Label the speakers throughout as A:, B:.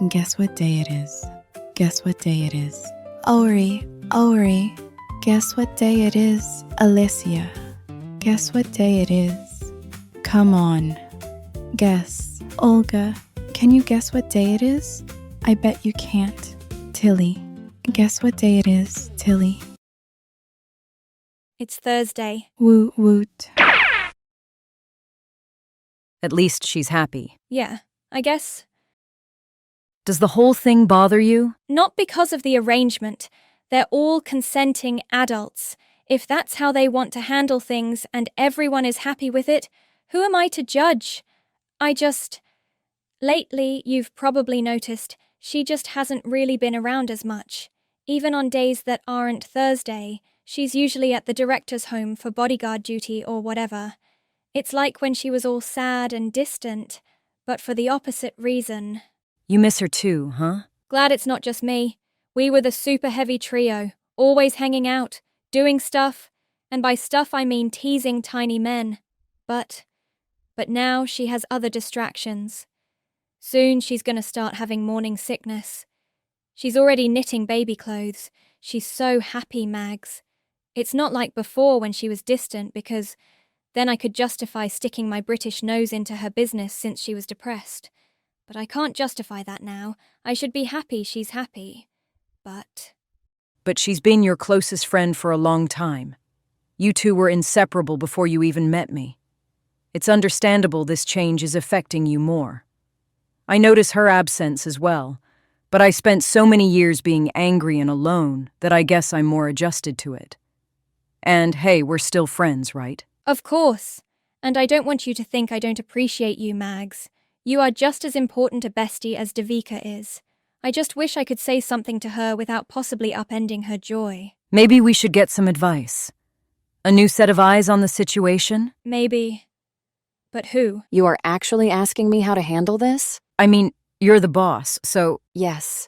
A: Guess what day it is? Guess what day it is? Ori, Ori. Guess what day it is? Alicia. Guess what day it is? Come on. Guess. Olga. Can you guess what day it is? I bet you can't. Tilly. Guess what day it is, Tilly?
B: It's Thursday.
A: Woot woot.
C: At least she's happy.
B: Yeah, I guess.
C: Does the whole thing bother you?
B: Not because of the arrangement. They're all consenting adults. If that's how they want to handle things and everyone is happy with it, who am I to judge? Lately, you've probably noticed, she just hasn't really been around as much. Even on days that aren't Thursday, she's usually at the director's home for bodyguard duty or whatever. It's like when she was all sad and distant, but for the opposite reason.
C: You miss her too, huh?
B: Glad it's not just me. We were the super heavy trio, always hanging out, doing stuff, and by stuff I mean teasing tiny men. But now she has other distractions. Soon she's gonna start having morning sickness. She's already knitting baby clothes. She's so happy, Mags. It's not like before when she was distant because then I could justify sticking my British nose into her business since she was depressed. But I can't justify that now. I should be happy she's happy. But
C: she's been your closest friend for a long time. You two were inseparable before you even met me. It's understandable this change is affecting you more. I notice her absence as well, but I spent so many years being angry and alone that I guess I'm more adjusted to it. And hey, we're still friends, right?
B: of course. And I don't want you to think I don't appreciate you, Mags. You are just as important a bestie as Devika is. I just wish I could say something to her without possibly upending her joy.
C: Maybe we should get some advice. A new set of eyes on the situation?
B: Maybe. But who?
D: You are actually asking me how to handle this?
C: I mean, you're the boss, so...
D: Yes.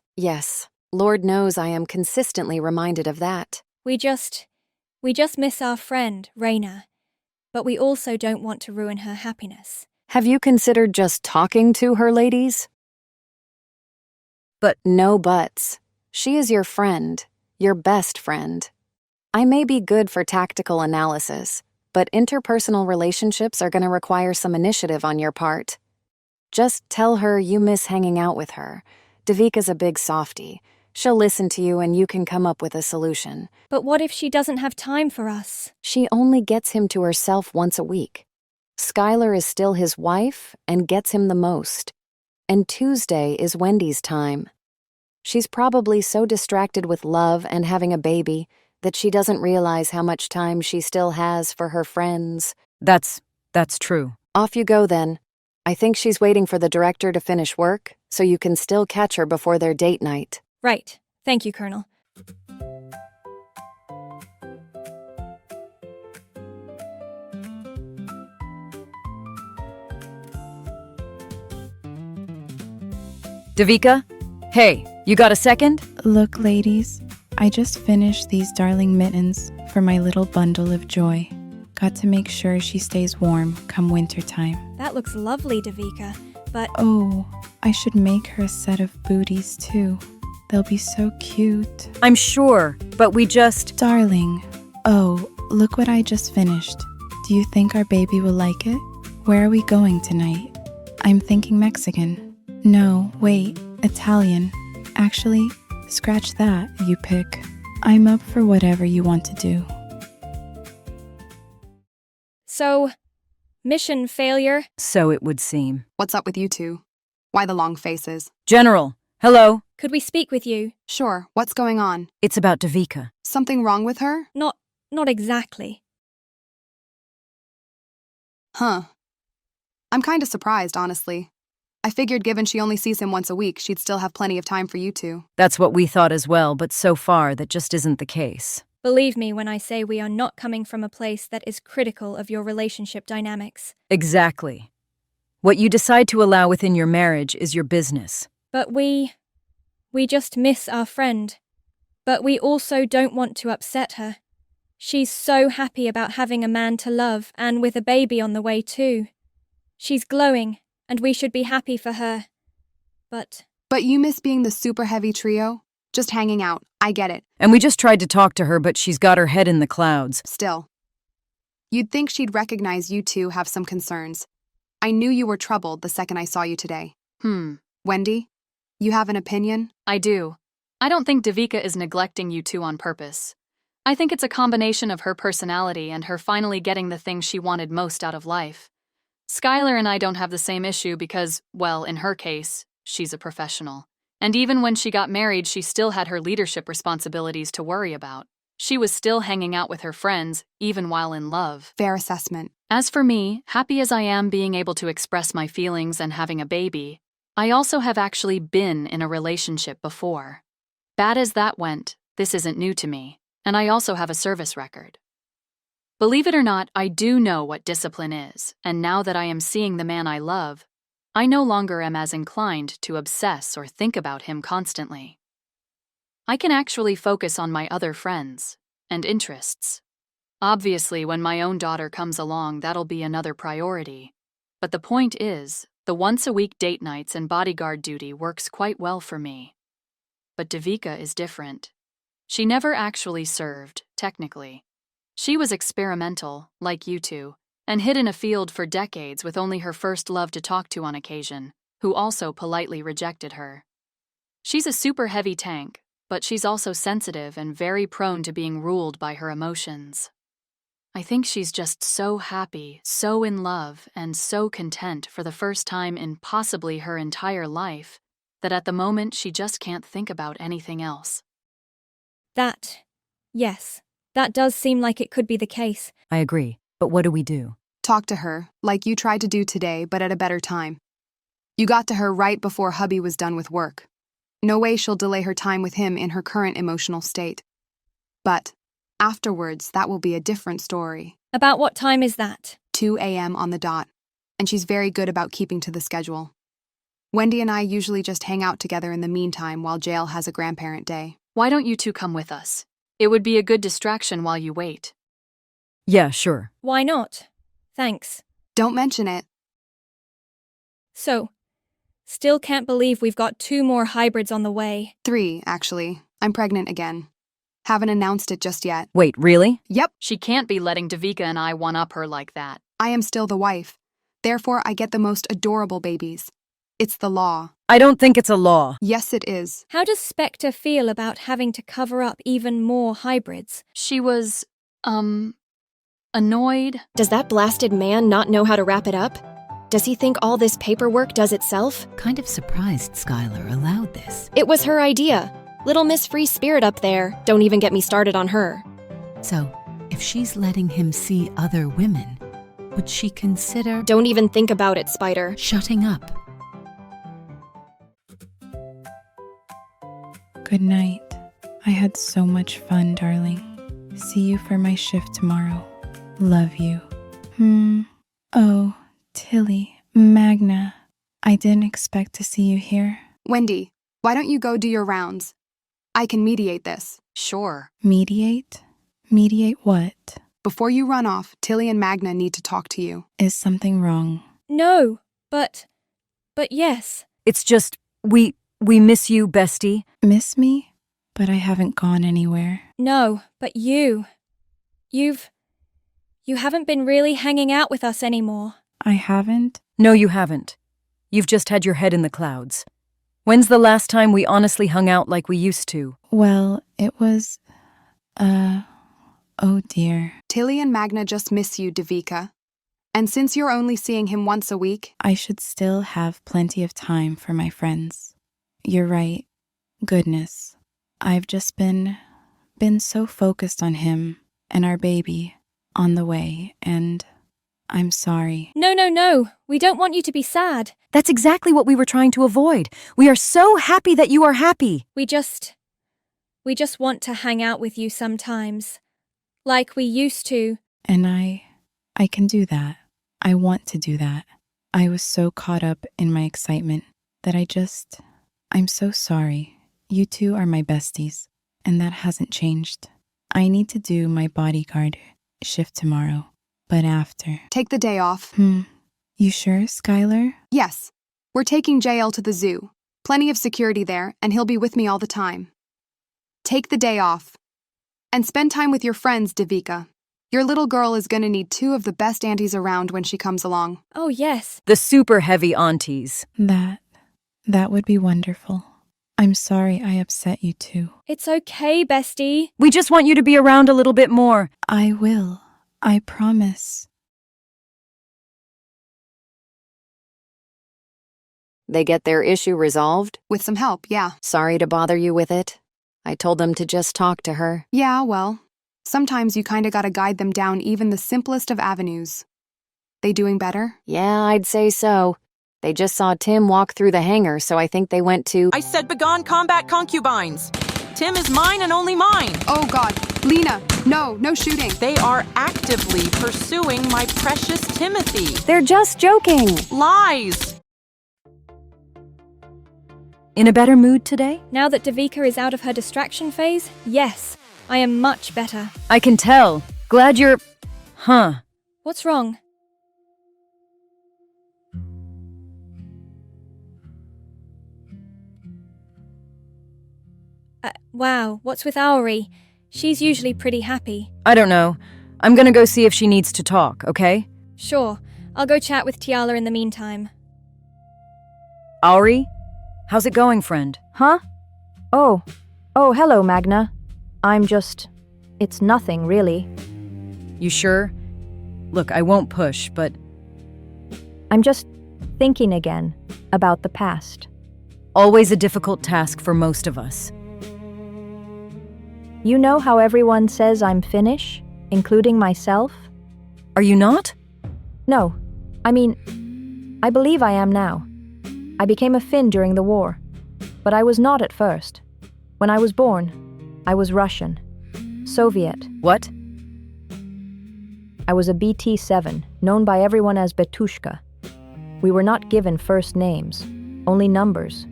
D: Lord knows I am consistently reminded of that.
B: We just miss our friend, Raina. But we also don't want to ruin her happiness.
D: Have you considered just talking to her, ladies?
C: But
D: no buts. She is your friend, your best friend. I may be good for tactical analysis, but interpersonal relationships are going to require some initiative on your part. Just tell her you miss hanging out with her. Devika's a big softie. She'll listen to you and you can come up with a solution.
B: But what if she doesn't have time for us?
D: She only gets him to herself once a week. Skylar is still his wife and gets him the most. And Tuesday is Wendy's time. She's probably so distracted with love and having a baby that she doesn't realize how much time she still has for her friends.
C: That's true.
D: Off you go then. I think she's waiting for the director to finish work, so you can still catch her before their date night.
B: Right. Thank you, Colonel.
C: Devika? Hey, you got a second?
A: Look, ladies, I just finished these darling mittens for my little bundle of joy. Got to make sure she stays warm come wintertime.
B: That looks lovely, Devika, but...
A: Oh, I should make her a set of booties too. They'll be so cute.
C: I'm sure, but we just...
A: Darling, oh, look what I just finished. Do you think our baby will like it? Where are we going tonight? I'm thinking Mexican. No, wait, Italian. Actually, scratch that, you pick. I'm up for whatever you want to do.
B: So, mission failure?
C: So it would seem.
E: What's up with you two? Why the long faces?
C: General, hello?
B: Could we speak with you?
E: Sure, what's going on?
C: It's about Devika.
E: Something wrong with her?
B: Not exactly.
E: Huh. I'm kinda surprised, honestly. I figured given she only sees him once a week, she'd still have plenty of time for you two.
C: That's what we thought as well, but so far that just isn't the case.
B: Believe me when I say we are not coming from a place that is critical of your relationship dynamics.
C: Exactly. What you decide to allow within your marriage is your business.
B: But we just miss our friend. But we also don't want to upset her. She's so happy about having a man to love and with a baby on the way too. She's glowing, and we should be happy for her. But
E: But you miss being the super heavy trio? Just hanging out. I get it.
C: And we just tried to talk to her, but she's got her head in the clouds.
E: Still. You'd think she'd recognize you two have some concerns. I knew you were troubled the second I saw you today. Wendy, you have an opinion?
F: I do. I don't think Devika is neglecting you two on purpose. I think it's a combination of her personality and her finally getting the thing she wanted most out of life. Skylar and I don't have the same issue because, well, in her case, she's a professional. And even when she got married, she still had her leadership responsibilities to worry about. She was still hanging out with her friends, even while in love.
E: Fair assessment.
F: As for me, happy as I am being able to express my feelings and having a baby, I also have actually been in a relationship before. Bad as that went, this isn't new to me, and I also have a service record. Believe it or not, I do know what discipline is, and now that I am seeing the man I love, I no longer am as inclined to obsess or think about him constantly. I can actually focus on my other friends and interests. Obviously, when my own daughter comes along, that'll be another priority. But the point is, the once-a-week date nights and bodyguard duty works quite well for me. But Devika is different. She never actually served, technically. She was experimental, like you two, and hid in a field for decades with only her first love to talk to on occasion, who also politely rejected her. She's a super heavy tank, but she's also sensitive and very prone to being ruled by her emotions. I think she's just so happy, so in love, and so content for the first time in possibly her entire life, that at the moment she just can't think about anything else.
B: Yes, that does seem like it could be the case.
C: I agree, but what do we do?
E: Talk to her, like you tried to do today, but at a better time. You got to her right before hubby was done with work. No way she'll delay her time with him in her current emotional state. But afterwards, that will be a different story.
B: About what time is that?
E: 2 a.m. on the dot, and she's very good about keeping to the schedule. Wendy and I usually just hang out together in the meantime while Jael has a grandparent day.
F: Why don't you two come with us? It would be a good distraction while you wait.
C: Yeah, sure.
B: Why not? Thanks.
E: Don't mention it.
B: So, still can't believe we've got 2 more hybrids on the way.
E: 3, actually. I'm pregnant again. Haven't announced it just yet.
C: Wait, really?
E: Yep,
F: She can't be letting Devika and I one-up her like that.
E: I am still the wife. Therefore, I get the most adorable babies. It's the law.
C: I don't think it's a law.
E: Yes, it is.
B: How does Spectre feel about having to cover up even more hybrids?
F: She was, annoyed.
G: Does that blasted man not know how to wrap it up? Does he think all this paperwork does itself?
H: Kind of surprised Skylar allowed this.
G: It was her idea. Little Miss Free Spirit up there. Don't even get me started on her.
H: So, if she's letting him see other women, would she consider
G: Don't even think about it, Spider.
H: shutting up?
A: Good night. I had so much fun, darling. See you for my shift tomorrow. Love you. Oh, Tilly, Magna. I didn't expect to see you here.
E: Wendy, why don't you go do your rounds? I can mediate this.
F: Sure.
A: Mediate? Mediate what?
E: Before you run off, Tilly and Magna need to talk to you.
A: Is something wrong?
B: No, but yes.
C: It's just, we miss you, bestie.
A: Miss me? But I haven't gone anywhere.
B: No, but you haven't been really hanging out with us anymore.
A: I haven't?
C: No, you haven't. You've just had your head in the clouds. When's the last time we honestly hung out like we used to?
A: Well, it was, oh dear.
E: Tilly and Magna just miss you, Devika. And since you're only seeing him once a week,
A: I should still have plenty of time for my friends. You're right. Goodness. I've just been so focused on him and our baby on the way, and I'm sorry.
B: No. We don't want you to be sad.
C: That's exactly what we were trying to avoid. We are so happy that you are happy.
B: We just want to hang out with you sometimes. Like we used to.
A: And I can do that. I want to do that. I was so caught up in my excitement that I'm so sorry. You two are my besties, and that hasn't changed. I need to do my bodyguard shift tomorrow, but after.
E: take the day off.
A: You sure, Skylar?
E: Yes, we're taking Jael to the zoo. Plenty of security there, and he'll be with me all the time. Take the day off. And spend time with your friends, Devika. Your little girl is gonna need 2 of the best aunties around when she comes along.
B: Oh, yes.
C: The super heavy aunties.
A: That would be wonderful. I'm sorry I upset you too.
B: It's okay, bestie.
C: We just want you to be around a little bit more.
A: I will. I promise.
D: They get their issue resolved?
E: With some help, yeah.
D: Sorry to bother you with it. I told them to just talk to her.
E: Yeah, well, sometimes you kinda gotta guide them down even the simplest of avenues. They doing better?
D: Yeah, I'd say so. They just saw Tim walk through the hangar, so I think they went to...
I: I said begone combat concubines. Tim is mine and only mine.
E: Oh God, Lena, no shooting.
I: They are actively pursuing my precious Timothy.
D: They're just joking!
I: Lies!
C: In a better mood today?
B: Now that Devika is out of her distraction phase, yes, I am much better.
C: I can tell. Glad you're... Huh.
B: What's wrong? Wow, what's with Auri? She's usually pretty happy.
C: I don't know. I'm gonna go see if she needs to talk, okay?
B: Sure, I'll go chat with Tiala in the meantime.
C: Auri? How's it going, friend?
J: Huh? Oh, hello, Magna. It's nothing, really.
C: You sure? Look, I won't push, but...
J: I'm just thinking again about the past.
C: Always a difficult task for most of us.
J: You know how everyone says I'm Finnish, including myself?
C: Are you not?
J: No. I mean, I believe I am now. I became a Finn during the war, but I was not at first. When I was born, I was Russian. Soviet.
C: What?
J: I was a BT-7, known by everyone as Betushka. We were not given first names, only numbers.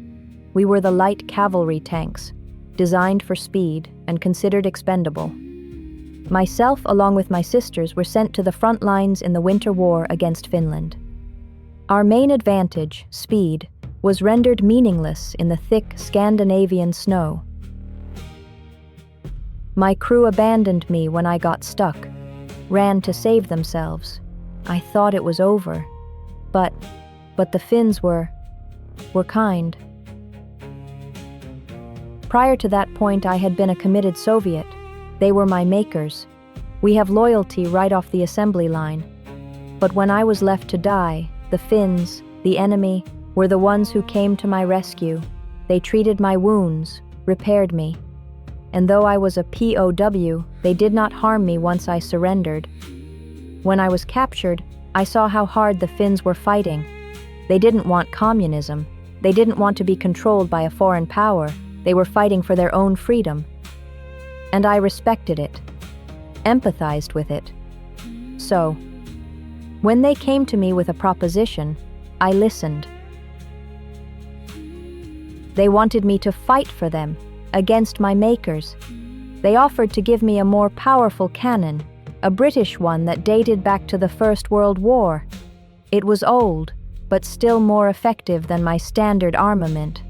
J: We were the light cavalry tanks, designed for speed and considered expendable. Myself, along with my sisters, were sent to the front lines in the Winter War against Finland. Our main advantage, speed, was rendered meaningless in the thick Scandinavian snow. My crew abandoned me when I got stuck, ran to save themselves. I thought it was over, but the Finns were kind. Prior to that point, I had been a committed Soviet. They were my makers. We have loyalty right off the assembly line. But when I was left to die, the Finns, the enemy, were the ones who came to my rescue. They treated my wounds, repaired me. And though I was a POW, they did not harm me once I surrendered. When I was captured, I saw how hard the Finns were fighting. They didn't want communism. They didn't want to be controlled by a foreign power. They were fighting for their own freedom. And I respected it, empathized with it. So, when they came to me with a proposition, I listened. They wanted me to fight for them, against my makers. They offered to give me a more powerful cannon, a British one that dated back to the First World War. It was old, but still more effective than my standard armament.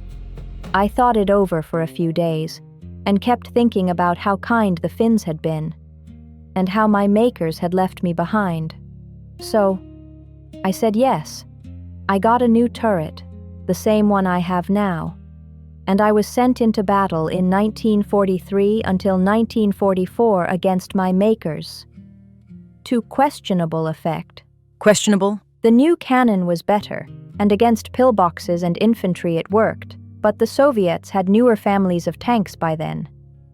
J: I thought it over for a few days, and kept thinking about how kind the Finns had been, and how my makers had left me behind. So, I said yes. I got a new turret, the same one I have now, and I was sent into battle in 1943 until 1944 against my makers. To questionable effect.
C: Questionable?
J: The new cannon was better, and against pillboxes and infantry it worked, but the Soviets had newer families of tanks by then,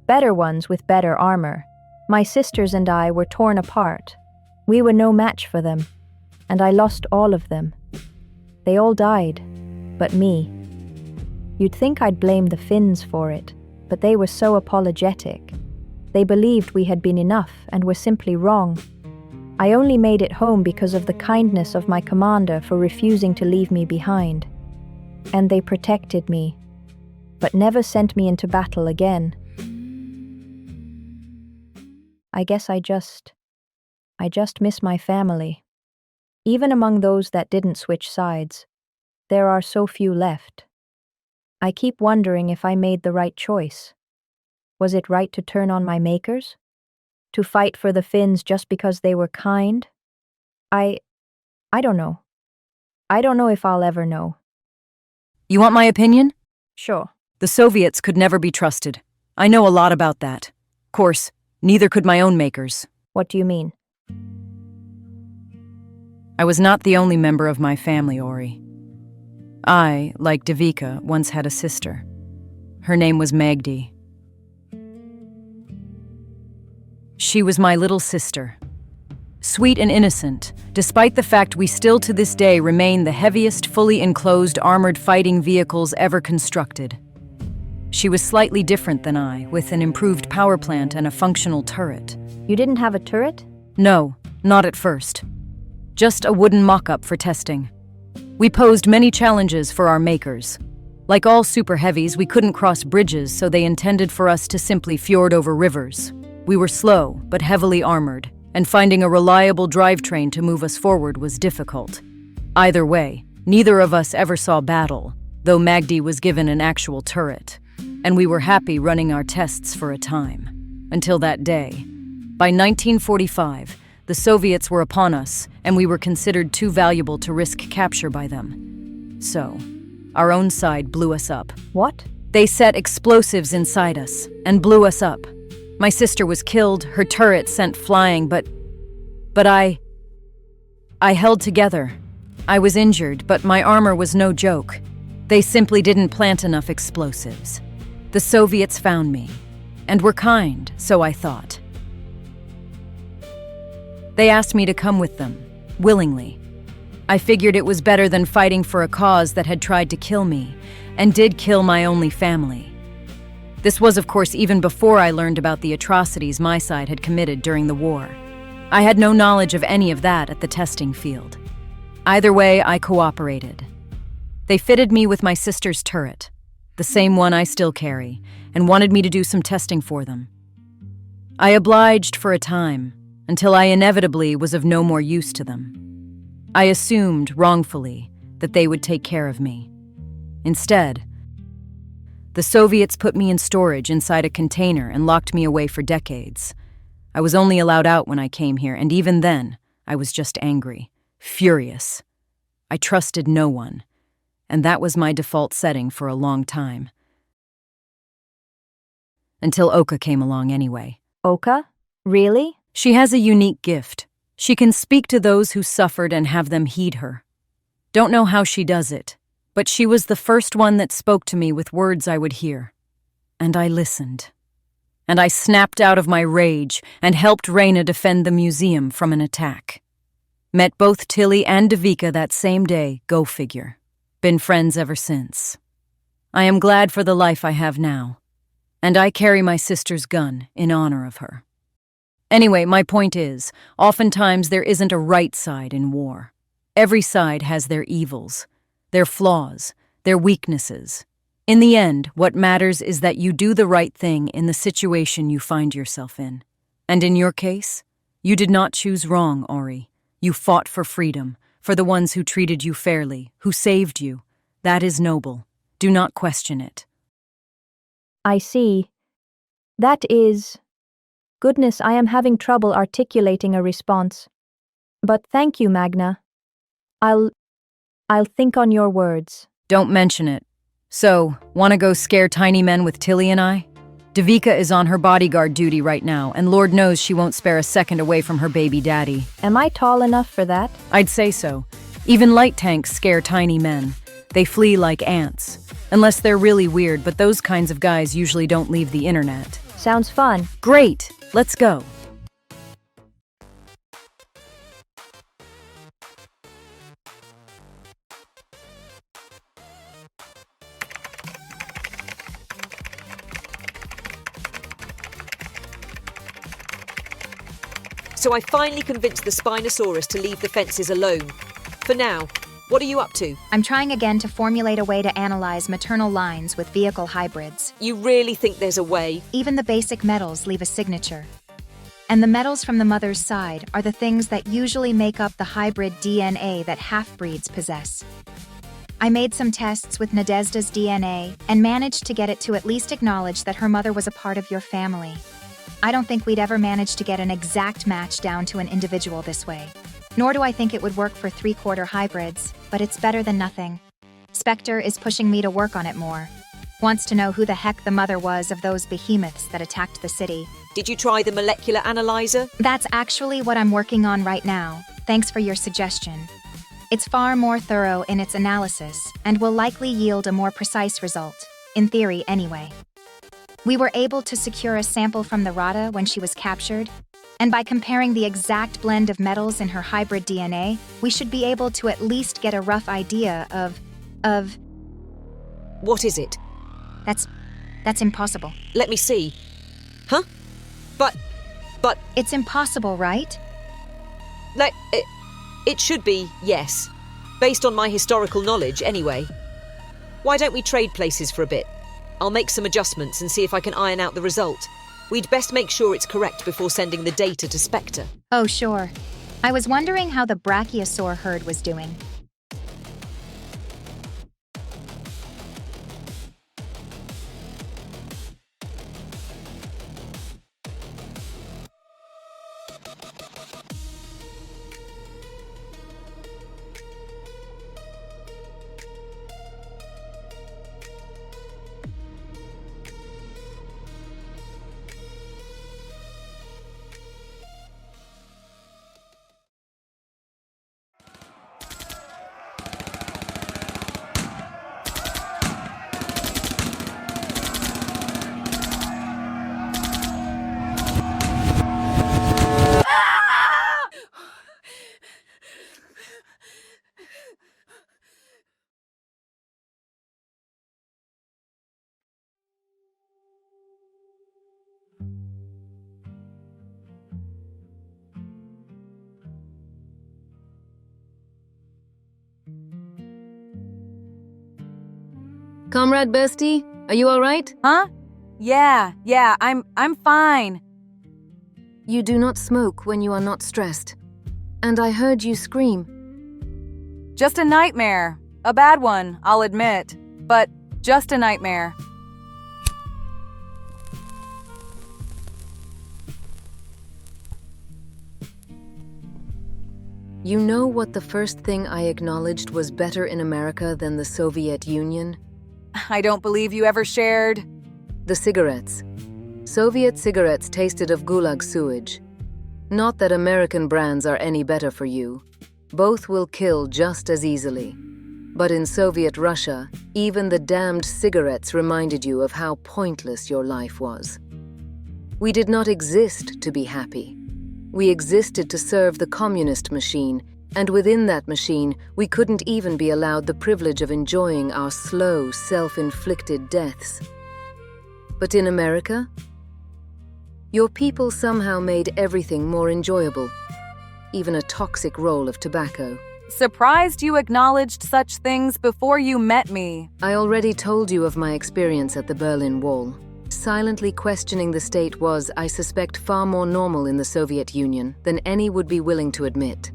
J: better ones with better armor. My sisters and I were torn apart. We were no match for them, and I lost all of them. They all died, but me. You'd think I'd blame the Finns for it, but they were so apologetic. They believed we had been enough and were simply wrong. I only made it home because of the kindness of my commander for refusing to leave me behind. And they protected me, but never sent me into battle again. I guess I just miss my family. Even among those that didn't switch sides, there are so few left. I keep wondering if I made the right choice. Was it right to turn on my makers? To fight for the Finns just because they were kind? I don't know. I don't know if I'll ever know.
C: You want my opinion?
J: Sure.
C: The Soviets could never be trusted. I know a lot about that. Of course, neither could my own makers.
J: What do you mean?
C: I was not the only member of my family, Ori. I, like Devika, once had a sister. Her name was Magdi. She was my little sister. Sweet and innocent, despite the fact we still to this day remain the heaviest fully enclosed armored fighting vehicles ever constructed. She was slightly different than I, with an improved power plant and a functional turret.
J: You didn't have a turret?
C: No, not at first. Just a wooden mock-up for testing. We posed many challenges for our makers. Like all super heavies, we couldn't cross bridges, so they intended for us to simply fjord over rivers. We were slow, but heavily armored, and finding a reliable drivetrain to move us forward was difficult. Either way, neither of us ever saw battle, though Magdi was given an actual turret, and we were happy running our tests for a time. Until that day. By 1945, the Soviets were upon us, and we were considered too valuable to risk capture by them. So, our own side blew us up.
J: What?
C: They set explosives inside us and blew us up. My sister was killed, her turret sent flying, but I held together. I was injured, but my armor was no joke. They simply didn't plant enough explosives. The Soviets found me, and were kind, so I thought. They asked me to come with them, willingly. I figured it was better than fighting for a cause that had tried to kill me, and did kill my only family. This was, of course, even before I learned about the atrocities my side had committed during the war. I had no knowledge of any of that at the testing field. Either way, I cooperated. They fitted me with my sister's turret, the same one I still carry, and wanted me to do some testing for them. I obliged for a time, until I inevitably was of no more use to them. I assumed, wrongfully, that they would take care of me. Instead, the Soviets put me in storage inside a container and locked me away for decades. I was only allowed out when I came here, and even then, I was just angry, furious. I trusted no one, and that was my default setting for a long time. Until Oka came along anyway.
J: Oka? Really?
C: She has a unique gift. She can speak to those who suffered and have them heed her. Don't know how she does it, but she was the first one that spoke to me with words I would hear. And I listened. And I snapped out of my rage and helped Reina defend the museum from an attack. Met both Tilly and Devika that same day, go figure. Been friends ever since. I am glad for the life I have now, and I carry my sister's gun in honor of her. Anyway, my point is, oftentimes there isn't a right side in war. Every side has their evils, their flaws, their weaknesses. In the end, what matters is that you do the right thing in the situation you find yourself in. And in your case, you did not choose wrong, Ori. You fought for freedom, for the ones who treated you fairly, who saved you. That is noble. Do not question it.
J: I see. That is... Goodness, I am having trouble articulating a response. But thank you, Magna. I'll think on your words.
C: Don't mention it. So, wanna go scare tiny men with Tilly and I? Devika is on her bodyguard duty right now, and Lord knows she won't spare a second away from her baby daddy.
J: Am I tall enough for that?
C: I'd say so. Even light tanks scare tiny men. They flee like ants. Unless they're really weird, but those kinds of guys usually don't leave the internet.
J: Sounds fun.
C: Great! Let's go.
K: So I finally convinced the Spinosaurus to leave the fences alone. For now. What are you up to?
L: I'm trying again to formulate a way to analyze maternal lines with vehicle hybrids.
K: You really think there's a way?
L: Even the basic metals leave a signature. And the metals from the mother's side are the things that usually make up the hybrid DNA that half-breeds possess. I made some tests with Nadezhda's DNA and managed to get it to at least acknowledge that her mother was a part of your family. I don't think we'd ever manage to get an exact match down to an individual this way. Nor do I think it would work for three-quarter hybrids, but it's better than nothing. Spectre is pushing me to work on it more. Wants to know who the heck the mother was of those behemoths that attacked the city.
K: Did you try the molecular analyzer?
L: That's actually what I'm working on right now. Thanks for your suggestion. It's far more thorough in its analysis and will likely yield a more precise result, in theory anyway. We were able to secure a sample from the Rada when she was captured, and by comparing the exact blend of metals in her hybrid DNA, we should be able to at least get a rough idea of...
K: What is it?
L: That's impossible.
K: Let me see. Huh? But...
L: It's impossible, right?
K: It should be, yes. Based on my historical knowledge, anyway. Why don't we trade places for a bit? I'll make some adjustments and see if I can iron out the result. We'd best make sure it's correct before sending the data to Spectre.
L: Oh, sure. I was wondering how the brachiosaur herd was doing.
M: Comrade Bestie, are you all right?
C: Huh? Yeah, I'm fine.
M: You do not smoke when you are not stressed. And I heard you scream.
C: Just a nightmare. A bad one, I'll admit. But just a nightmare.
M: You know what the first thing I acknowledged was better in America than the Soviet Union?
C: I don't believe you ever shared.
M: The cigarettes. Soviet cigarettes tasted of gulag sewage. Not that American brands are any better for you. Both will kill just as easily. But in Soviet Russia, even the damned cigarettes reminded you of how pointless your life was. We did not exist to be happy. We existed to serve the communist machine, and within that machine, we couldn't even be allowed the privilege of enjoying our slow, self-inflicted deaths. But in America, your people somehow made everything more enjoyable, even a toxic roll of tobacco.
C: Surprised you acknowledged such things before you met me.
M: I already told you of my experience at the Berlin Wall. Silently questioning the state was, I suspect, far more normal in the Soviet Union than any would be willing to admit.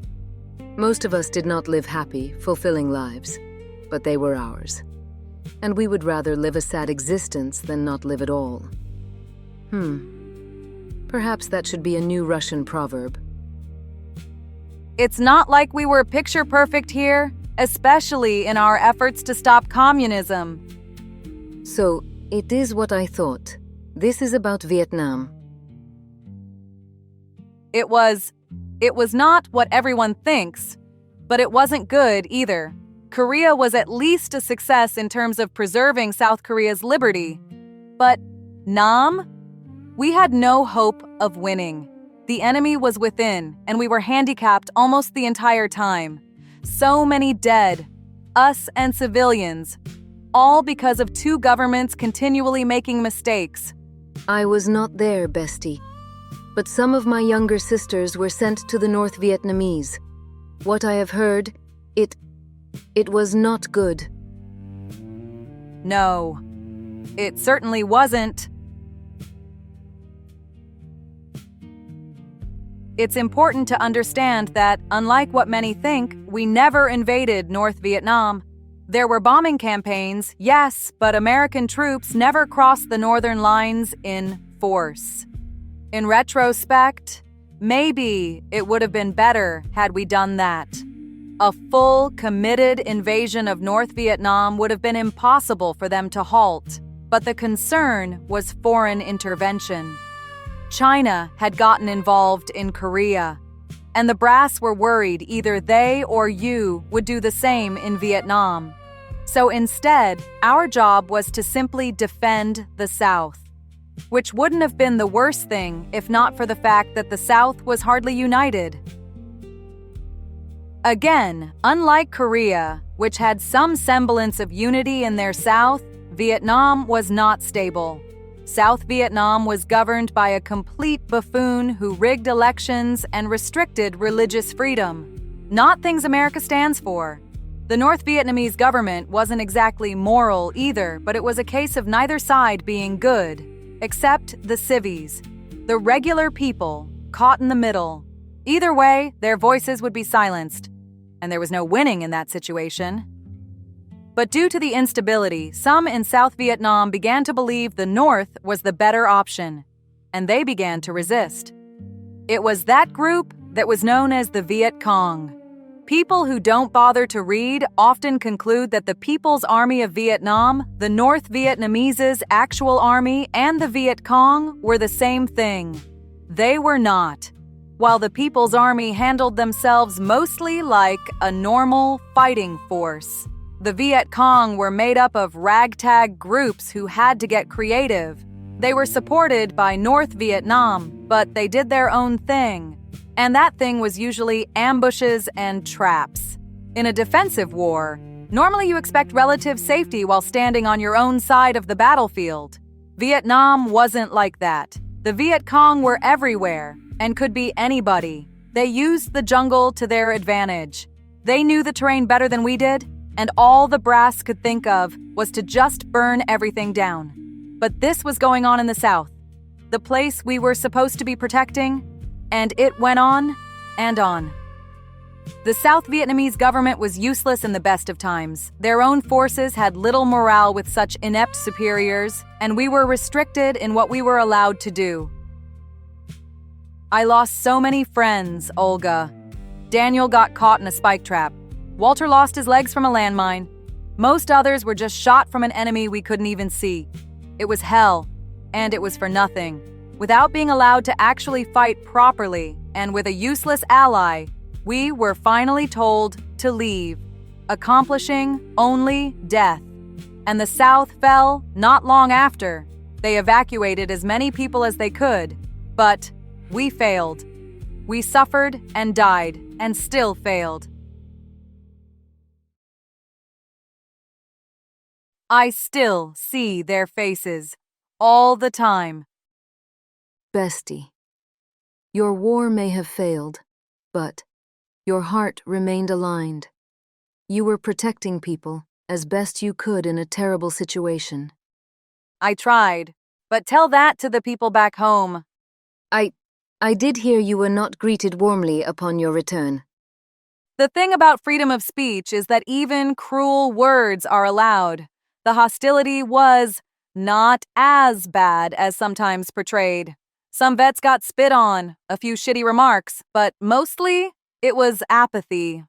M: Most of us did not live happy, fulfilling lives, but they were ours. And we would rather live a sad existence than not live at all. Perhaps that should be a new Russian proverb.
C: It's not like we were picture perfect here, especially in our efforts to stop communism.
M: So, it is what I thought. This is about Vietnam.
C: It was not what everyone thinks, but it wasn't good either. Korea was at least a success in terms of preserving South Korea's liberty. But Nam? We had no hope of winning. The enemy was within, and we were handicapped almost the entire time. So many dead, us and civilians, all because of two governments continually making mistakes.
M: I was not there, Bestie. But some of my younger sisters were sent to the North Vietnamese. What I have heard, it was not good.
C: No, it certainly wasn't. It's important to understand that, unlike what many think, we never invaded North Vietnam. There were bombing campaigns, yes, but American troops never crossed the northern lines in force. In retrospect, maybe it would have been better had we done that. A full, committed invasion of North Vietnam would have been impossible for them to halt, but the concern was foreign intervention. China had gotten involved in Korea, and the brass were worried either they or you would do the same in Vietnam. So instead, our job was to simply defend the South, which wouldn't have been the worst thing if not for the fact that the South was hardly united. Again, unlike Korea, which had some semblance of unity in their South, Vietnam was not stable. South Vietnam was governed by a complete buffoon who rigged elections and restricted religious freedom. Not things America stands for. The North Vietnamese government wasn't exactly moral either, but it was a case of neither side being good, except the civvies, the regular people, caught in the middle. Either way, their voices would be silenced, and there was no winning in that situation. But due to the instability, some in South Vietnam began to believe the North was the better option, and they began to resist. It was that group that was known as the Viet Cong. People who don't bother to read often conclude that the People's Army of Vietnam, the North Vietnamese's actual army, and the Viet Cong were the same thing. They were not. While the People's Army handled themselves mostly like a normal fighting force, the Viet Cong were made up of ragtag groups who had to get creative. They were supported by North Vietnam, but they did their own thing. And that thing was usually ambushes and traps. In a defensive war, normally you expect relative safety while standing on your own side of the battlefield. Vietnam wasn't like that. The Viet Cong were everywhere and could be anybody. They used the jungle to their advantage. They knew the terrain better than we did, and all the brass could think of was to just burn everything down. But this was going on in the South, the place we were supposed to be protecting, and it went on and on. The South Vietnamese government was useless in the best of times. Their own forces had little morale with such inept superiors, and we were restricted in what we were allowed to do. I lost so many friends, Olga. Daniel got caught in a spike trap. Walter lost his legs from a landmine. Most others were just shot from an enemy we couldn't even see. It was hell, and it was for nothing. Without being allowed to actually fight properly, and with a useless ally, we were finally told to leave, accomplishing only death. And the South fell not long after. They evacuated as many people as they could, but we failed. We suffered and died, and still failed. I still see their faces, all the time.
M: Bestie, your war may have failed, but your heart remained aligned. You were protecting people as best you could in a terrible situation.
C: I tried, but tell that to the people back home.
M: I did hear you were not greeted warmly upon your return.
C: The thing about freedom of speech is that even cruel words are allowed. The hostility was not as bad as sometimes portrayed. Some vets got spit on, a few shitty remarks, but mostly it was apathy.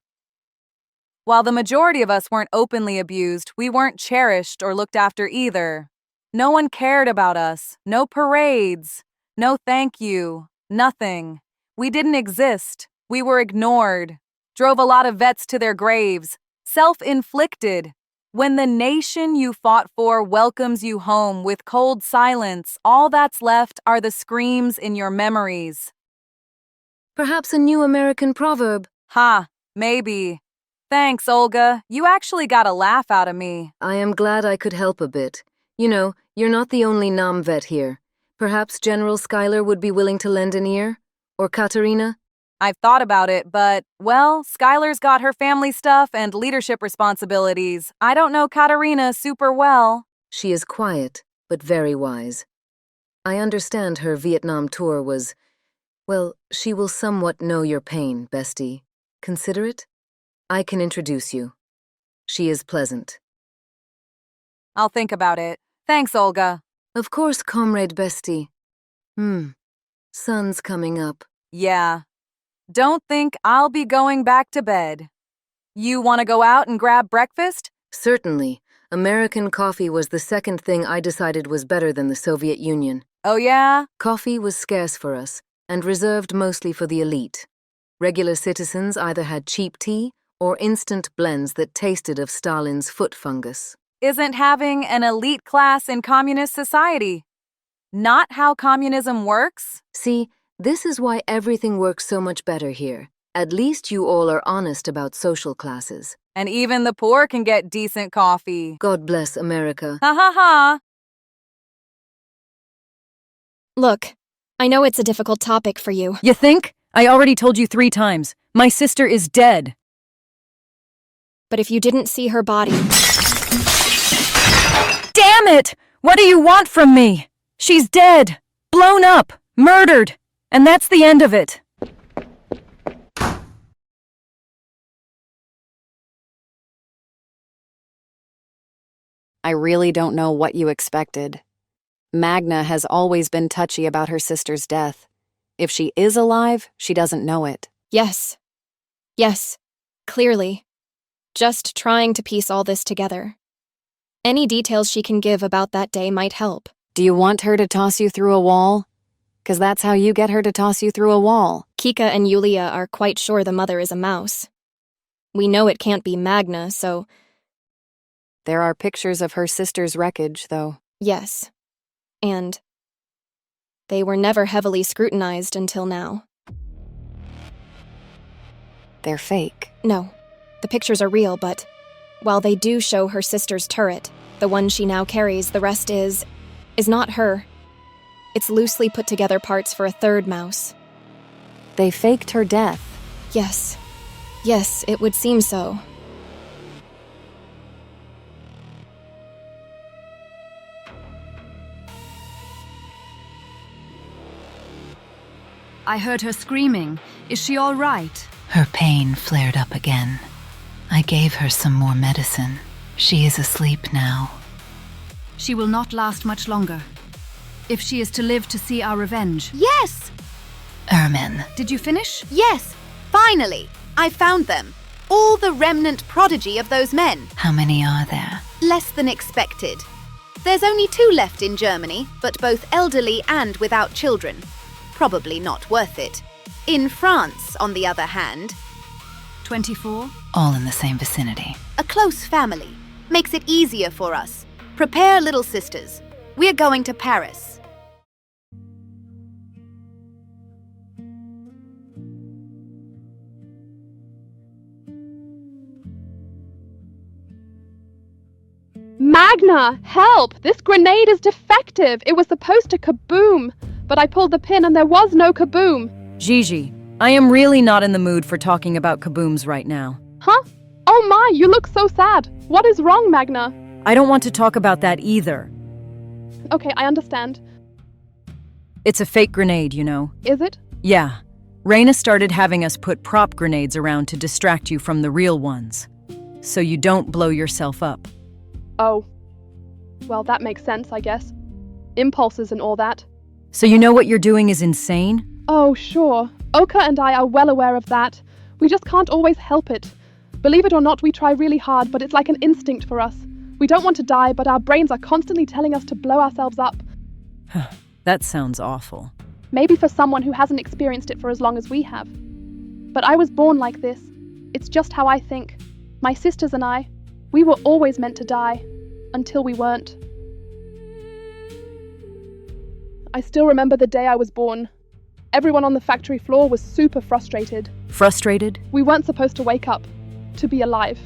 C: While the majority of us weren't openly abused, we weren't cherished or looked after either. No one cared about us, no parades, no thank you, nothing. We didn't exist, we were ignored. Drove a lot of vets to their graves, self-inflicted. When the nation you fought for welcomes you home with cold silence, all that's left are the screams in your memories.
M: Perhaps a new American proverb.
C: Ha, maybe. Thanks, Olga. You actually got a laugh out of me.
M: I am glad I could help a bit. You know, you're not the only Nam vet here. Perhaps General Schuyler would be willing to lend an ear? Or Katerina?
C: I've thought about it, but, well, Schuyler's got her family stuff and leadership responsibilities. I don't know Katerina super well.
M: She is quiet, but very wise. I understand her Vietnam tour was, well, she will somewhat know your pain, bestie. Consider it? I can introduce you. She is pleasant.
C: I'll think about it. Thanks, Olga.
M: Of course, comrade bestie. Sun's coming up.
C: Yeah. Don't think I'll be going back to bed. You want to go out and grab breakfast?
M: Certainly. American coffee was the second thing I decided was better than the Soviet Union.
C: Oh, yeah?
M: Coffee was scarce for us, and reserved mostly for the elite. Regular citizens either had cheap tea or instant blends that tasted of Stalin's foot fungus.
C: Isn't having an elite class in communist society not how communism works?
M: See, this is why everything works so much better here. At least you all are honest about social classes.
C: And even the poor can get decent coffee.
M: God bless America.
C: Ha ha ha!
G: Look, I know it's a difficult topic for you.
C: You think? I already told you 3 times. My sister is dead.
G: But if you didn't see her body...
C: Damn it! What do you want from me? She's dead, blown up, murdered, and that's the end of it.
D: I really don't know what you expected. Magna has always been touchy about her sister's death. If she is alive, she doesn't know it.
G: Yes. Yes. Clearly. Just trying to piece all this together. Any details she can give about that day might help.
D: Do you want her to toss you through a wall? 'Cause that's how you get her to toss you through a wall.
G: Kika and Yulia are quite sure the mother is a mouse. We know it can't be Magna, so...
D: There are pictures of her sister's wreckage, though.
G: Yes. And... they were never heavily scrutinized until now.
D: They're fake.
G: No. The pictures are real, but... while they do show her sister's turret, the one she now carries, the rest is not her. It's loosely put together parts for a third mouse.
D: They faked her death.
G: Yes. Yes, it would seem so.
N: I heard her screaming. Is she all right?
H: Her pain flared up again. I gave her some more medicine. She is asleep now.
N: She will not last much longer. If she is to live to see our revenge.
O: Yes!
H: Ermin.
N: Did you finish?
O: Yes! Finally! I found them. All the remnant prodigy of those men.
H: How many are there?
O: Less than expected. There's only 2 left in Germany, but both elderly and without children. Probably not worth it. In France, on the other hand...
N: 24?
H: All in the same vicinity.
O: A close family. Makes it easier for us. Prepare, little sisters. We're going to Paris.
P: Magna, help! This grenade is defective. It was supposed to kaboom, but I pulled the pin and there was no kaboom.
C: Gigi, I am really not in the mood for talking about kabooms right now.
P: Huh? Oh my, you look so sad. What is wrong, Magna?
C: I don't want to talk about that either.
P: Okay, I understand.
C: It's a fake grenade, you know.
P: Is it?
C: Yeah. Raina started having us put prop grenades around to distract you from the real ones, so you don't blow yourself up.
P: Oh. Well, that makes sense, I guess. Impulses and all that.
C: So you know what you're doing is insane?
P: Oh, sure. Oka and I are well aware of that. We just can't always help it. Believe it or not, we try really hard, but it's like an instinct for us. We don't want to die, but our brains are constantly telling us to blow ourselves up.
C: That sounds awful.
P: Maybe for someone who hasn't experienced it for as long as we have. But I was born like this. It's just how I think. My sisters and I, we were always meant to die. Until we weren't. I still remember the day I was born. Everyone on the factory floor was super frustrated.
C: Frustrated?
P: We weren't supposed to wake up. To be alive.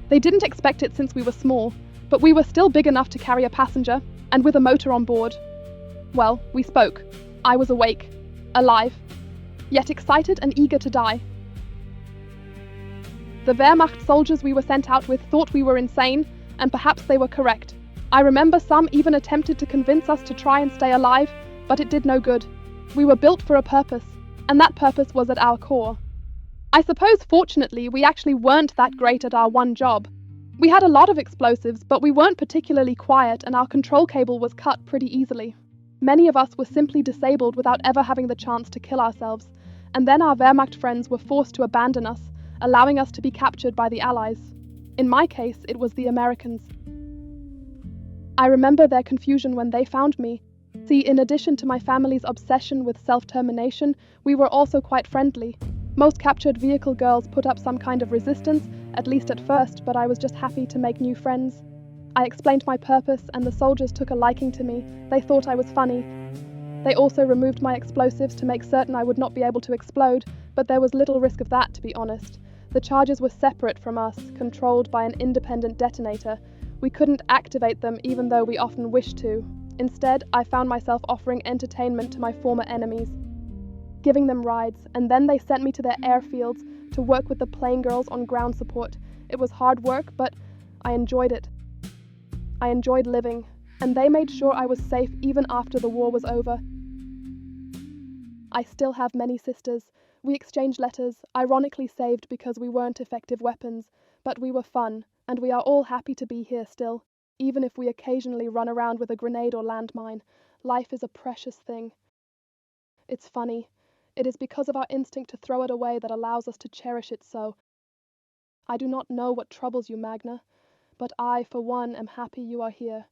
P: They didn't expect it since we were small, but we were still big enough to carry a passenger, and with a motor on board. Well, we spoke. I was awake, alive, yet excited and eager to die. The Wehrmacht soldiers we were sent out with thought we were insane, and perhaps they were correct. I remember some even attempted to convince us to try and stay alive, but it did no good. We were built for a purpose, and that purpose was at our core. I suppose, fortunately, we actually weren't that great at our one job, We had a lot of explosives, but we weren't particularly quiet and our control cable was cut pretty easily. Many of us were simply disabled without ever having the chance to kill ourselves, and then our Wehrmacht friends were forced to abandon us, allowing us to be captured by the Allies. In my case, it was the Americans. I remember their confusion when they found me. See, in addition to my family's obsession with self-termination, we were also quite friendly. Most captured vehicle girls put up some kind of resistance, at least at first, but I was just happy to make new friends. I explained my purpose, and the soldiers took a liking to me. They thought I was funny. They also removed my explosives to make certain I would not be able to explode, but there was little risk of that, to be honest. The charges were separate from us, controlled by an independent detonator. We couldn't activate them even though we often wished to. Instead, I found myself offering entertainment to my former enemies, giving them rides, and then they sent me to their airfields to work with the plane girls on ground support. It was hard work, but I enjoyed it. I enjoyed living, and they made sure I was safe even after the war was over. I still have many sisters. We exchanged letters, ironically saved because we weren't effective weapons, but we were fun, and we are all happy to be here still, even if we occasionally run around with a grenade or landmine. Life is a precious thing. It's funny. It is because of our instinct to throw it away that allows us to cherish it so. I do not know what troubles you, Magna, but I, for one, am happy you are here.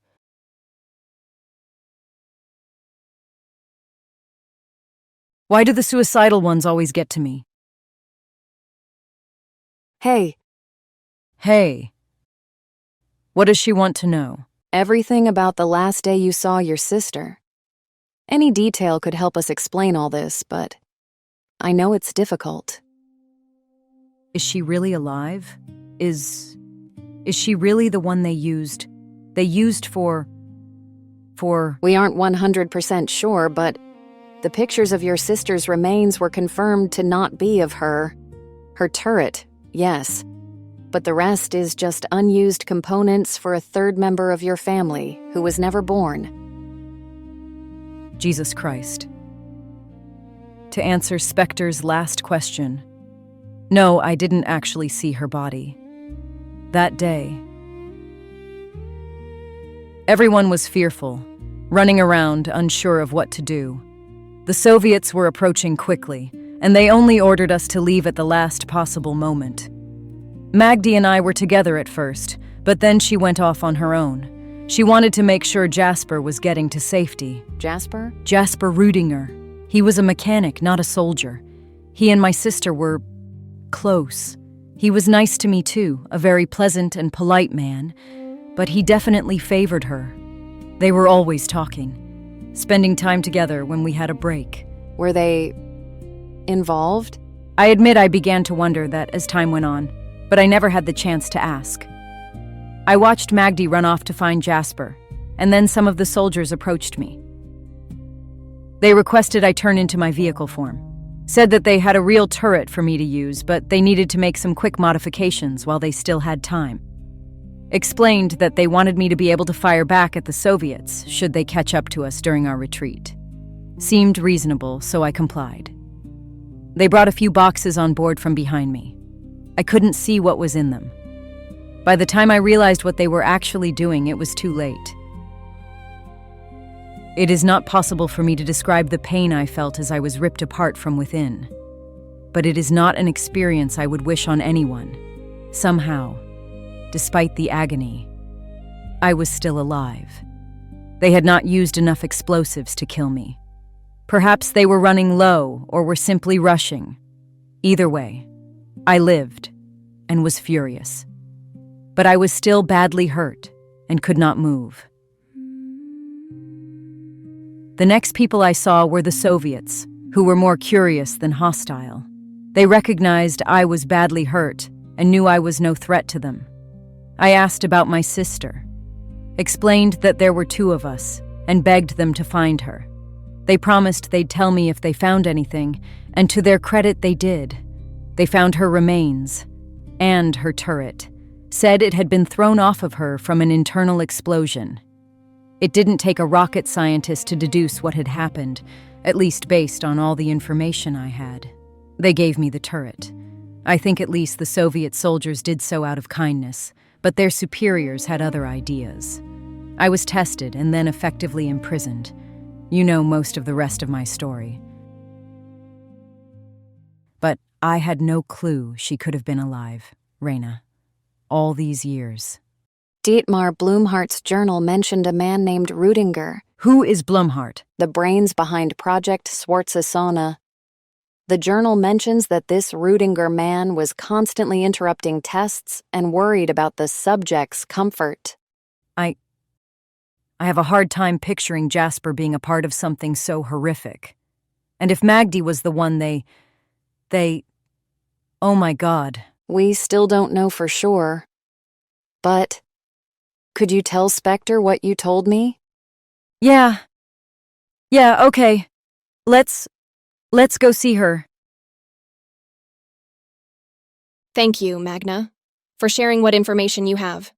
C: Why do the suicidal ones always get to me?
D: Hey.
C: Hey. What does she want to know?
D: Everything about the last day you saw your sister. Any detail could help us explain all this, but I know it's difficult.
C: Is she really alive? Is she really the one they used? They used for...
D: We aren't 100% sure, but the pictures of your sister's remains were confirmed to not be of her. Her turret, yes. But the rest is just unused components for a third member of your family who was never born.
C: Jesus Christ. To answer Spectre's last question, no, I didn't actually see her body. That day, everyone was fearful, running around, unsure of what to do. The Soviets were approaching quickly, and they only ordered us to leave at the last possible moment. Magdi and I were together at first, but then she went off on her own. She wanted to make sure Jasper was getting to safety.
D: Jasper?
C: Jasper Rudinger. He was a mechanic, not a soldier. He and my sister were close. He was nice to me too, a very pleasant and polite man, but he definitely favored her. They were always talking, spending time together when we had a break.
D: Were they involved?
C: I admit I began to wonder that as time went on, but I never had the chance to ask. I watched Magdi run off to find Jasper, and then some of the soldiers approached me. They requested I turn into my vehicle form, said that they had a real turret for me to use, but they needed to make some quick modifications while they still had time. Explained that they wanted me to be able to fire back at the Soviets should they catch up to us during our retreat. Seemed reasonable, so I complied. They brought a few boxes on board from behind me. I couldn't see what was in them. By the time I realized what they were actually doing, it was too late. It is not possible for me to describe the pain I felt as I was ripped apart from within. But it is not an experience I would wish on anyone. Somehow, despite the agony, I was still alive. They had not used enough explosives to kill me. Perhaps they were running low or were simply rushing. Either way, I lived and was furious. But I was still badly hurt and could not move. The next people I saw were the Soviets, who were more curious than hostile. They recognized I was badly hurt and knew I was no threat to them. I asked about my sister, explained that there were two of us, and begged them to find her. They promised they'd tell me if they found anything, and to their credit they did. They found her remains, and her turret, said it had been thrown off of her from an internal explosion. It didn't take a rocket scientist to deduce what had happened, at least based on all the information I had. They gave me the turret. I think at least the Soviet soldiers did so out of kindness, But their superiors had other ideas. I was tested and then effectively imprisoned. You know most of the rest of my story. But I had no clue she could have been alive, Raina. All these years.
D: Dietmar Blumhardt's journal mentioned a man named Rudinger.
C: Who is Blumhardt?
D: The brains behind Project Swarze Sonne. The journal mentions that this Rudinger man was constantly interrupting tests and worried about the subject's comfort.
C: I have a hard time picturing Jasper being a part of something so horrific. And if Magdi was the one they... Oh my God.
D: We still don't know for sure. But could you tell Spectre what you told me?
C: Yeah, okay. Let's go see her.
G: Thank you, Magna, for sharing what information you have.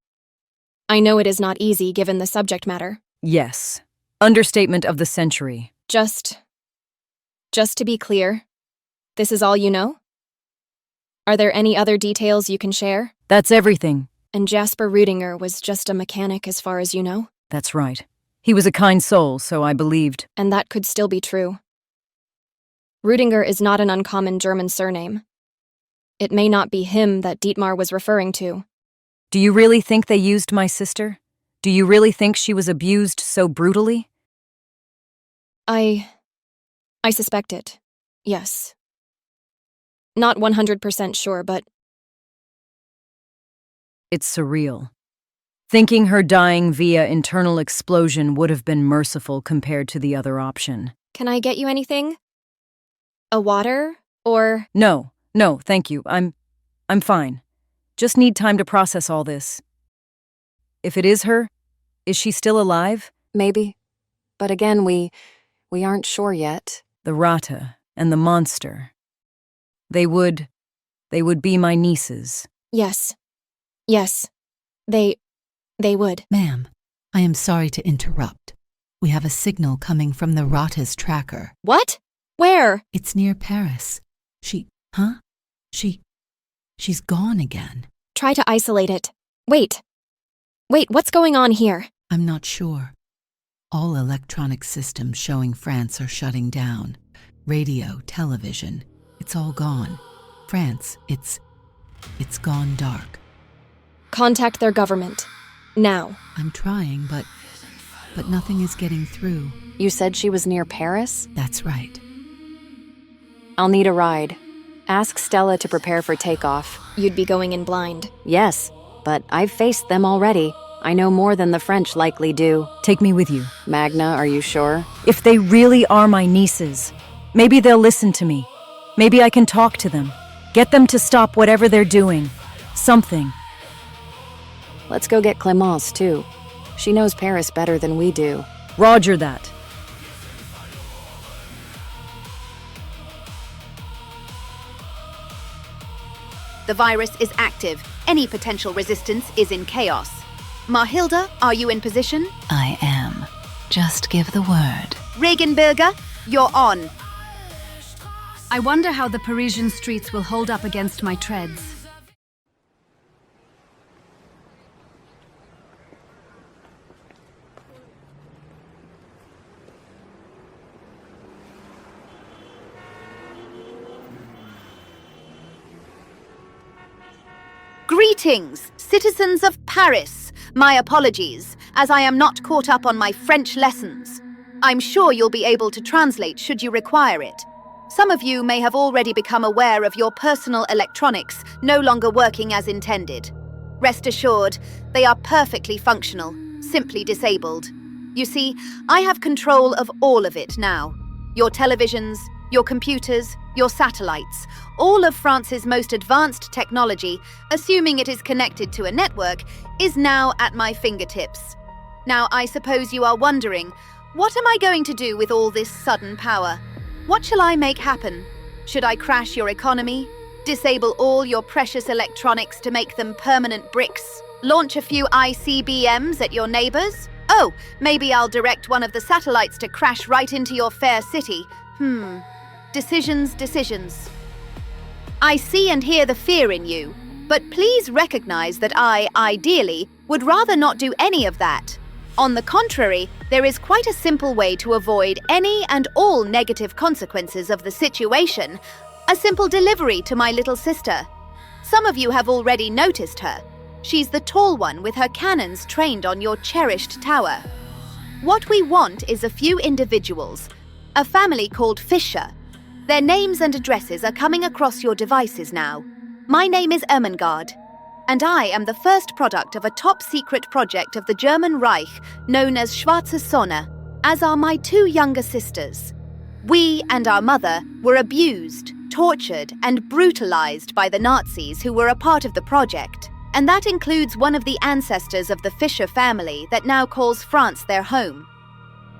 G: I know it is not easy given the subject matter.
C: Yes. Understatement of the century.
G: Just to be clear, this is all you know? Are there any other details you can share?
C: That's everything.
G: And Jasper Rudinger was just a mechanic as far as you know?
C: That's right. He was a kind soul, so I believed.
G: And that could still be true. Rudinger is not an uncommon German surname. It may not be him that Dietmar was referring to.
C: Do you really think they used my sister? Do you really think she was abused so brutally?
G: I suspect it. Yes. Not 100% sure, but...
C: It's surreal. Thinking her dying via internal explosion would have been merciful compared to the other option.
G: Can I get you anything? A water? Or...
C: No, thank you. I'm fine. Just need time to process all this. If it is her, is she still alive?
D: Maybe. But again, we aren't sure yet.
C: The Rata and the monster. They would be my nieces.
G: Yes. They would.
H: Ma'am, I am sorry to interrupt. We have a signal coming from the Rata's tracker.
G: What? Where?
H: It's near Paris. She's gone again.
G: Try to isolate it. Wait, what's going on here?
H: I'm not sure. All electronic systems showing France are shutting down. Radio, television, it's all gone. France, it's gone dark.
G: Contact their government. Now.
H: I'm trying, but nothing is getting through.
D: You said she was near Paris?
H: That's right.
D: I'll need a ride. Ask Stella to prepare for takeoff.
G: You'd be going in blind.
D: Yes, but I've faced them already. I know more than the French likely do.
C: Take me with you.
D: Magna, are you sure?
C: If they really are my nieces, maybe they'll listen to me. Maybe I can talk to them. Get them to stop whatever they're doing. Something.
D: Let's go get Clémence, too. She knows Paris better than we do.
C: Roger that.
O: The virus is active. Any potential resistance is in chaos. Mahilda, are you in position?
H: I am. Just give the word.
O: Regenberger, you're on.
N: I wonder how the Parisian streets will hold up against my treads.
O: Greetings, citizens of Paris. My apologies, as I am not caught up on my French lessons. I'm sure you'll be able to translate should you require it. Some of you may have already become aware of your personal electronics no longer working as intended. Rest assured, they are perfectly functional, simply disabled. You see, I have control of all of it now. Your televisions, your computers, your satellites, all of France's most advanced technology, assuming it is connected to a network, is now at my fingertips. Now, I suppose you are wondering, what am I going to do with all this sudden power? What shall I make happen? Should I crash your economy? Disable all your precious electronics to make them permanent bricks? Launch a few ICBMs at your neighbors? Oh, maybe I'll direct one of the satellites to crash right into your fair city. Decisions. I see and hear the fear in you. But please recognize that I, ideally, would rather not do any of that. On the contrary, there is quite a simple way to avoid any and all negative consequences of the situation. A simple delivery to my little sister. Some of you have already noticed her. She's the tall one with her cannons trained on your cherished tower. What we want is a few individuals, a family called Fischer. Their names and addresses are coming across your devices now. My name is Ermengarde, and I am the first product of a top-secret project of the German Reich known as Schwarze Sonne, as are my two younger sisters. We and our mother were abused, tortured, and brutalized by the Nazis who were a part of the project, and that includes one of the ancestors of the Fischer family that now calls France their home.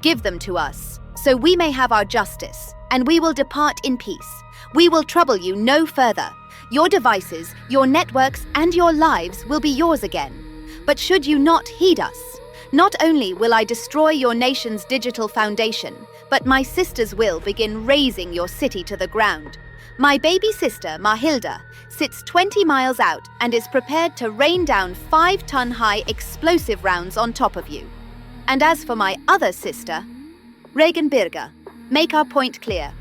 O: Give them to us, so we may have our justice, and we will depart in peace. We will trouble you no further. Your devices, your networks, and your lives will be yours again. But should you not heed us, not only will I destroy your nation's digital foundation, but my sisters will begin razing your city to the ground. My baby sister, Mahilda, sits 20 miles out and is prepared to rain down 5-ton-high explosive rounds on top of you. And as for my other sister, Regenbirger, make our point clear.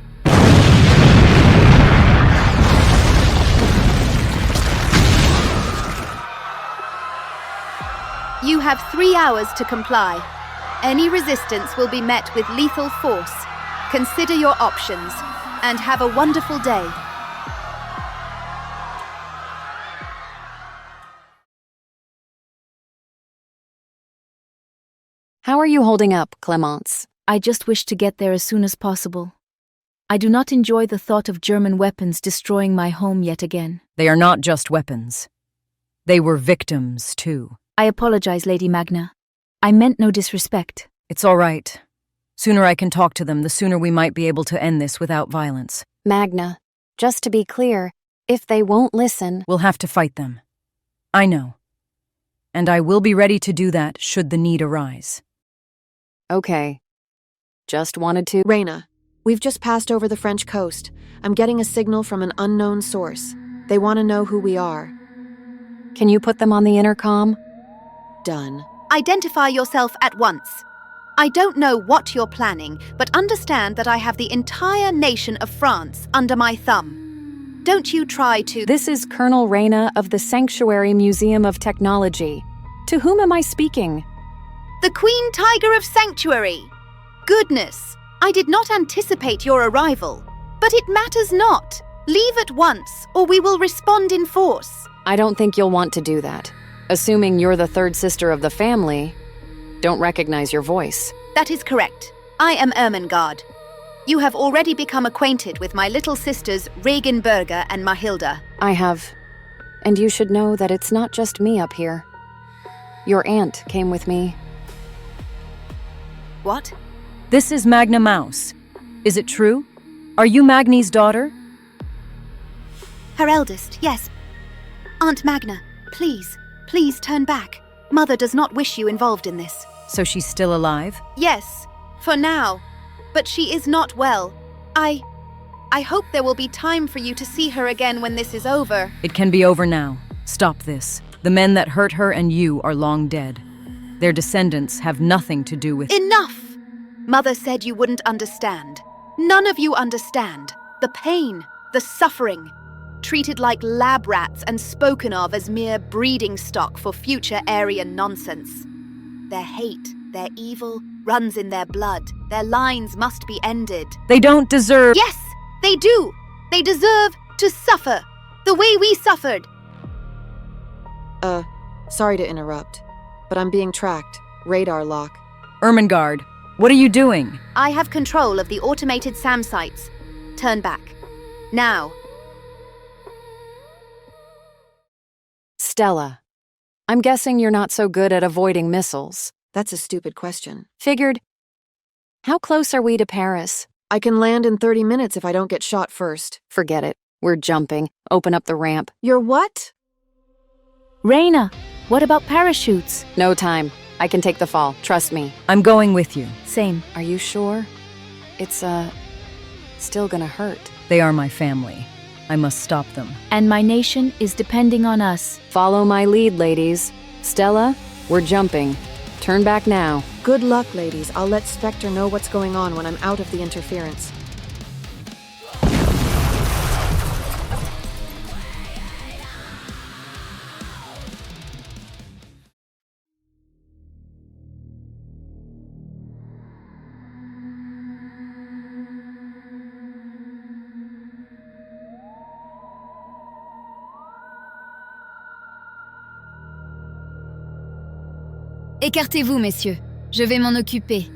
O: You have 3 hours to comply. Any resistance will be met with lethal force. Consider your options, and have a wonderful day.
D: How are you holding up, Clemence?
J: I just wish to get there as soon as possible. I do not enjoy the thought of German weapons destroying my home yet again.
C: They are not just weapons. They were victims, too.
J: I apologize, Lady Magna. I meant no disrespect.
C: It's all right. Sooner I can talk to them, the sooner we might be able to end this without violence.
D: Magna, just to be clear, if they won't listen...
C: We'll have to fight them. I know. And I will be ready to do that should the need arise.
D: Okay. Just wanted to...
Q: Reina, we've just passed over the French coast. I'm getting a signal from an unknown source. They want to know who we are.
D: Can you put them on the intercom?
Q: Done.
O: Identify yourself at once. I don't know what you're planning, but understand that I have the entire nation of France under my thumb. Don't you try to...
D: This is Colonel Reina of the Sanctuary Museum of Technology. To whom am I speaking?
O: The Queen Tiger of Sanctuary. Goodness, I did not anticipate your arrival. But it matters not. Leave at once, or we will respond in force.
D: I don't think you'll want to do that. Assuming you're the third sister of the family, don't recognize your voice.
O: That is correct. I am Ermengarde. You have already become acquainted with my little sisters Regenbirger and Mahilda.
D: I have. And you should know that it's not just me up here. Your aunt came with me.
O: What?
C: This is Magna Maus. Is it true? Are you Magni's daughter?
O: Her eldest, yes. Aunt Magna, please turn back. Mother does not wish you involved in this.
C: So she's still alive?
O: Yes, for now. But she is not well. I hope there will be time for you to see her again when this is over.
C: It can be over now. Stop this. The men that hurt her and you are long dead. Their descendants have nothing to do with...
O: Enough! Mother said you wouldn't understand. None of you understand. The pain, the suffering. Treated like lab rats and spoken of as mere breeding stock for future Aryan nonsense. Their hate, their evil, runs in their blood. Their lines must be ended.
C: They don't deserve...
O: Yes, they do! They deserve to suffer, the way we suffered.
Q: Sorry to interrupt, but I'm being tracked. Radar lock.
C: Ermengarde, what are you doing?
O: I have control of the automated SAM sites. Turn back. Now.
D: Stella, I'm guessing you're not so good at avoiding missiles.
Q: That's a stupid question.
D: Figured. How close are we to Paris?
Q: I can land in 30 minutes if I don't get shot first.
D: Forget it. We're jumping. Open up the ramp.
Q: You're what?
J: Reina, what about parachutes?
D: No time. I can take the fall. Trust me.
C: I'm going with you.
J: Same.
D: Are you sure? It's, still gonna hurt.
C: They are my family. I must stop them.
J: And my nation is depending on us.
D: Follow my lead, ladies. Stella, we're jumping. Turn back now.
Q: Good luck, ladies. I'll let Spectre know what's going on when I'm out of the interference.
R: Écartez-vous, messieurs. Je vais m'en occuper.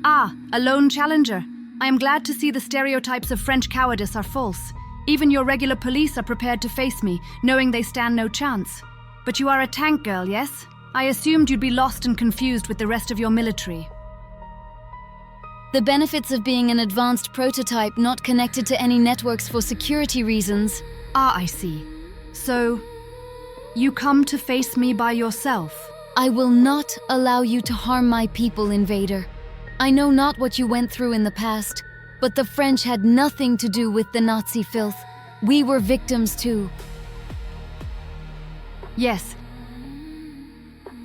N: Ah, a lone challenger. I am glad to see the stereotypes of French cowardice are false. Even your regular police are prepared to face me, knowing they stand no chance. But you are a tank girl, yes? I assumed you'd be lost and confused with the rest of your military.
R: The benefits of being an advanced prototype not connected to any networks for security reasons.
N: Ah, I see. So, you come to face me by yourself?
R: I will not allow you to harm my people, invader. I know not what you went through in the past, but the French had nothing to do with the Nazi filth. We were victims too.
N: Yes.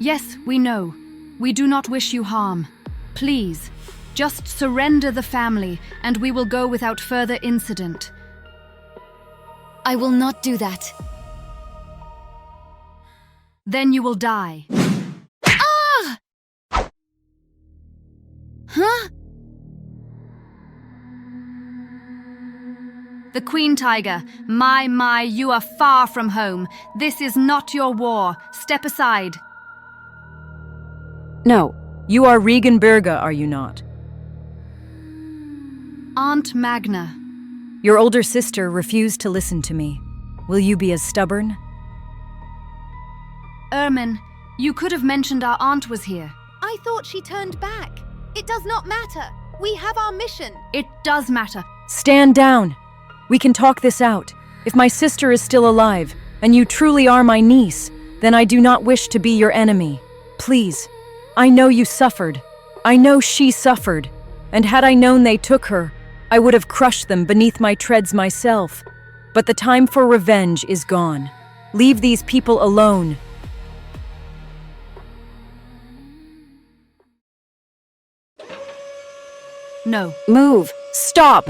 N: Yes, we know. We do not wish you harm. Please, just surrender the family, and we will go without further incident.
R: I will not do that.
N: Then you will die.
R: Huh?
N: The Queen Tiger, my, you are far from home. This is not your war. Step aside.
D: No.
C: You are Regan Berga, are you not?
N: Aunt Magna.
C: Your older sister refused to listen to me. Will you be as stubborn?
N: Ermin, you could have mentioned our aunt was here.
O: I thought she turned back. It does not matter. We have our mission.
N: It does matter.
C: Stand down. We can talk this out. If my sister is still alive, and you truly are my niece, then I do not wish to be your enemy. Please. I know you suffered. I know she suffered. And had I known they took her, I would have crushed them beneath my treads myself. But the time for revenge is gone. Leave these people alone.
N: No.
D: Move.
C: Stop!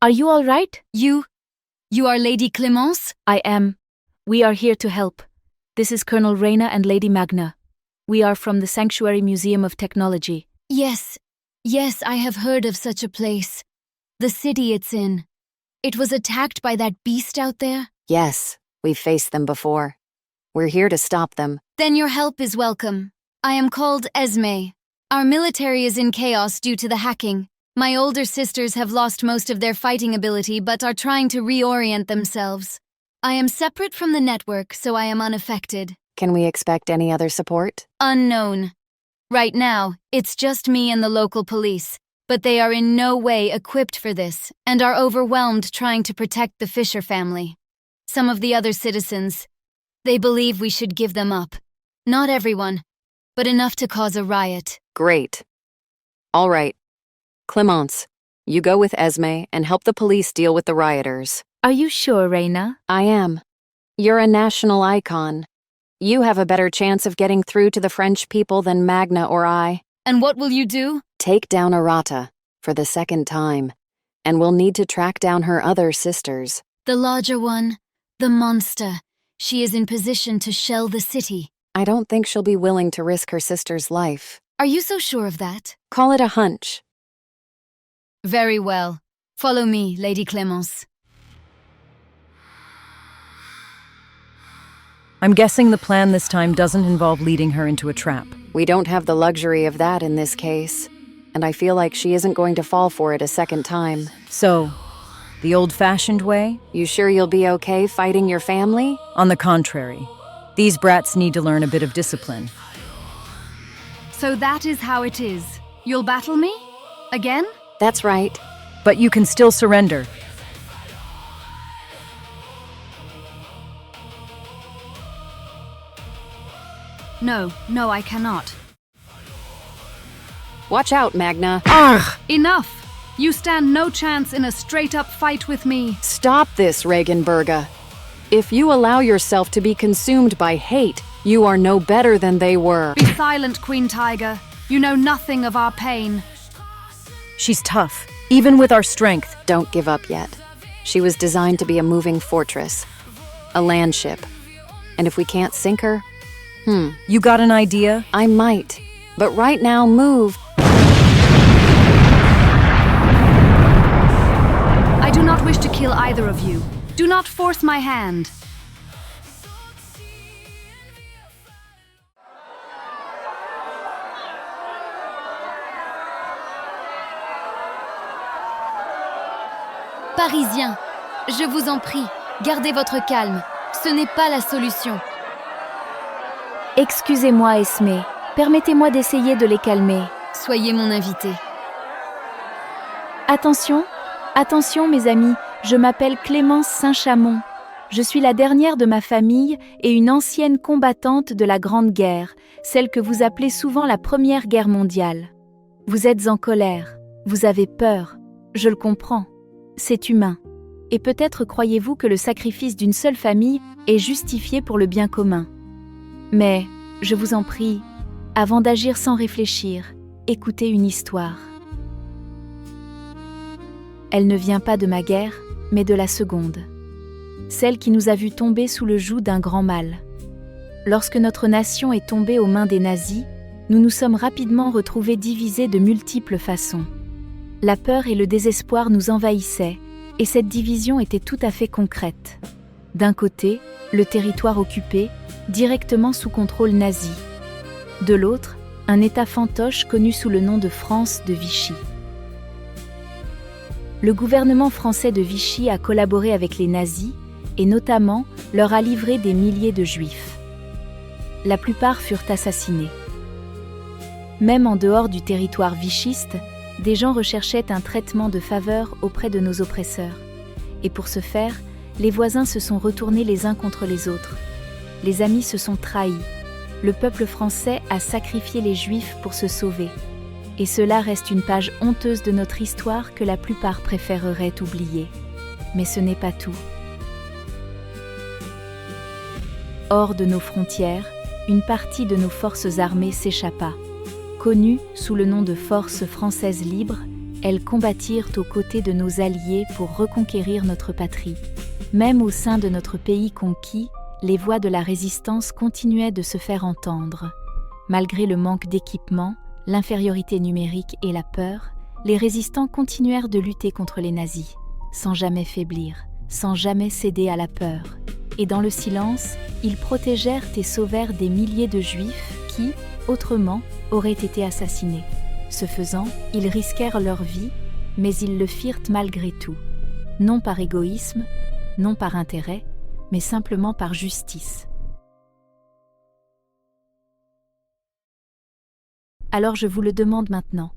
J: Are you all right?
R: You are Lady Clemence?
J: I am. We are here to help. This is Colonel Reina and Lady Magna. We are from the Sanctuary Museum of Technology.
R: Yes, I have heard of such a place. The city it's in. It was attacked by that beast out there?
D: Yes, we've faced them before. We're here to stop them.
R: Then your help is welcome. I am called Esme. Our military is in chaos due to the hacking. My older sisters have lost most of their fighting ability but are trying to reorient themselves. I am separate from the network, so I am unaffected.
D: Can we expect any other support?
R: Unknown. Right now, it's just me and the local police, but they are in no way equipped for this and are overwhelmed trying to protect the Fisher family. Some of the other citizens, they believe we should give them up. Not everyone, but enough to cause a riot.
D: Great. All right. Clemence, you go with Esme and help the police deal with the rioters.
J: Are you sure, Reina?
D: I am. You're a national icon. You have a better chance of getting through to the French people than Magna or I.
R: And what will you do?
D: Take down Arata, for the second time, and we'll need to track down her other sisters.
R: The larger one, the monster. She is in position to shell the city.
D: I don't think she'll be willing to risk her sister's life.
R: Are you so sure of that?
D: Call it a hunch.
R: Very well. Follow me, Lady Clemence.
C: I'm guessing the plan this time doesn't involve leading her into a trap.
D: We don't have the luxury of that in this case, and I feel like she isn't going to fall for it a second time.
C: So, the old-fashioned way?
D: You sure you'll be okay fighting your family?
C: On the contrary. These brats need to learn a bit of discipline.
N: So that is how it is. You'll battle me? Again?
D: That's right.
C: But you can still surrender.
N: No, I cannot.
D: Watch out, Magna.
N: Enough! You stand no chance in a straight-up fight with me.
D: Stop this, Regenberga. If you allow yourself to be consumed by hate, you are no better than they were.
N: Be silent, Queen Tiger. You know nothing of our pain.
C: She's tough, even with our strength.
D: Don't give up yet. She was designed to be a moving fortress, a land ship. And if we can't sink her,
C: You got an idea?
D: I might. But right now, move.
N: I do not wish to kill either of you. Do not force my hand.
R: Parisiens, je vous en prie, gardez votre calme. Ce n'est pas la solution.
J: Excusez-moi, Esmé. Permettez-moi d'essayer de les calmer.
R: Soyez mon invité.
J: Attention, attention mes amis, je m'appelle Clémence Saint-Chamond. Je suis la dernière de ma famille et une ancienne combattante de la Grande Guerre, celle que vous appelez souvent la Première Guerre mondiale. Vous êtes en colère, vous avez peur, je le comprends. C'est humain. Et peut-être croyez-vous que le sacrifice d'une seule famille est justifié pour le bien commun. Mais, je vous en prie, avant d'agir sans réfléchir, écoutez une histoire. Elle ne vient pas de ma guerre, mais de la seconde. Celle qui nous a vus tomber sous le joug d'un grand mal. Lorsque notre nation est tombée aux mains des nazis, nous nous sommes rapidement retrouvés divisés de multiples façons. La peur et le désespoir nous envahissaient, et cette division était tout à fait concrète. D'un côté, le territoire occupé, directement sous contrôle nazi. De l'autre, un État fantoche connu sous le nom de France de Vichy. Le gouvernement français de Vichy a collaboré avec les nazis et notamment leur a livré des milliers de juifs. La plupart furent assassinés. Même en dehors du territoire vichiste, des gens recherchaient un traitement de faveur auprès de nos oppresseurs. Et pour ce faire, les voisins se sont retournés les uns contre les autres. Les amis se sont trahis. Le peuple français a sacrifié les Juifs pour se sauver. Et cela reste une page honteuse de notre histoire que la plupart préféreraient oublier. Mais ce n'est pas tout. Hors de nos frontières, une partie de nos forces armées s'échappa. Connues sous le nom de Forces françaises libres, elles combattirent aux côtés de nos alliés pour reconquérir notre patrie. Même au sein de notre pays conquis, les voix de la résistance continuaient de se faire entendre. Malgré le manque d'équipement, l'infériorité numérique et la peur, les résistants continuèrent de lutter contre les nazis, sans jamais faiblir, sans jamais céder à la peur. Et dans le silence, ils protégèrent et sauvèrent des milliers de juifs qui, autrement, auraient été assassinés. Ce faisant, ils risquèrent leur vie, mais ils le firent malgré tout. Non par égoïsme, non par intérêt, mais simplement par justice. Alors je vous le demande maintenant,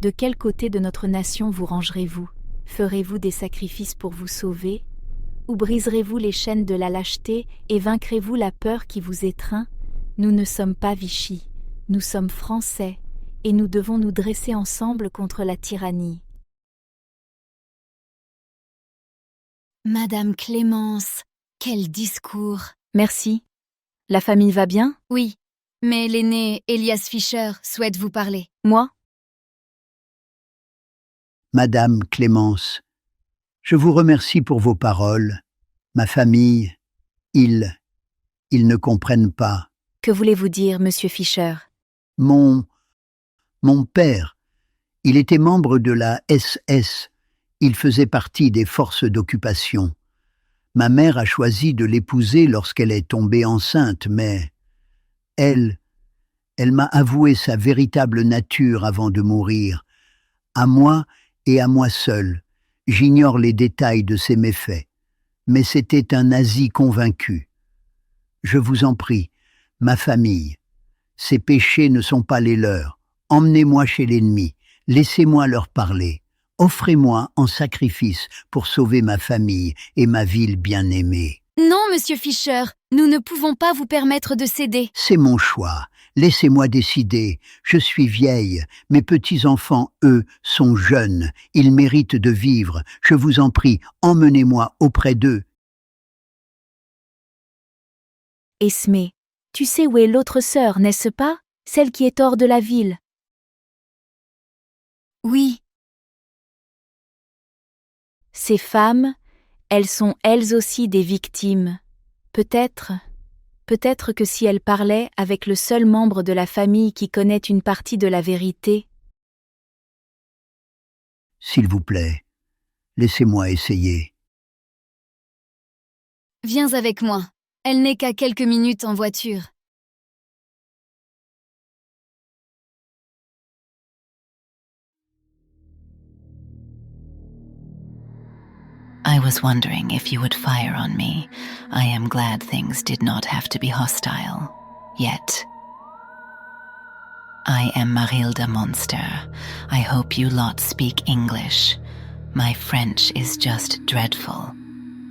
J: de quel côté de notre nation vous rangerez-vous? Ferez-vous des sacrifices pour vous sauver? Ou briserez-vous les chaînes de la lâcheté et vaincrez-vous la peur qui vous étreint? Nous ne sommes pas Vichy, nous sommes Français, et nous devons nous dresser ensemble contre la tyrannie.
R: Madame Clémence, quel discours!
J: Merci. La famille va bien?
R: Oui, mais l'aîné Elias Fischer souhaite vous parler.
J: Moi?
S: Madame Clémence, je vous remercie pour vos paroles. Ma famille, ils ne comprennent pas.
J: Que voulez-vous dire, monsieur Fischer?
S: Mon père, il était membre de la SS. Il faisait partie des forces d'occupation. Ma mère a choisi de l'épouser lorsqu'elle est tombée enceinte, mais elle m'a avoué sa véritable nature avant de mourir. À moi et à moi seul. J'ignore les détails de ses méfaits. Mais c'était un nazi convaincu. Je vous en prie, ma famille, ces péchés ne sont pas les leurs. Emmenez-moi chez l'ennemi, laissez-moi leur parler. Offrez-moi en sacrifice pour sauver ma famille et ma ville bien-aimée.
R: Non, monsieur Fischer, Nous ne pouvons pas vous permettre de céder.
S: C'est mon choix. Laissez-moi décider. Je suis vieille. Mes petits-enfants, eux, sont jeunes. Ils méritent de vivre. Je vous en prie, emmenez-moi auprès d'eux.
J: Esmé, tu sais où est l'autre sœur, n'est-ce pas? Celle qui est hors de la ville.
R: Oui.
J: Ces femmes, elles sont elles aussi des victimes. Peut-être que si elles parlaient avec le seul membre de la famille qui connaît une partie de la vérité.
S: S'il vous plaît, laissez-moi essayer.
R: Viens avec moi. Elle n'est qu'à quelques minutes en voiture.
T: I was wondering if you would fire on me. I am glad things did not have to be hostile. Yet. I am Marilda Monster. I hope you lot speak English. My French is just dreadful.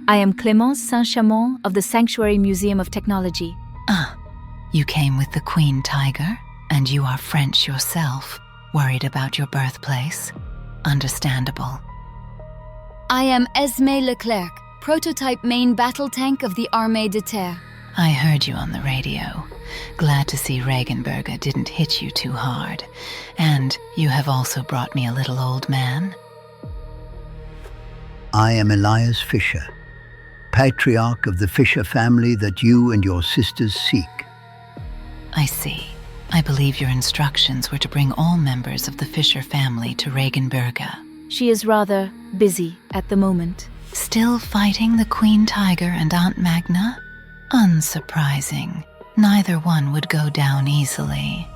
J: I am Clémence Saint-Chamond of the Sanctuary Museum of Technology.
T: Ah, you came with the Queen Tiger, and you are French yourself, worried about your birthplace. Understandable.
R: I am Esmé Leclerc, prototype main battle tank of the Armée de Terre.
T: I heard you on the radio. Glad to see Regenberger didn't hit you too hard. And you have also brought me a little old man.
S: I am Elias Fisher, patriarch of the Fisher family that you and your sisters seek.
T: I see. I believe your instructions were to bring all members of the Fisher family to Regenberger.
J: She is rather busy at the moment.
T: Still fighting the Queen Tiger and Aunt Magna? Unsurprising. Neither one would go down easily.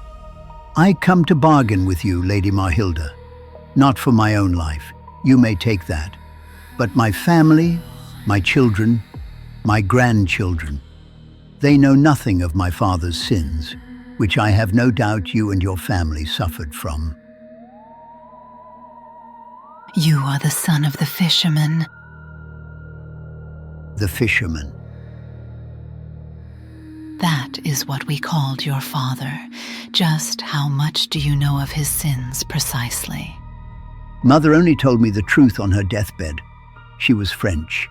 S: I come to bargain with you, Lady Marhilda. Not for my own life. You may take that. But my family, my children, my grandchildren, they know nothing of my father's sins, which I have no doubt you and your family suffered from.
T: You are the son of the fisherman.
S: The fisherman.
T: That is what we called your father. Just how much do you know of his sins precisely?
S: Mother only told me the truth on her deathbed. She was French.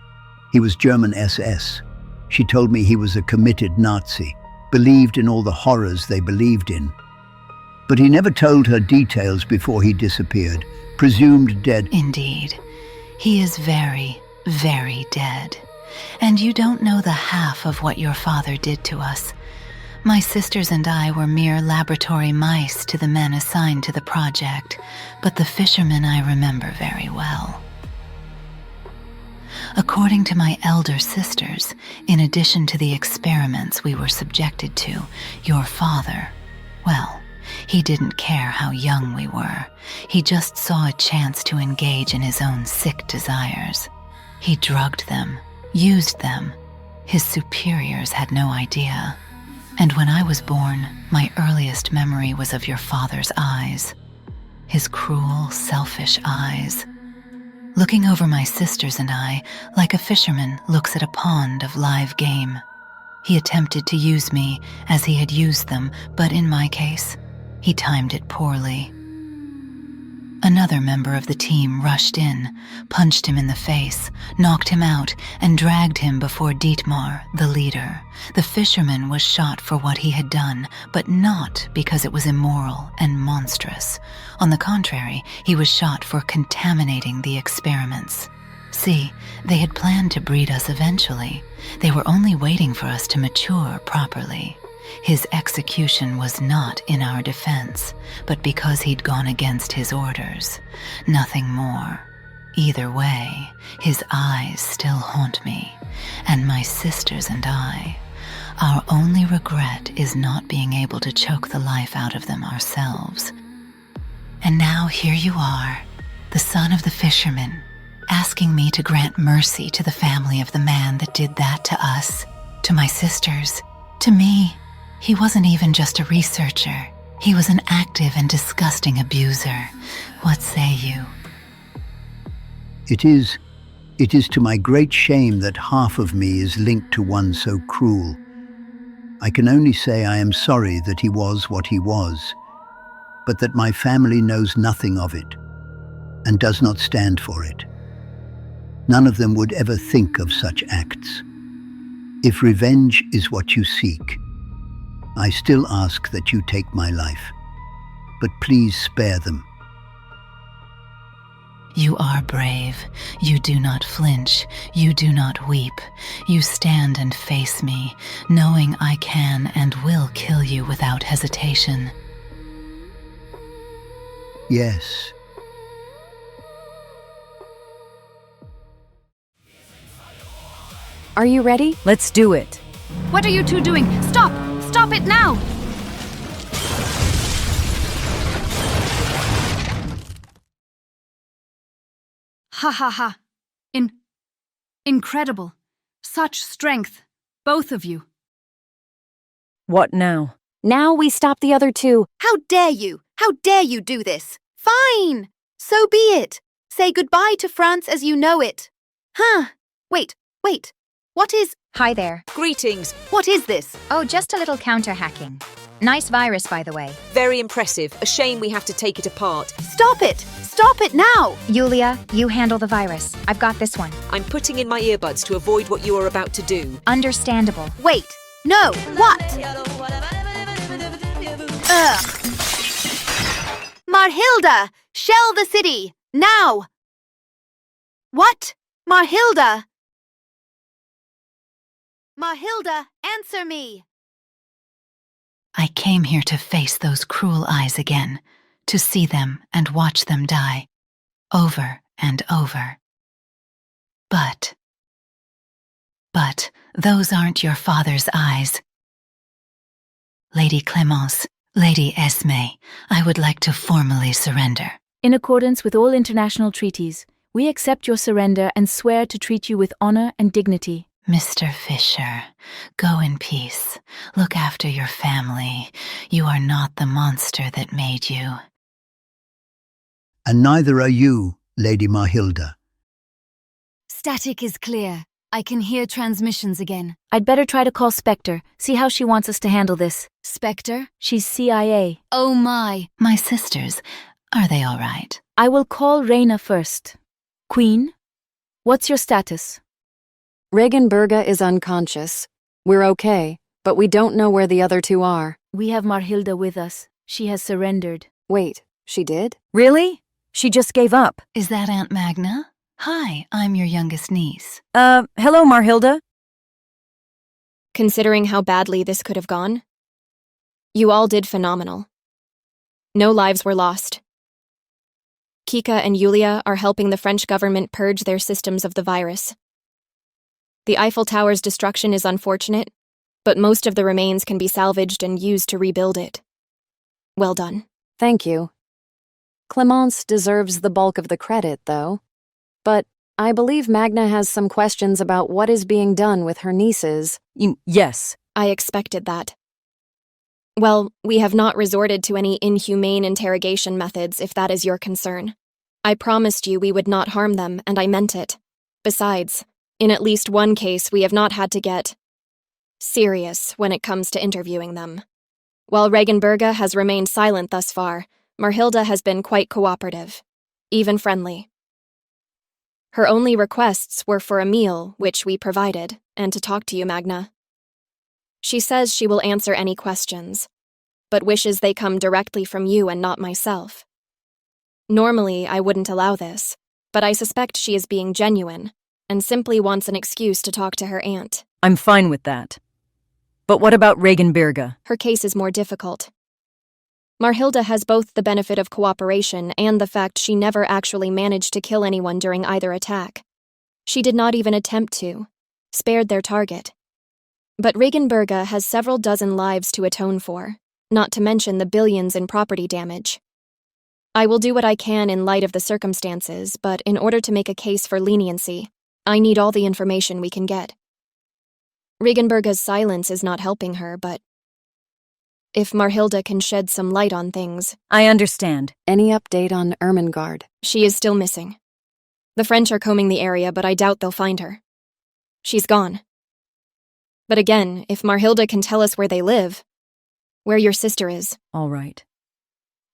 S: He was German SS. She told me he was a committed Nazi, believed in all the horrors they believed in. But he never told her details before he disappeared, presumed dead.
T: Indeed. He is very, very dead. And you don't know the half of what your father did to us. My sisters and I were mere laboratory mice to the men assigned to the project, but the fishermen I remember very well. According to my elder sisters, in addition to the experiments we were subjected to, your father, well, he didn't care how young we were. He just saw a chance to engage in his own sick desires. He drugged them, used them. His superiors had no idea. And when I was born, my earliest memory was of your father's eyes. His cruel, selfish eyes. Looking over my sisters and I, like a fisherman looks at a pond of live game. He attempted to use me as he had used them, but in my case, he timed it poorly. Another member of the team rushed in, punched him in the face, knocked him out, and dragged him before Dietmar, the leader. The fisherman was shot for what he had done, but not because it was immoral and monstrous. On the contrary, he was shot for contaminating the experiments. See, they had planned to breed us eventually. They were only waiting for us to mature properly. His execution was not in our defense, but because he'd gone against his orders. Nothing more. Either way, his eyes still haunt me, and my sisters and I. Our only regret is not being able to choke the life out of them ourselves. And now here you are, the son of the fisherman, asking me to grant mercy to the family of the man that did that to us, to my sisters, to me. He wasn't even just a researcher. He was an active and disgusting abuser. What say you?
S: It is to my great shame that half of me is linked to one so cruel. I can only say I am sorry that he was what he was, but that my family knows nothing of it and does not stand for it. None of them would ever think of such acts. If revenge is what you seek, I still ask that you take my life, but please spare them.
T: You are brave. You do not flinch. You do not weep. You stand and face me, knowing I can and will kill you without hesitation.
S: Yes.
D: Are you ready?
C: Let's do it.
N: What are you two doing? Stop! Stop it now! Ha ha ha. Incredible. Such strength. Both of you.
C: What now?
D: Now we stop the other two.
O: How dare you? How dare you do this? Fine! So be it. Say goodbye to France as you know it. Huh. Wait. What is...
L: Hi there.
K: Greetings.
O: What is this?
L: Oh, just a little counter-hacking. Nice virus, by the way.
K: Very impressive. A shame we have to take it apart.
O: Stop it! Stop it now!
L: Yulia, you handle the virus. I've got this one.
K: I'm putting in my earbuds to avoid what you are about to do.
L: Understandable.
O: Wait. No. What? Ugh. Marhilda! Shell the city! Now! What? Marhilda! Marhilda, answer me!
T: I came here to face those cruel eyes again, to see them and watch them die, over and over. But those aren't your father's eyes. Lady Clemence, Lady Esme, I would like to formally surrender.
J: In accordance with all international treaties, we accept your surrender and swear to treat you with honor and dignity.
T: Mr. Fisher, go in peace. Look after your family. You are not the monster that made you.
S: And neither are you, Lady Marhilda.
R: Static is clear. I can hear transmissions again.
J: I'd better try to call Spectre, see how she wants us to handle this.
R: Spectre?
J: She's CIA.
R: Oh my.
T: My sisters, are they all right?
J: I will call Reina first. Queen, what's your status?
D: Regenberga is unconscious. We're okay, but we don't know where the other two are.
J: We have Marhilda with us. She has surrendered.
D: Wait, she did?
C: Really? She just gave up.
T: Is that Aunt Magna? Hi, I'm your youngest niece.
C: Hello, Marhilda.
G: Considering how badly this could have gone, you all did phenomenal. No lives were lost. Kika and Yulia are helping the French government purge their systems of the virus. The Eiffel Tower's destruction is unfortunate, but most of the remains can be salvaged and used to rebuild it. Well done.
D: Thank you. Clemence deserves the bulk of the credit, though. But I believe Magna has some questions about what is being done with her nieces.
C: Yes.
G: I expected that. Well, we have not resorted to any inhumane interrogation methods if that is your concern. I promised you we would not harm them, and I meant it. Besides, in at least one case, we have not had to get serious when it comes to interviewing them. While Regenberga has remained silent thus far, Marhilda has been quite cooperative, even friendly. Her only requests were for a meal, which we provided, and to talk to you, Magna. She says she will answer any questions, but wishes they come directly from you and not myself. Normally, I wouldn't allow this, but I suspect she is being genuine and simply wants an excuse to talk to her aunt.
C: I'm fine with that. But what about Regenberga?
G: Her case is more difficult. Marhilda has both the benefit of cooperation and the fact she never actually managed to kill anyone during either attack. She did not even attempt to, spared their target. But Regenberga has several dozen lives to atone for, not to mention the billions in property damage. I will do what I can in light of the circumstances, but in order to make a case for leniency, I need all the information we can get. Regenberga's silence is not helping her, but if Marhilda can shed some light on things...
C: I understand.
D: Any update on Ermengarde?
G: She is still missing. The French are combing the area, but I doubt they'll find her. She's gone. But again, if Marhilda can tell us where they live, where your sister is.
C: All right.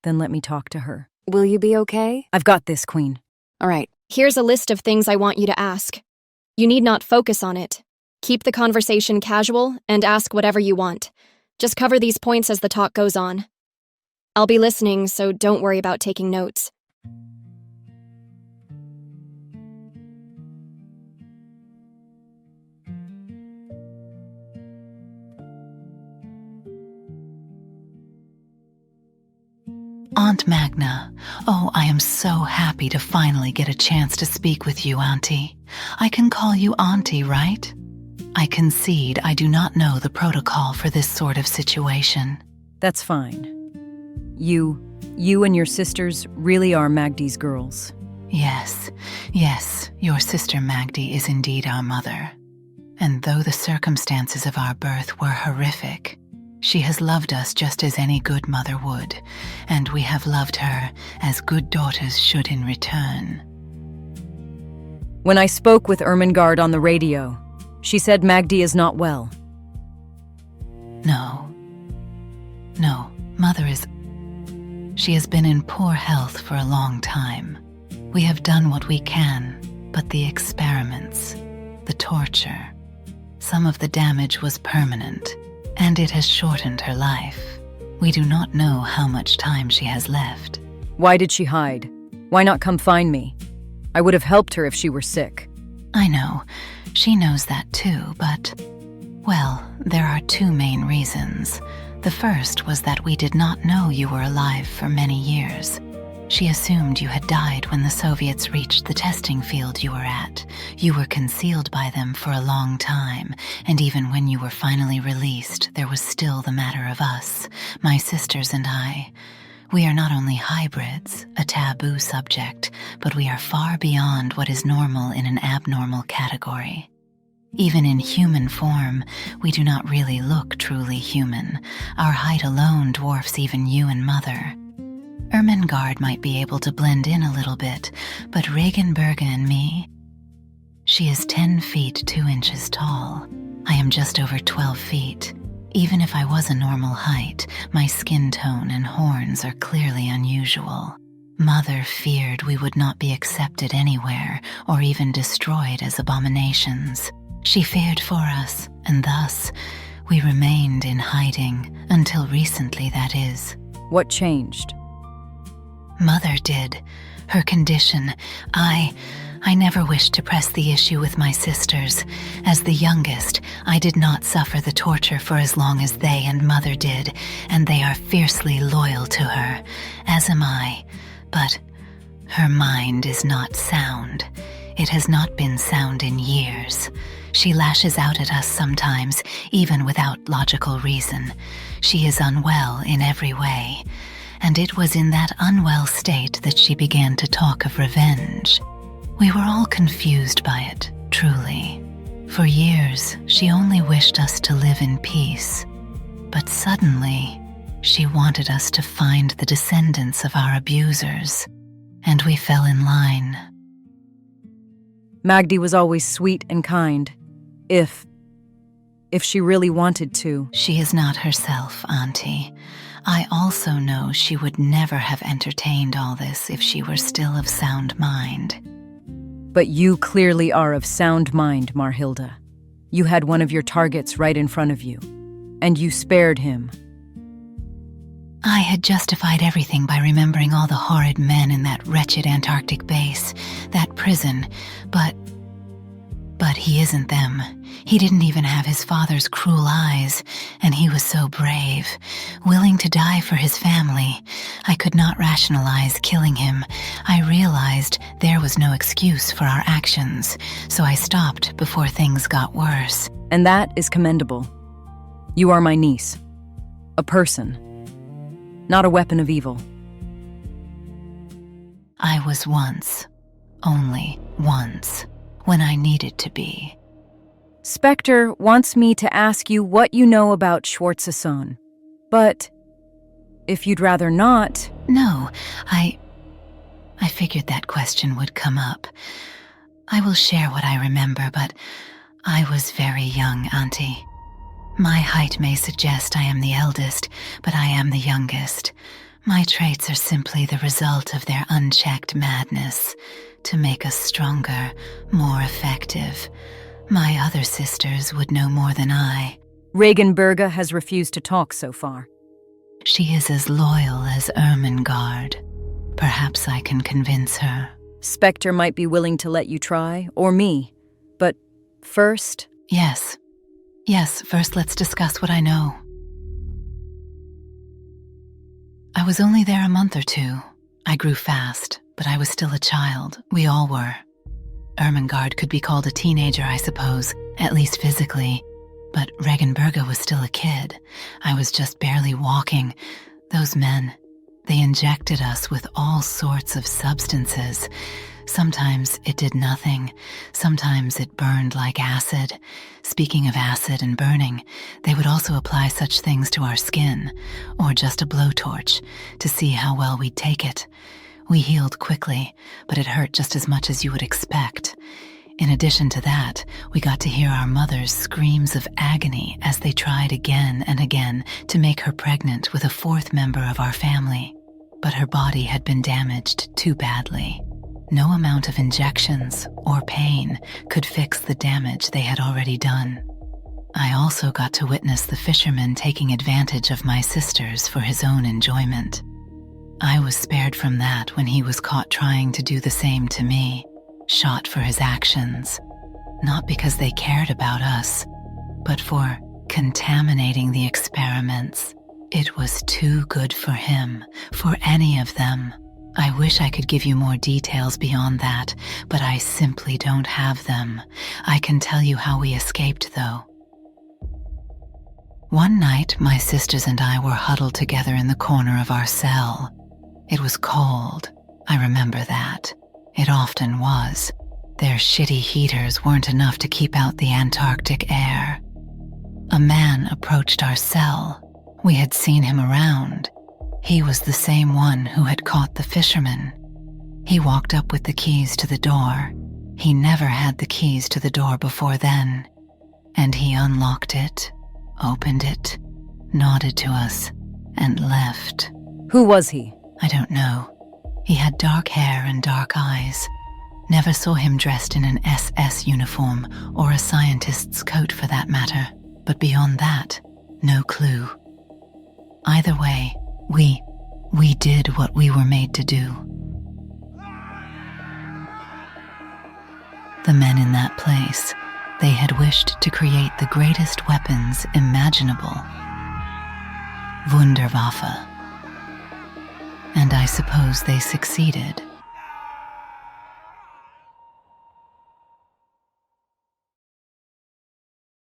C: Then let me talk to her.
D: Will you be okay?
C: I've got this, Queen.
D: All right.
G: Here's a list of things I want you to ask. You need not focus on it. Keep the conversation casual and ask whatever you want. Just cover these points as the talk goes on. I'll be listening, so don't worry about taking notes.
T: Aunt Magna, oh, I am so happy to finally get a chance to speak with you, Auntie. I can call you Auntie, right? I concede I do not know the protocol for this sort of situation.
C: That's fine. You and your sisters really are Magdi's girls.
T: Yes, your sister Magdi is indeed our mother. And though the circumstances of our birth were horrific, she has loved us just as any good mother would, and we have loved her as good daughters should in return.
C: When I spoke with Ermengarde on the radio, she said Magdi is not well.
T: No, Mother is... She has been in poor health for a long time. We have done what we can, but the experiments, the torture, some of the damage was permanent, and it has shortened her life. We do not know how much time she has left.
C: Why did she hide? Why not come find me? I would have helped her if she were sick.
T: I know. She knows that too, but... Well, there are two main reasons. The first was that we did not know you were alive for many years. She assumed you had died when the Soviets reached the testing field you were at. You were concealed by them for a long time, and even when you were finally released, there was still the matter of us, my sisters and I. We are not only hybrids, a taboo subject, but we are far beyond what is normal in an abnormal category. Even in human form, we do not really look truly human. Our height alone dwarfs even you and Mother. Ermengarde might be able to blend in a little bit, but Regenberga and me... She is 10 feet 2 inches tall. I am just over 12 feet. Even if I was a normal height, my skin tone and horns are clearly unusual. Mother feared we would not be accepted anywhere, or even destroyed as abominations. She feared for us, and thus, we remained in hiding, until recently, that is.
C: What changed?
T: Mother did. Her condition. I never wished to press the issue with my sisters. As the youngest, I did not suffer the torture for as long as they and Mother did, and they are fiercely loyal to her, as am I. But her mind is not sound. It has not been sound in years. She lashes out at us sometimes, even without logical reason. She is unwell in every way, and it was in that unwell state that she began to talk of revenge. We were all confused by it, truly. For years, she only wished us to live in peace. But suddenly, she wanted us to find the descendants of our abusers, and we fell in line.
C: Magdi was always sweet and kind. If she really wanted to.
T: She is not herself, Auntie. I also know she would never have entertained all this if she were still of sound mind.
C: But you clearly are of sound mind, Marhilda. You had one of your targets right in front of you, and you spared him.
T: I had justified everything by remembering all the horrid men in that wretched Antarctic base, that prison, but he isn't them. He didn't even have his father's cruel eyes, and he was so brave, willing to die for his family. I could not rationalize killing him. I realized there was no excuse for our actions, so I stopped before things got worse.
C: And that is commendable. You are my niece. A person. Not a weapon of evil.
T: I was once. Only once. When I needed to be.
C: Spectre wants me to ask you what you know about Schwarzesson. But if you'd rather not...
T: No, I figured that question would come up. I will share what I remember, but I was very young, Auntie. My height may suggest I am the eldest, but I am the youngest. My traits are simply the result of their unchecked madness. To make us stronger, more effective. My other sisters would know more than I.
C: Regenberga has refused to talk so far.
T: She is as loyal as Ermengarde. Perhaps I can convince her.
C: Spectre might be willing to let you try, or me. But first...
T: Yes. Yes, first let's discuss what I know. I was only there a month or two. I grew fast, but I was still a child. We all were. Ermengarde could be called a teenager, I suppose, at least physically. But Regenberga was still a kid. I was just barely walking. Those men, they injected us with all sorts of substances. Sometimes it did nothing. Sometimes it burned like acid. Speaking of acid and burning, they would also apply such things to our skin, or just a blowtorch, to see how well we'd take it. We healed quickly, but it hurt just as much as you would expect. In addition to that, we got to hear our mother's screams of agony as they tried again and again to make her pregnant with a fourth member of our family. But her body had been damaged too badly. No amount of injections or pain could fix the damage they had already done. I also got to witness the fisherman taking advantage of my sisters for his own enjoyment. I was spared from that when he was caught trying to do the same to me, shot for his actions, not because they cared about us, but for contaminating the experiments. It was too good for him, for any of them. I wish I could give you more details beyond that, but I simply don't have them. I can tell you how we escaped, though. One night, my sisters and I were huddled together in the corner of our cell. It was cold. I remember that. It often was. Their shitty heaters weren't enough to keep out the Antarctic air. A man approached our cell. We had seen him around. He was the same one who had caught the fisherman. He walked up with the keys to the door. He never had the keys to the door before then. And he unlocked it, opened it, nodded to us, and left.
C: Who was he?
T: I don't know. He had dark hair and dark eyes. Never saw him dressed in an SS uniform or a scientist's coat for that matter. But beyond that, no clue. Either way, we did what we were made to do. The men in that place, they had wished to create the greatest weapons imaginable. Wunderwaffe. And I suppose they succeeded.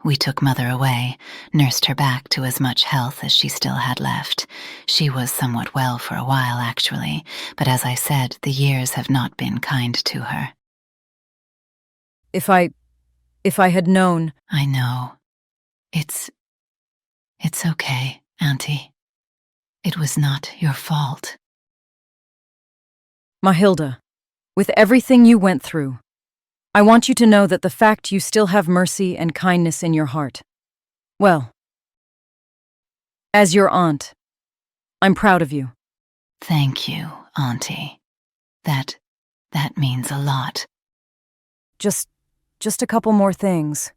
T: We took Mother away, nursed her back to as much health as she still had left. She was somewhat well for a while, actually, but as I said, the years have not been kind to her.
C: If I had known...
T: I know. It's okay, Auntie. It was not your fault.
C: Mahilda, with everything you went through, I want you to know that the fact you still have mercy and kindness in your heart. Well, as your aunt, I'm proud of you.
T: Thank you, Auntie. That means a lot.
C: Just a couple more things.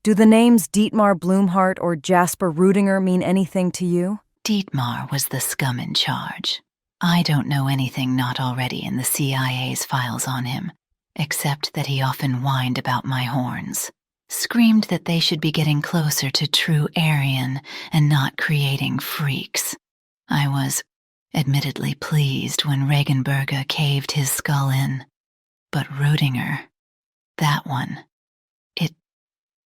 C: Do the names Dietmar Blumhardt or Jasper Rudinger mean anything to you?
T: Dietmar was the scum in charge. I don't know anything not already in the CIA's files on him, except that he often whined about my horns, screamed that they should be getting closer to true Aryan and not creating freaks. I was admittedly pleased when Regenberga caved his skull in. But Rudinger, that one,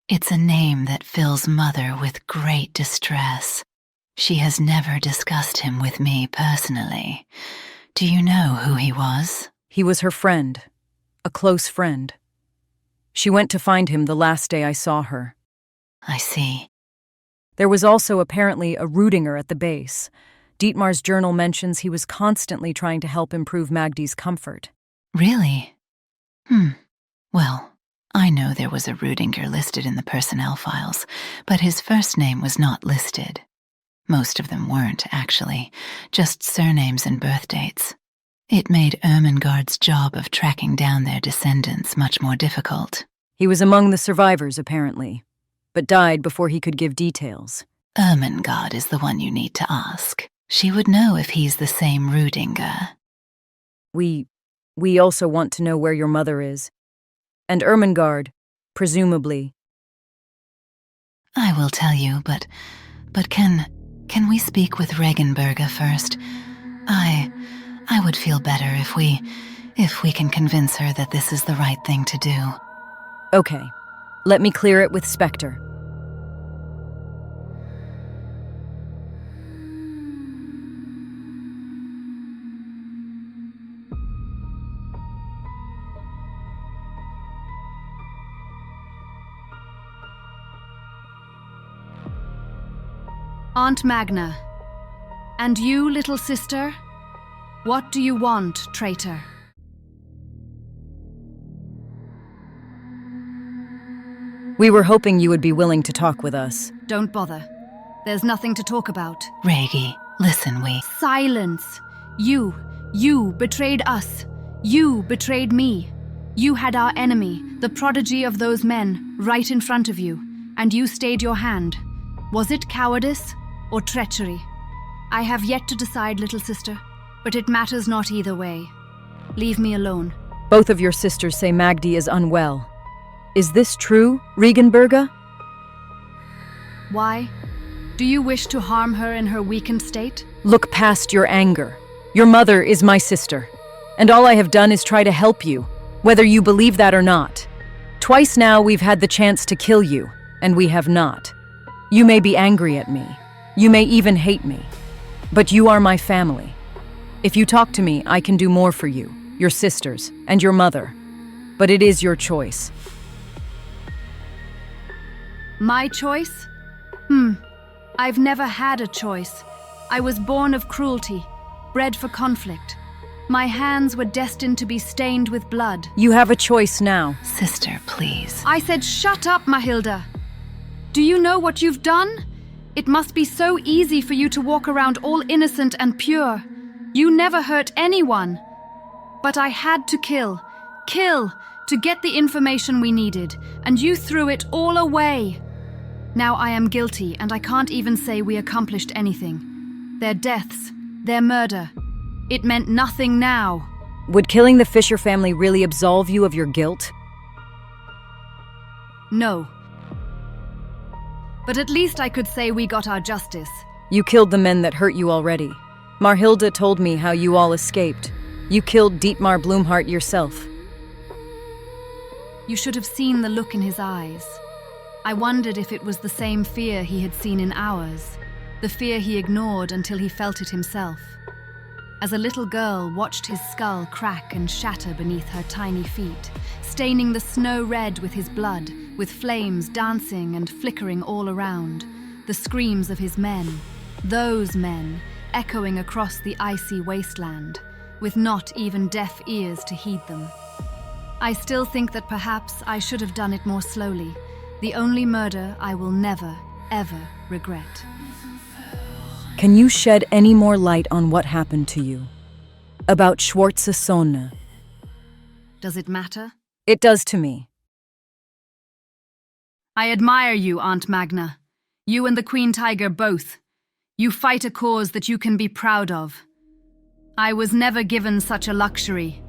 T: it's a name that fills Mother with great distress. She has never discussed him with me personally. Do you know who he was?
C: He was her friend. A close friend. She went to find him the last day I saw her.
T: I see.
C: There was also apparently a Rudinger at the base. Dietmar's journal mentions he was constantly trying to help improve Magdi's comfort.
T: Really? Well, I know there was a Rudinger listed in the personnel files, but his first name was not listed. Most of them weren't, actually, just surnames and birth dates. It made Ermengarde's job of tracking down their descendants much more difficult.
C: He was among the survivors, apparently, but died before he could give details.
T: Ermengarde is the one you need to ask. She would know if he's the same Rudinger.
C: We also want to know where your mother is. And Ermengarde, presumably.
T: I will tell you, but can we speak with Regenberga first? I would feel better if we can convince her that this is the right thing to do.
C: Okay, let me clear it with Spectre.
N: Aunt Magna. And you, little sister? What do you want, traitor?
C: We were hoping you would be willing to talk with us.
N: Don't bother. There's nothing to talk about.
T: Regi, listen,
N: Silence! You betrayed us. You betrayed me. You had our enemy, the prodigy of those men, right in front of you, and you stayed your hand. Was it cowardice or treachery? I have yet to decide, little sister, but it matters not either way. Leave me alone.
C: Both of your sisters say Magdi is unwell. Is this true, Regenberga?
N: Why? Do you wish to harm her in her weakened state?
C: Look past your anger. Your mother is my sister, and all I have done is try to help you, whether you believe that or not. Twice now we've had the chance to kill you, and we have not. You may be angry at me. You may even hate me. But you are my family. If you talk to me, I can do more for you, your sisters, and your mother. But it is your choice.
N: My choice? I've never had a choice. I was born of cruelty, bred for conflict. My hands were destined to be stained with blood.
C: You have a choice now.
T: Sister, please.
N: I said shut up, Mahilda. Do you know what you've done? It must be so easy for you to walk around all innocent and pure. You never hurt anyone. But I had to kill, to get the information we needed, and you threw it all away. Now I am guilty, and I can't even say we accomplished anything. Their deaths, their murder, it meant nothing now.
C: Would killing the Fisher family really absolve you of your guilt?
N: No. But at least I could say we got our justice.
C: You killed the men that hurt you already. Marhilda told me how you all escaped. You killed Dietmar Blumhardt yourself.
N: You should have seen the look in his eyes. I wondered if it was the same fear he had seen in ours, the fear he ignored until he felt it himself. As a little girl watched his skull crack and shatter beneath her tiny feet, staining the snow red with his blood, with flames dancing and flickering all around, the screams of his men, those men, echoing across the icy wasteland, with not even deaf ears to heed them. I still think that perhaps I should have done it more slowly, the only murder I will never, ever regret.
C: Can you shed any more light on what happened to you? About Schwarze Sonne?
N: Does it matter?
C: It does to me.
N: I admire you, Aunt Magna. You and the Queen Tiger both. You fight a cause that you can be proud of. I was never given such a luxury.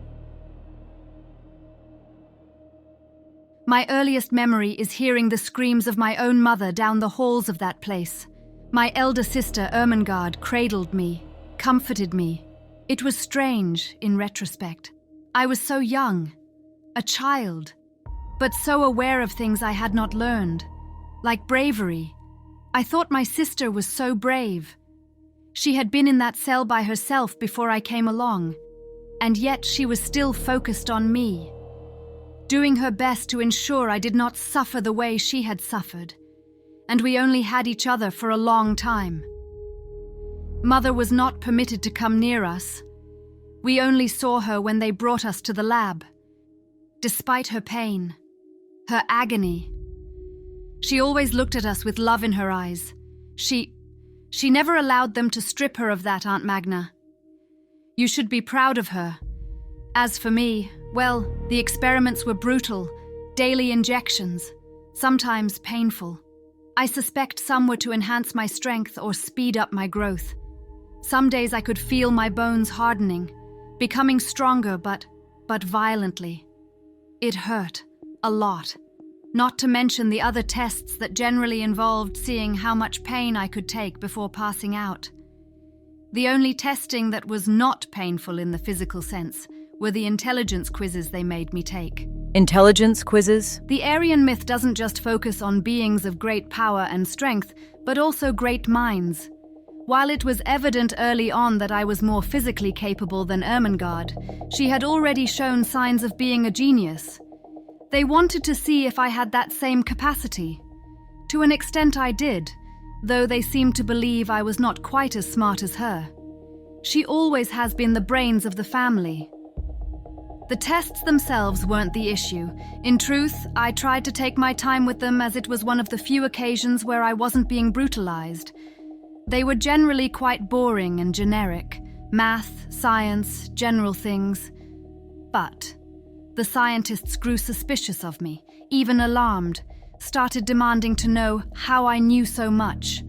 N: My earliest memory is hearing the screams of my own mother down the halls of that place. My elder sister, Ermengarde, cradled me, comforted me. It was strange, in retrospect. I was so young, a child, but so aware of things I had not learned, like bravery. I thought my sister was so brave. She had been in that cell by herself before I came along, and yet she was still focused on me, doing her best to ensure I did not suffer the way she had suffered, and we only had each other for a long time. Mother was not permitted to come near us. We only saw her when they brought us to the lab. Despite her pain, her agony. She always looked at us with love in her eyes. She never allowed them to strip her of that, Aunt Magna. You should be proud of her. As for me, well, the experiments were brutal, daily injections, sometimes painful. I suspect some were to enhance my strength or speed up my growth. Some days I could feel my bones hardening, becoming stronger but violently. It hurt, a lot. Not to mention the other tests that generally involved seeing how much pain I could take before passing out. The only testing that was not painful in the physical sense were the intelligence quizzes they made me take.
C: Intelligence quizzes?
N: The Aryan myth doesn't just focus on beings of great power and strength, but also great minds. While it was evident early on that I was more physically capable than Ermengarde, she had already shown signs of being a genius. They wanted to see if I had that same capacity. To an extent I did, though they seemed to believe I was not quite as smart as her. She always has been the brains of the family. The tests themselves weren't the issue. In truth, I tried to take my time with them as it was one of the few occasions where I wasn't being brutalized. They were generally quite boring and generic. Math, science, general things. But the scientists grew suspicious of me, even alarmed, started demanding to know how I knew so much.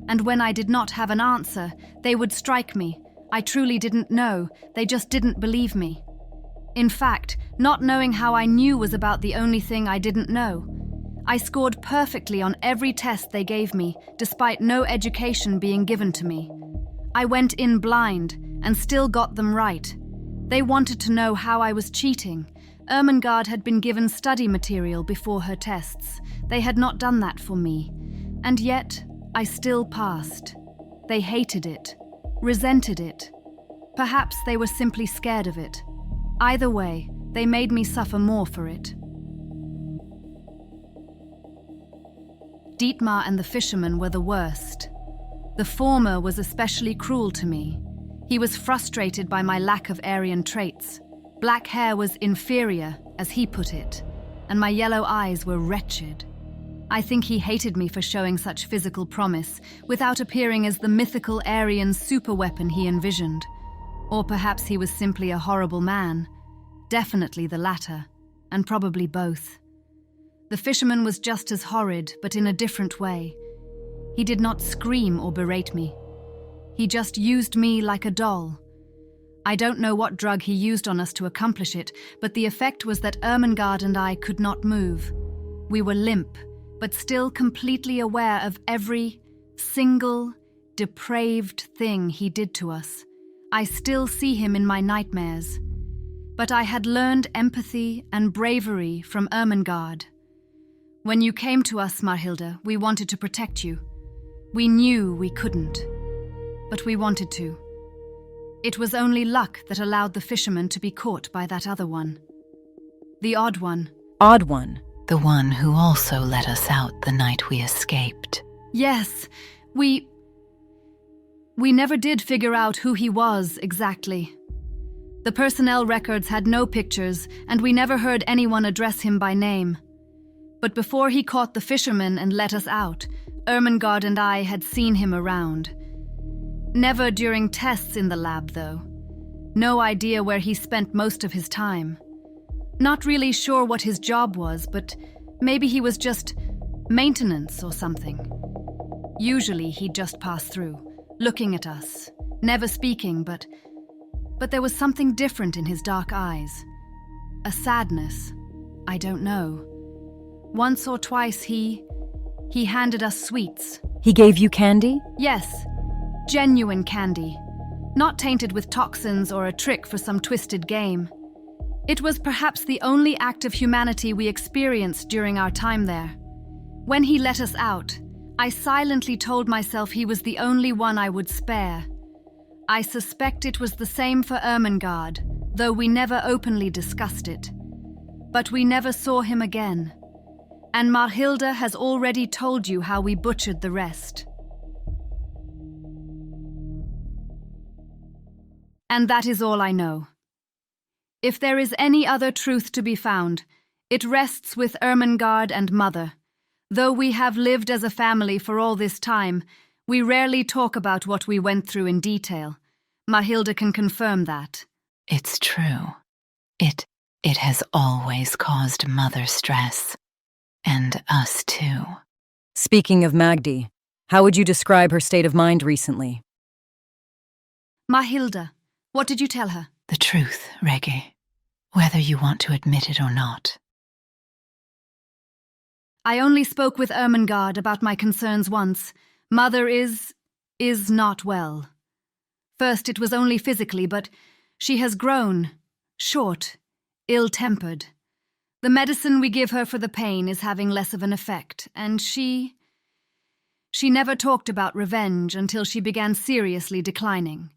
N: And when I did not have an answer, they would strike me. I truly didn't know, they just didn't believe me. In fact, not knowing how I knew was about the only thing I didn't know. I scored perfectly on every test they gave me, despite no education being given to me. I went in blind, and still got them right. They wanted to know how I was cheating. Ermengarde had been given study material before her tests. They had not done that for me. And yet, I still passed. They hated it, resented it. Perhaps they were simply scared of it. Either way, they made me suffer more for it. Dietmar and the fisherman were the worst. The former was especially cruel to me. He was frustrated by my lack of Aryan traits. Black hair was inferior, as he put it, and my yellow eyes were wretched. I think he hated me for showing such physical promise, without appearing as the mythical Aryan superweapon he envisioned. Or perhaps he was simply a horrible man. Definitely the latter, and probably both. The fisherman was just as horrid, but in a different way. He did not scream or berate me. He just used me like a doll. I don't know what drug he used on us to accomplish it, but the effect was that Ermengarde and I could not move. We were limp, but still completely aware of every single depraved thing he did to us. I still see him in my nightmares. But I had learned empathy and bravery from Ermengarde. When you came to us, Marhilda, we wanted to protect you. We knew we couldn't, but we wanted to. It was only luck that allowed the fisherman to be caught by that other one. The odd one.
C: Odd one?
T: The one who also let us out the night we escaped.
N: Yes, we never did figure out who he was exactly. The personnel records had no pictures, and we never heard anyone address him by name. But before he caught the fisherman and let us out, Ermengarde and I had seen him around. Never during tests in the lab, though. No idea where he spent most of his time. Not really sure what his job was, but maybe he was just maintenance or something. Usually he'd just pass through, looking at us, never speaking, but there was something different in his dark eyes. A sadness. I don't know. Once or twice he handed us sweets.
C: He gave you candy?
N: Yes. Genuine candy. Not tainted with toxins or a trick for some twisted game. It was perhaps the only act of humanity we experienced during our time there. When he let us out, I silently told myself he was the only one I would spare. I suspect it was the same for Ermengarde, though we never openly discussed it. But we never saw him again. And Marhilda has already told you how we butchered the rest. And that is all I know. If there is any other truth to be found, It rests with Ermengarde and Mother. Though we have lived as a family for all this time, we rarely talk about what we went through in detail. Mahilda can confirm that.
T: It's true. It has always caused Mother stress. And us too.
C: Speaking of Magdi, how would you describe her state of mind recently?
N: Mahilda, what did you tell her?
T: The truth, Reggie. Whether you want to admit it or not.
N: I only spoke with Ermengarde about my concerns once. Mother is not well. First it was only physically, but she has grown, short, ill-tempered. The medicine we give her for the pain is having less of an effect, and she never talked about revenge until she began seriously declining.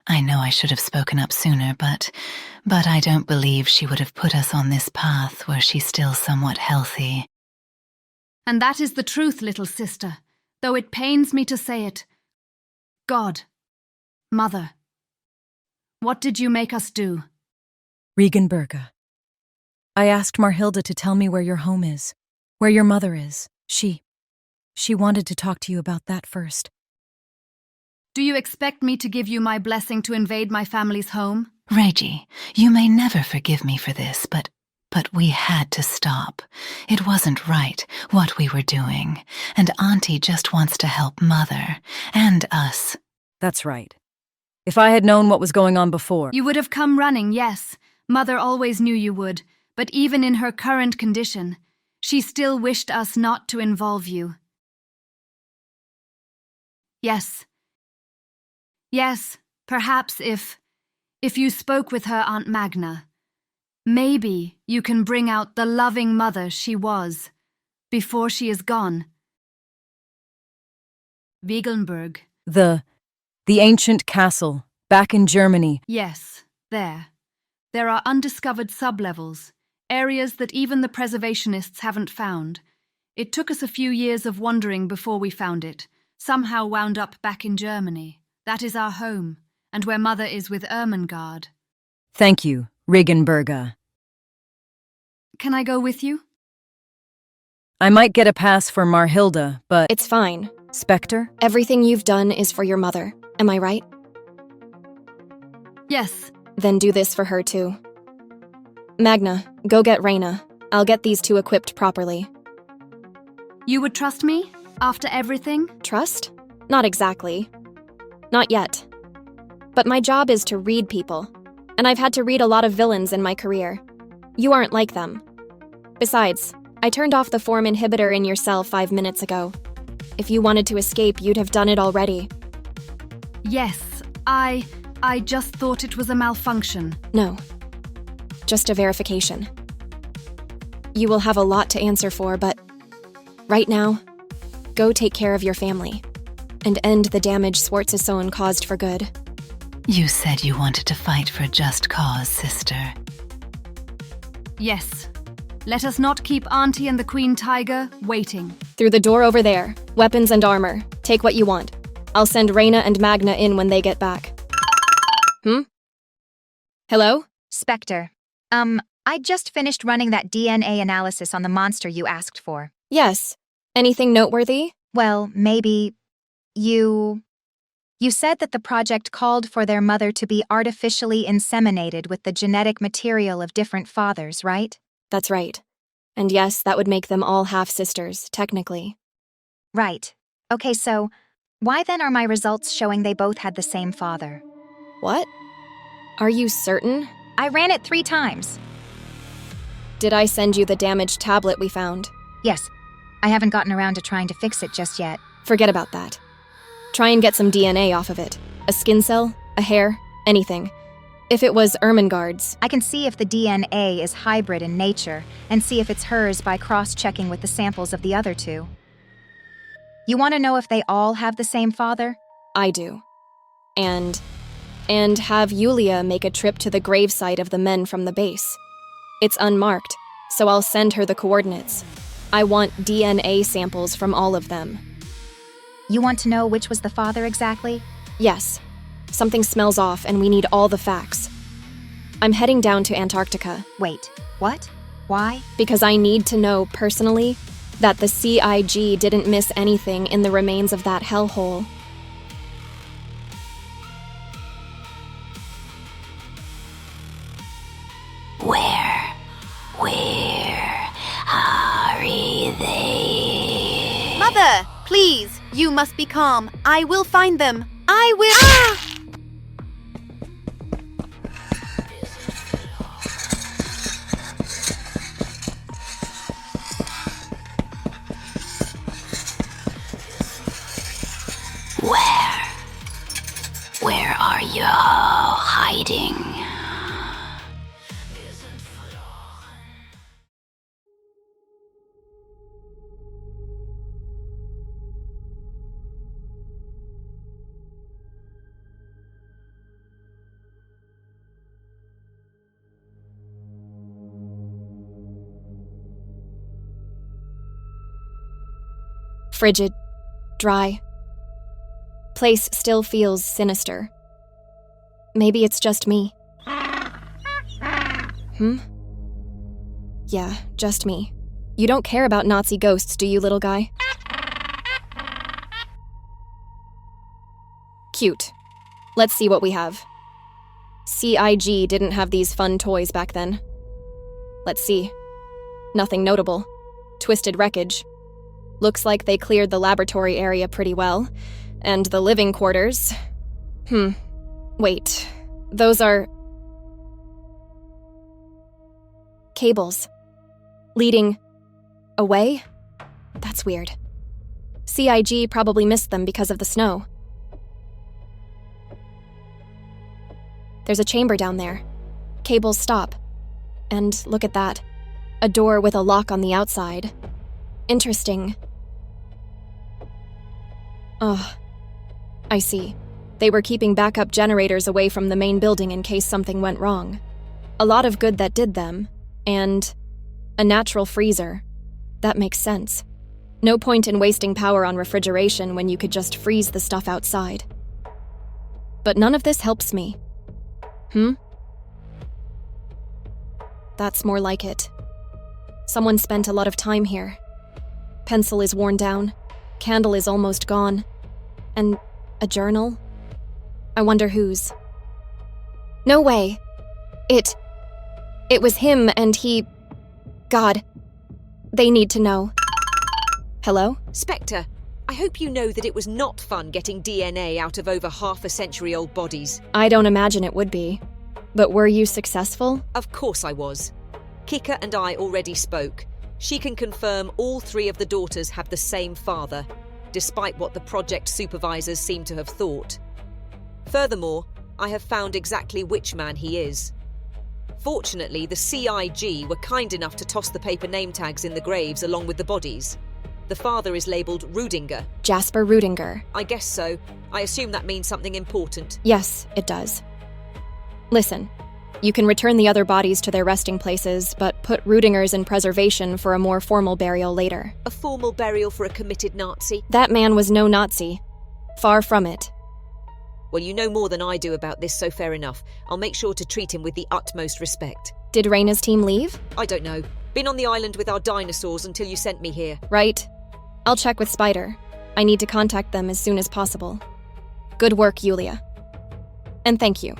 T: I know I should have spoken up sooner, but I don't believe she would have put us on this path where she's still somewhat healthy.
N: And that is the truth, little sister, though it pains me to say it. God, Mother, what did you make us do?
C: Regenberga. I asked Marhilda to tell me where your home is, where your mother is. She wanted to talk to you about that first.
N: Do you expect me to give you my blessing to invade my family's home?
T: Reggie, you may never forgive me for this, but we had to stop. It wasn't right, what we were doing, and Auntie just wants to help Mother, and us.
C: That's right. If I had known what was going on before...
N: You would have come running, yes. Mother always knew you would, but even in her current condition, she still wished us not to involve you. Yes. Yes, perhaps if you spoke with her Aunt Magna, maybe you can bring out the loving mother she was, before she is gone. Wegelnburg.
C: The ancient castle, back in Germany.
N: Yes, there. There are undiscovered sublevels, areas that even the preservationists haven't found. It took us a few years of wandering before we found it, somehow wound up back in Germany. That is our home, and where Mother is with Ermengarde.
C: Thank you, Regenberga.
N: Can I go with you?
C: I might get a pass for Marhilda, but...
G: It's fine.
C: Spectre?
G: Everything you've done is for your mother. Am I right?
N: Yes.
G: Then do this for her too. Magna, go get Reyna. I'll get these two equipped properly.
N: You would trust me? After everything?
G: Trust? Not exactly. Not yet. But my job is to read people, and I've had to read a lot of villains in my career. You aren't like them. Besides, I turned off the form inhibitor in your cell 5 minutes ago. If you wanted to escape, you'd have done it already.
N: Yes, I just thought it was a malfunction.
G: No. Just a verification. You will have a lot to answer for, but right now, go take care of your family and end the damage Schwarzensohn caused for good.
T: You said you wanted to fight for a just cause, sister.
N: Yes. Let us not keep Auntie and the Queen Tiger waiting.
G: Through the door over there. Weapons and armor. Take what you want. I'll send Reyna and Magna in when they get back. Hello?
L: Spectre. I just finished running that DNA analysis on the monster you asked for.
G: Yes. Anything noteworthy?
L: Well, maybe... You said that the project called for their mother to be artificially inseminated with the genetic material of different fathers, right?
G: That's right. And yes, that would make them all half-sisters, technically.
L: Right. Okay, so why then are my results showing they both had the same father?
G: What? Are you certain?
L: I ran it 3 times.
G: Did I send you the damaged tablet we found?
L: Yes. I haven't gotten around to trying to fix it just yet.
G: Forget about that. Try and get some DNA off of it. A skin cell, a hair, anything. If it was Ermengarde's.
L: I can see if the DNA is hybrid in nature, and see if it's hers by cross-checking with the samples of the other 2. You want to know if they all have the same father?
G: I do. And have Yulia make a trip to the gravesite of the men from the base. It's unmarked, so I'll send her the coordinates. I want DNA samples from all of them.
L: You want to know which was the father exactly?
G: Yes. Something smells off and we need all the facts. I'm heading down to Antarctica.
L: Wait, what? Why?
G: Because I need to know, personally, that the CIG didn't miss anything in the remains of that hellhole.
T: Where are they?
O: Mother, please, you must be calm. I will find them. I will. Ah!
T: Where are you hiding?
G: Frigid, dry. Place still feels sinister. Maybe it's just me. Yeah, just me. You don't care about Nazi ghosts, do you, little guy? Cute. Let's see what we have. CIG didn't have these fun toys back then. Let's see. Nothing notable. Twisted wreckage. Looks like they cleared the laboratory area pretty well. And the living quarters. Wait. Those are... cables. Leading... away? That's weird. CIG probably missed them because of the snow. There's a chamber down there. Cables stop. And look at that. A door with a lock on the outside. Interesting. Oh, I see. They were keeping backup generators away from the main building in case something went wrong. A lot of good that did them, and a natural freezer. That makes sense. No point in wasting power on refrigeration when you could just freeze the stuff outside. But none of this helps me. That's more like it. Someone spent a lot of time here. Pencil is worn down. Candle is almost gone. And a journal? I wonder whose. No way. It was him and he... God. They need to know. Hello?
K: Spectre, I hope you know that it was not fun getting DNA out of over half a century-old bodies.
G: I don't imagine it would be. But were you successful?
K: Of course I was. Kika and I already spoke. She can confirm all 3 of the daughters have the same father, despite what the project supervisors seem to have thought. Furthermore, I have found exactly which man he is. Fortunately, the CIG were kind enough to toss the paper name tags in the graves along with the bodies. The father is labelled Rudinger.
G: Jasper Rudinger.
K: I guess so. I assume that means something important.
G: Yes, it does. Listen, you can return the other bodies to their resting places, but put Rudinger's in preservation for a more formal burial later.
K: A formal burial for a committed Nazi?
G: That man was no Nazi. Far from it.
K: Well, you know more than I do about this, so fair enough. I'll make sure to treat him with the utmost respect.
G: Did Reyna's team leave?
K: I don't know. Been on the island with our dinosaurs until you sent me here.
G: Right. I'll check with Spider. I need to contact them as soon as possible. Good work, Yulia. And thank you.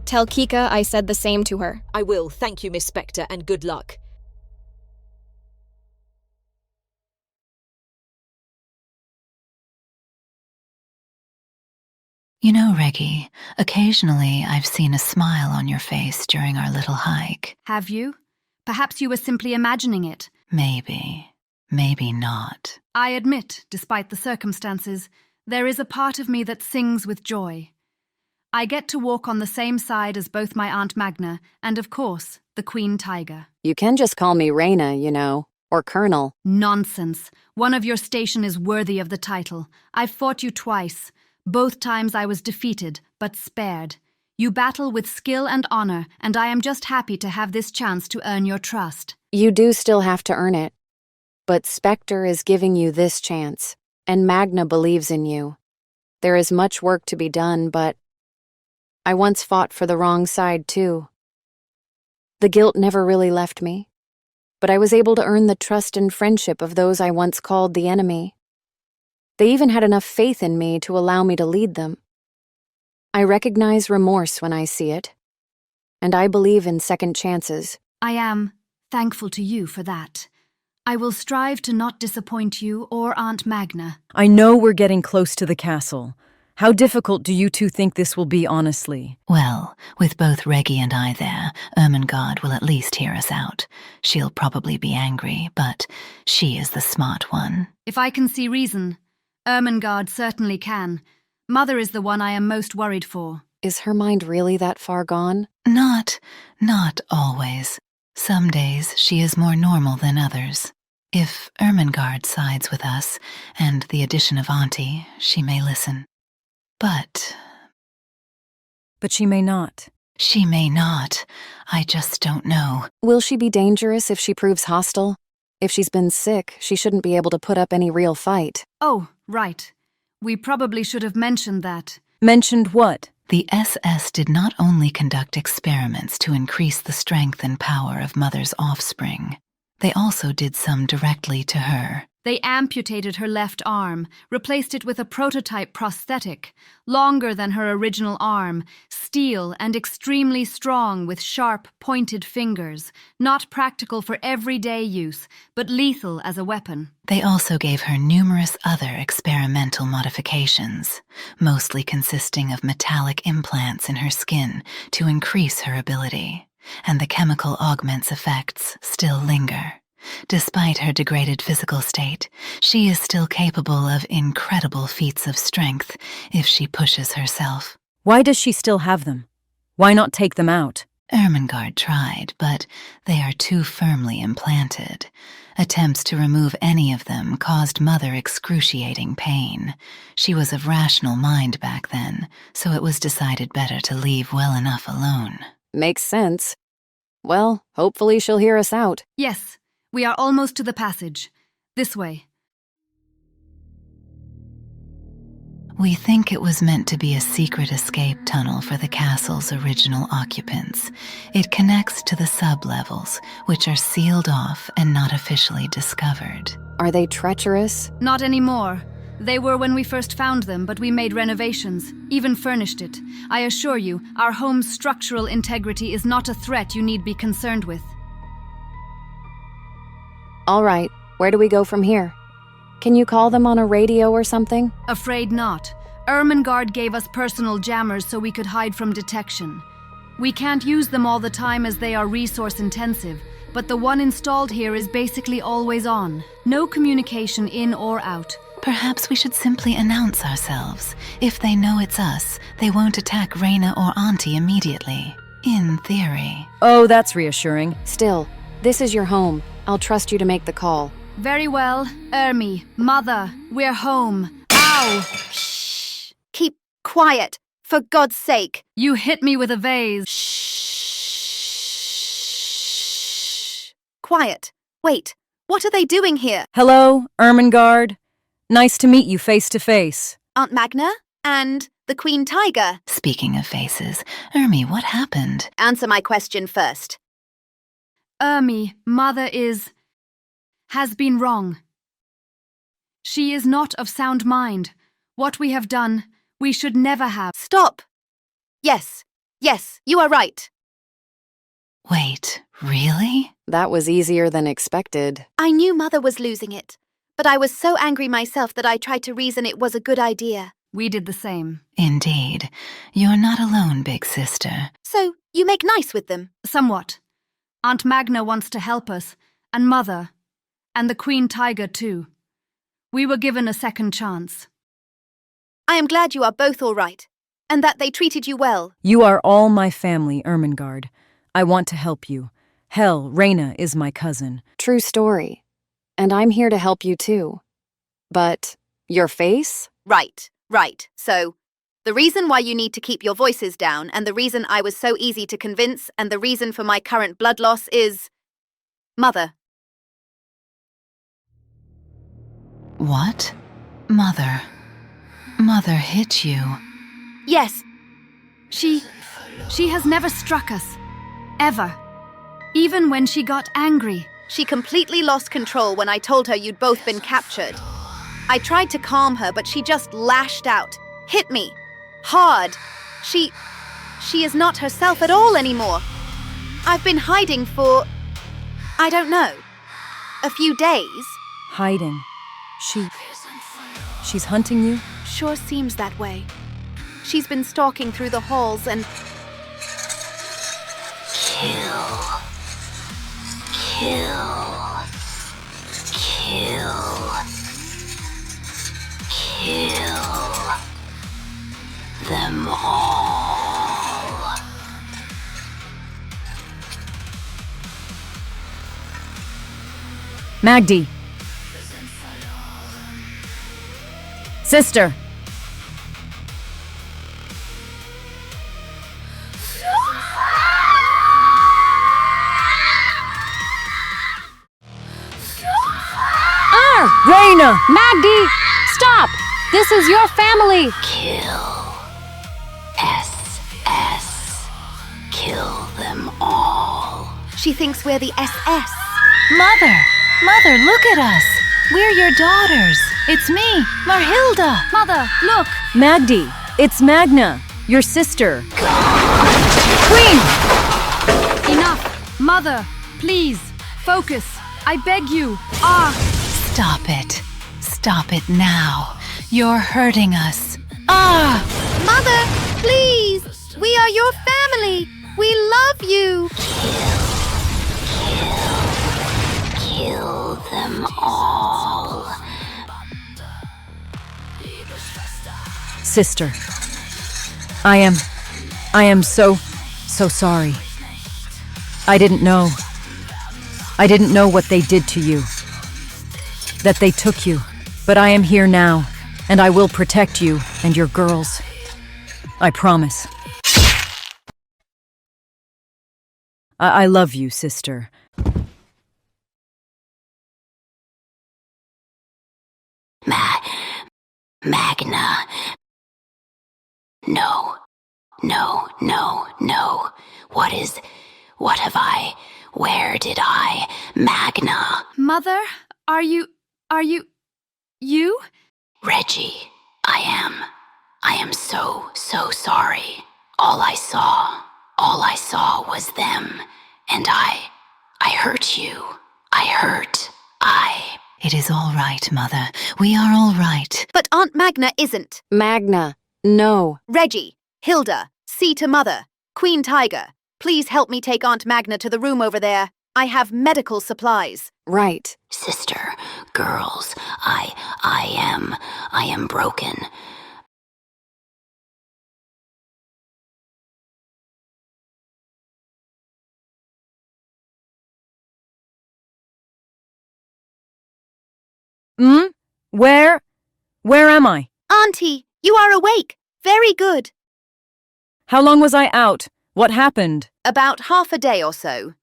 G: Tell Kika I said the same to her.
K: I will. Thank you, Miss Spectre, and good luck.
T: You know, Reggie, occasionally I've seen a smile on your face during our little hike.
N: Have you? Perhaps you were simply imagining it.
T: Maybe. Maybe not.
N: I admit, despite the circumstances, there is a part of me that sings with joy. I get to walk on the same side as both my Aunt Magna and, of course, the Queen Tiger.
D: You can just call me Reyna, you know, or Colonel.
N: Nonsense. One of your station is worthy of the title. I've fought you twice. Both times I was defeated, but spared. You battle with skill and honor, and I am just happy to have this chance to earn your trust.
D: You do still have to earn it. But Spectre is giving you this chance, and Magna believes in you. There is much work to be done, but I once fought for the wrong side, too. The guilt never really left me. but I was able to earn the trust and friendship of those I once called the enemy. They even had enough faith in me to allow me to lead them. I recognize remorse when I see it, and I believe in second chances.
N: I am thankful to you for that. I will strive to not disappoint you or Aunt Magna.
C: I know we're getting close to the castle. How difficult do you two think this will be, honestly?
T: Well, with both Reggie and I there, Ermengarde will at least hear us out. She'll probably be angry, but she is the smart one.
N: If I can see reason, Ermengarde certainly can. Mother is the one I am most worried for.
D: Is her mind really that far gone?
T: Not always. Some days she is more normal than others. If Ermengarde sides with us, and the addition of Auntie, she may listen. But
C: she may not.
T: She may not. I just don't know.
D: Will she be dangerous if she proves hostile? If she's been sick, she shouldn't be able to put up any real fight.
N: Oh, right. We probably should have mentioned that.
C: Mentioned what?
T: The SS did not only conduct experiments to increase the strength and power of Mother's offspring, they also did some directly to her.
N: They amputated her left arm, replaced it with a prototype prosthetic, longer than her original arm, steel and extremely strong with sharp, pointed fingers, not practical for everyday use, but lethal as a weapon.
T: They also gave her numerous other experimental modifications, mostly consisting of metallic implants in her skin to increase her ability, and the chemical augments effects still linger. Despite her degraded physical state, she is still capable of incredible feats of strength if she pushes herself.
C: Why does she still have them? Why not take them out?
T: Ermengarde tried, but they are too firmly implanted. Attempts to remove any of them caused Mother excruciating pain. She was of rational mind back then, so it was decided better to leave well enough alone.
D: Makes sense. Well, hopefully she'll hear us out.
N: Yes. We are almost to the passage. This way.
T: We think it was meant to be a secret escape tunnel for the castle's original occupants. It connects to the sub-levels, which are sealed off and not officially discovered.
D: Are they treacherous?
N: Not anymore. They were when we first found them, but we made renovations, even furnished it. I assure you, our home's structural integrity is not a threat you need be concerned with.
D: All right, where do we go from here? Can you call them on a radio or something?
N: Afraid not. Ermengarde gave us personal jammers so we could hide from detection. We can't use them all the time as they are resource intensive, but the one installed here is basically always on. No communication in or out.
T: Perhaps we should simply announce ourselves. If they know it's us, they won't attack Reina or Auntie immediately. In theory.
C: Oh, that's reassuring.
D: Still, this is your home. I'll trust you to make the call.
N: Very well. Mother, we're home. Ow!
O: Shh! Keep quiet, for God's sake.
N: You hit me with a vase.
O: Shh! Quiet. Wait, what are they doing here?
C: Hello, Ermengarde. Nice to meet you face to face.
O: Aunt Magna and the Queen Tiger.
T: Speaking of faces, what happened?
O: Answer my question first.
N: Mother has been wrong. She is not of sound mind. What we have done, we should never have.
O: Stop! Yes, you are right.
T: Wait, really?
D: That was easier than expected.
O: I knew Mother was losing it, but I was so angry myself that I tried to reason it was a good idea.
N: We did the same.
T: Indeed. You're not alone, big sister.
O: So, you make nice with them?
N: Somewhat. Aunt Magna wants to help us, and Mother, and the Queen Tiger too. We were given a second chance.
O: I am glad you are both all right, and that they treated you well.
C: You are all my family, Ermengarde. I want to help you. Hell, Reina is my cousin.
D: True story. And I'm here to help you too. But your face?
O: Right. So, the reason why you need to keep your voices down, and the reason I was so easy to convince, and the reason for my current blood loss is... Mother.
T: What? Mother hit you.
N: Yes. She has never struck us. Ever. Even when she got angry.
O: She completely lost control when I told her you'd both been captured. I tried to calm her, but she just lashed out, hit me, hard. She is not herself at all anymore. I've been hiding for, I don't know, a few days.
C: Hiding. She's hunting you?
O: Sure seems that way. She's been stalking through the halls and...
T: Kill. Them all.
C: Magdi. Sister. Raina!
J: Magdi! Stop! This is your family!
T: Kill. SS. Kill them all.
O: She thinks we're the SS.
T: Mother, look at us. We're your daughters. It's me, Marhilda.
J: Mother, look!
C: Magdi, it's Magna, your sister.
N: Queen! Enough! Mother, please, focus. I beg you.
T: Stop it. Stop it now. You're hurting us.
O: Mother, please! We are your family! We love you!
T: Kill them all.
C: Sister. I am so sorry. I didn't know. I didn't know what they did to you. That they took you. But I am here now, and I will protect you and your girls. I promise. I love you, sister.
T: Magna. No. What have I? Where did I? Magna.
N: Mother, are you? You?
T: Reggie, I am so sorry. All I saw was them, and I hurt you. It is all right, Mother. We are all right.
O: But Aunt Magna isn't.
D: Magna, no.
O: Reggie, Hilda, see to Mother. Queen Tiger, please help me take Aunt Magna to the room over there. I have medical supplies.
D: Right.
T: Sister, girls, I am broken.
C: Where am I?
O: Auntie, you are awake. Very good.
C: How long was I out? What happened?
O: About half a day or so.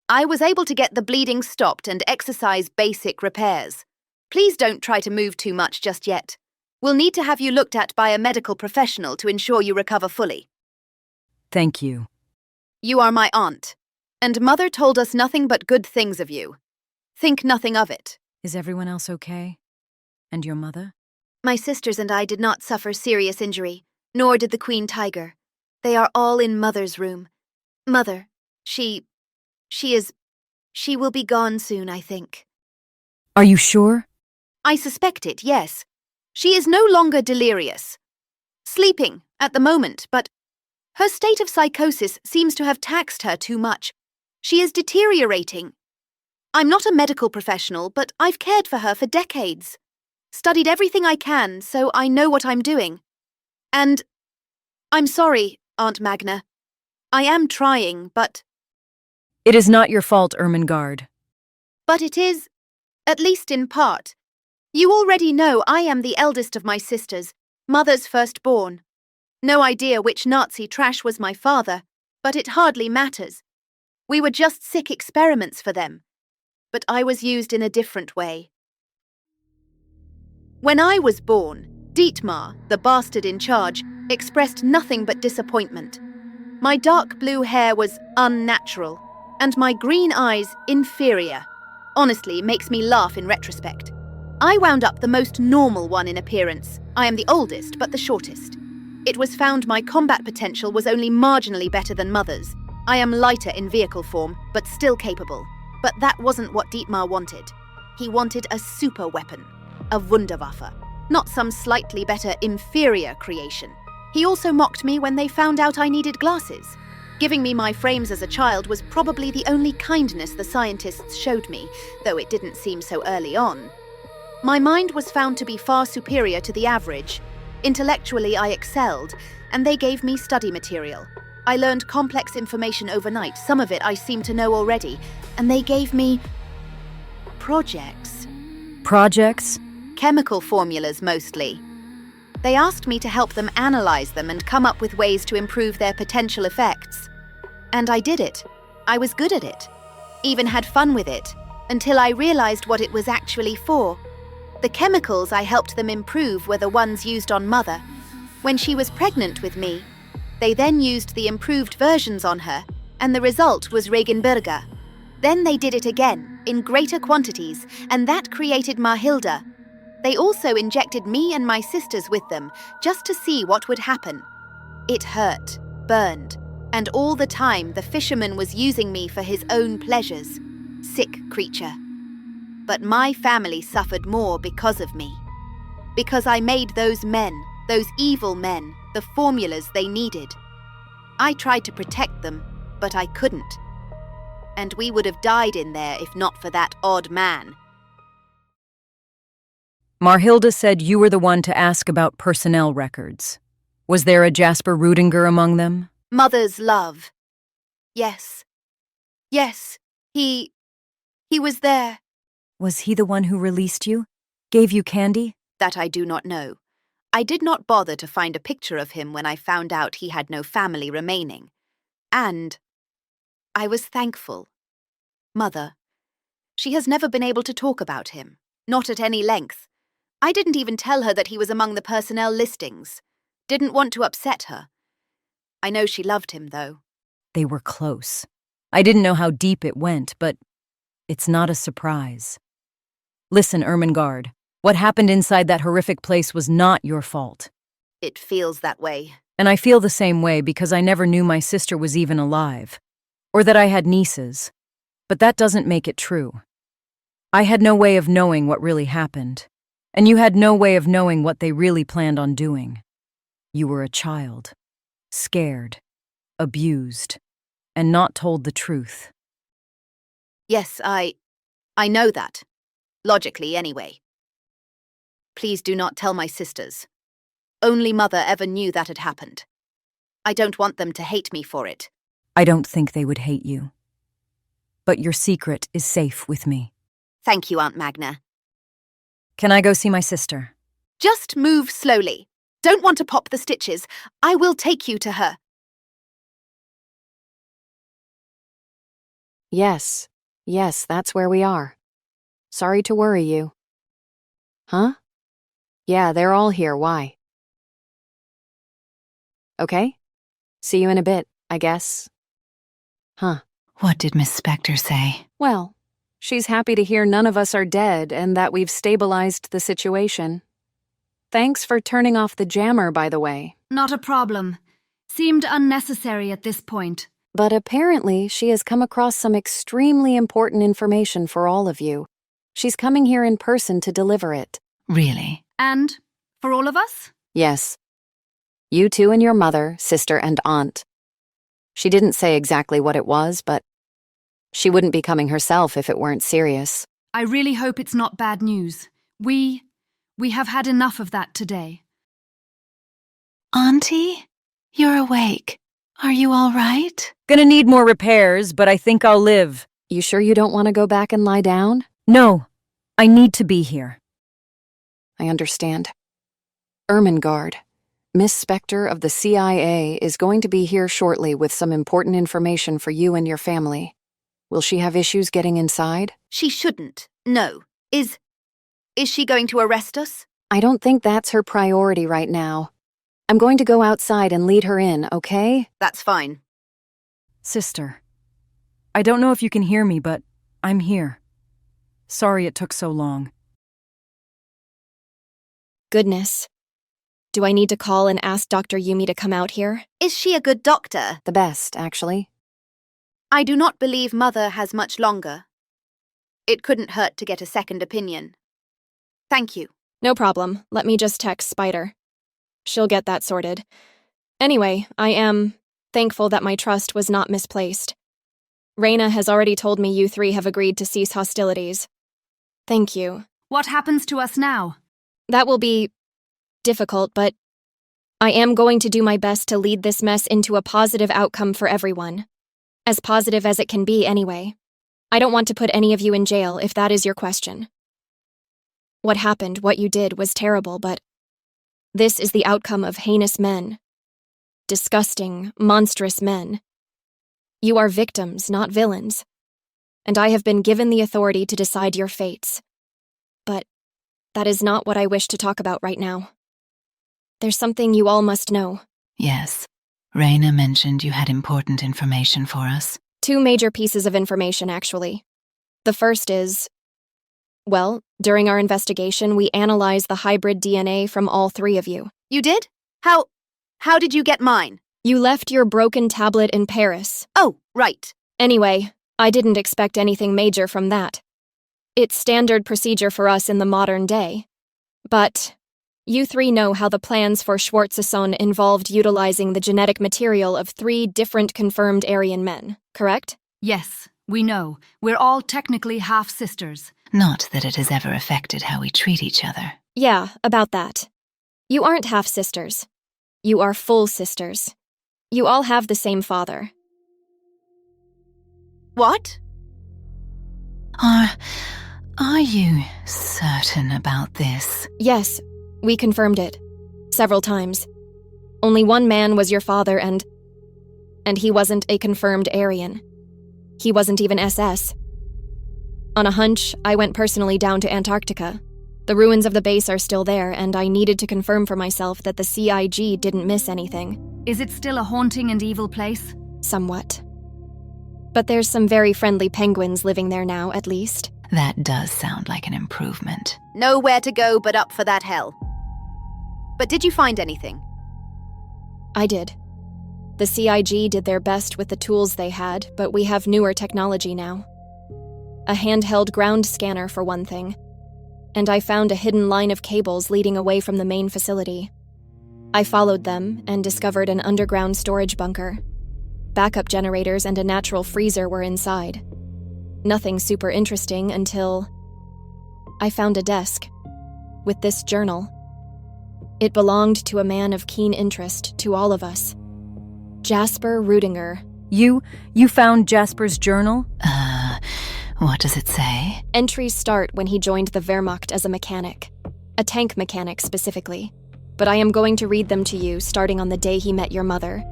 O: I was able to get the bleeding stopped and exercise basic repairs. Please don't try to move too much just yet. We'll need to have you looked at by a medical professional to ensure you recover fully.
C: Thank you.
O: You are my aunt, and Mother told us nothing but good things of you. Think nothing of it.
C: Is everyone else okay? And your mother?
O: My sisters and I did not suffer serious injury, nor did the Queen Tiger. They are all in Mother's room. Mother, she will be gone soon, I think.
C: Are you sure?
O: I suspect it, yes. She is no longer delirious. Sleeping, at the moment, but her state of psychosis seems to have taxed her too much. She is deteriorating. I'm not a medical professional, but I've cared for her for decades. Studied everything I can, so I know what I'm doing. And I'm sorry, Aunt Magna. I am trying, but...
C: It is not your fault, Ermengarde.
O: But it is, at least in part. You already know I am the eldest of my sisters, Mother's firstborn. No idea which Nazi trash was my father, but it hardly matters. We were just sick experiments for them. But I was used in a different way. When I was born, Dietmar, the bastard in charge, expressed nothing but disappointment. My dark blue hair was unnatural, and my green eyes inferior. Honestly, makes me laugh in retrospect. I wound up the most normal one in appearance. I am the oldest, but the shortest. It was found my combat potential was only marginally better than Mother's. I am lighter in vehicle form, but still capable. But that wasn't what Dietmar wanted. He wanted a super weapon, a Wunderwaffe, not some slightly better, inferior creation. He also mocked me when they found out I needed glasses. Giving me my frames as a child was probably the only kindness the scientists showed me, though it didn't seem so early on. My mind was found to be far superior to the average. Intellectually, I excelled, and they gave me study material. I learned complex information overnight, some of it I seemed to know already, and they gave me projects.
C: Projects?
O: Chemical formulas, mostly. They asked me to help them analyze them and come up with ways to improve their potential effects. And I did it. I was good at it. Even had fun with it, until I realized what it was actually for. The chemicals I helped them improve were the ones used on Mother. When she was pregnant with me, they then used the improved versions on her, and the result was Regenberger. Then they did it again, in greater quantities, and that created Mahilda. They also injected me and my sisters with them, just to see what would happen. It hurt, burned, and all the time the fisherman was using me for his own pleasures. Sick creature. But my family suffered more because of me. Because I made those men, those evil men, the formulas they needed. I tried to protect them, but I couldn't. And we would have died in there if not for that odd man.
C: Marhilda said you were the one to ask about personnel records. Was there a Jasper Rudinger among them?
O: Mother's love. Yes. Yes, he was there.
C: Was he the one who released you? Gave you candy?
O: That I do not know. I did not bother to find a picture of him when I found out he had no family remaining. And I was thankful. Mother. She has never been able to talk about him, not at any length. I didn't even tell her that he was among the personnel listings. Didn't want to upset her. I know she loved him, though.
C: They were close. I didn't know how deep it went, but it's not a surprise. Listen, Ermengarde, what happened inside that horrific place was not your fault.
O: It feels that way.
C: And I feel the same way because I never knew my sister was even alive. Or that I had nieces. But that doesn't make it true. I had no way of knowing what really happened. And you had no way of knowing what they really planned on doing. You were a child. Scared. Abused. And not told the truth.
O: Yes, I know that. Logically, anyway. Please do not tell my sisters. Only Mother ever knew that had happened. I don't want them to hate me for it.
C: I don't think they would hate you. But your secret is safe with me.
O: Thank you, Aunt Magna.
C: Can I go see my sister?
O: Just move slowly. Don't want to pop the stitches. I will take you to her.
D: Yes, that's where we are. Sorry to worry you. Huh? Yeah, they're all here, why? Okay. See you in a bit, I guess. Huh.
T: What did Miss Spector say?
D: Well, she's happy to hear none of us are dead and that we've stabilized the situation. Thanks for turning off the jammer, by the way.
N: Not a problem. Seemed unnecessary at this point.
D: But apparently, she has come across some extremely important information for all of you. She's coming here in person to deliver it.
T: Really?
N: And for all of us?
D: Yes. You two and your mother, sister, and aunt. She didn't say exactly what it was, but she wouldn't be coming herself if it weren't serious.
N: I really hope it's not bad news. We have had enough of that today.
T: Auntie? You're awake. Are you all right?
C: Gonna need more repairs, but I think I'll live.
D: You sure you don't want to go back and lie down?
C: No. I need to be here.
D: I understand. Ermengarde, Miss Spector of the CIA is going to be here shortly with some important information for you and your family. Will she have issues getting inside?
O: She shouldn't. No. Is she going to arrest us?
D: I don't think that's her priority right now. I'm going to go outside and lead her in, okay?
O: That's fine.
C: Sister, I don't know if you can hear me, but I'm here. Sorry it took so long.
G: Goodness. Do I need to call and ask Dr. Yumi to come out here?
O: Is she a good doctor?
D: The best, actually.
O: I do not believe Mother has much longer. It couldn't hurt to get a second opinion. Thank you.
G: No problem. Let me just text Spider. She'll get that sorted. Anyway, I am thankful that my trust was not misplaced. Reina has already told me you three have agreed to cease hostilities. Thank you.
N: What happens to us now?
G: That will be difficult, but I am going to do my best to lead this mess into a positive outcome for everyone. As positive as it can be, anyway. I don't want to put any of you in jail, if that is your question. What happened, what you did, was terrible, but this is the outcome of heinous men. Disgusting, monstrous men. You are victims, not villains. And I have been given the authority to decide your fates. But that is not what I wish to talk about right now. There's something you all must know.
T: Yes. Reina mentioned you had important information for us.
G: 2 major pieces of information, actually. The first is, well, during our investigation, we analyzed the hybrid DNA from all 3 of you.
O: You did? How did you get mine?
G: You left your broken tablet in Paris.
O: Oh, right.
G: Anyway, I didn't expect anything major from that. It's standard procedure for us in the modern day. But you 3 know how the plans for Schwarzesson involved utilizing the genetic material of 3 different confirmed Aryan men, correct?
N: Yes, we know. We're all technically half-sisters.
T: Not that it has ever affected how we treat each other.
G: Yeah, about that. You aren't half-sisters. You are full sisters. You all have the same father.
O: What?
T: Are you certain about this?
G: Yes, we confirmed it. Several times. Only one man was your father and he wasn't a confirmed Aryan. He wasn't even SS. On a hunch, I went personally down to Antarctica. The ruins of the base are still there, and I needed to confirm for myself that the CIG didn't miss anything.
N: Is it still a haunting and evil place?
G: Somewhat. But there's some very friendly penguins living there now, at least.
T: That does sound like an improvement.
O: Nowhere to go but up for that hell. But did you find anything?
G: I did. The CIG did their best with the tools they had, but we have newer technology now. A handheld ground scanner, for one thing. And I found a hidden line of cables leading away from the main facility. I followed them and discovered an underground storage bunker. Backup generators and a natural freezer were inside. Nothing super interesting until I found a desk with this journal. It belonged to a man of keen interest to all of us. Jasper Rudinger.
C: You found Jasper's journal?
T: What does it say?
G: Entries start when he joined the Wehrmacht as a mechanic. A tank mechanic, specifically. But I am going to read them to you, starting on the day he met your mother.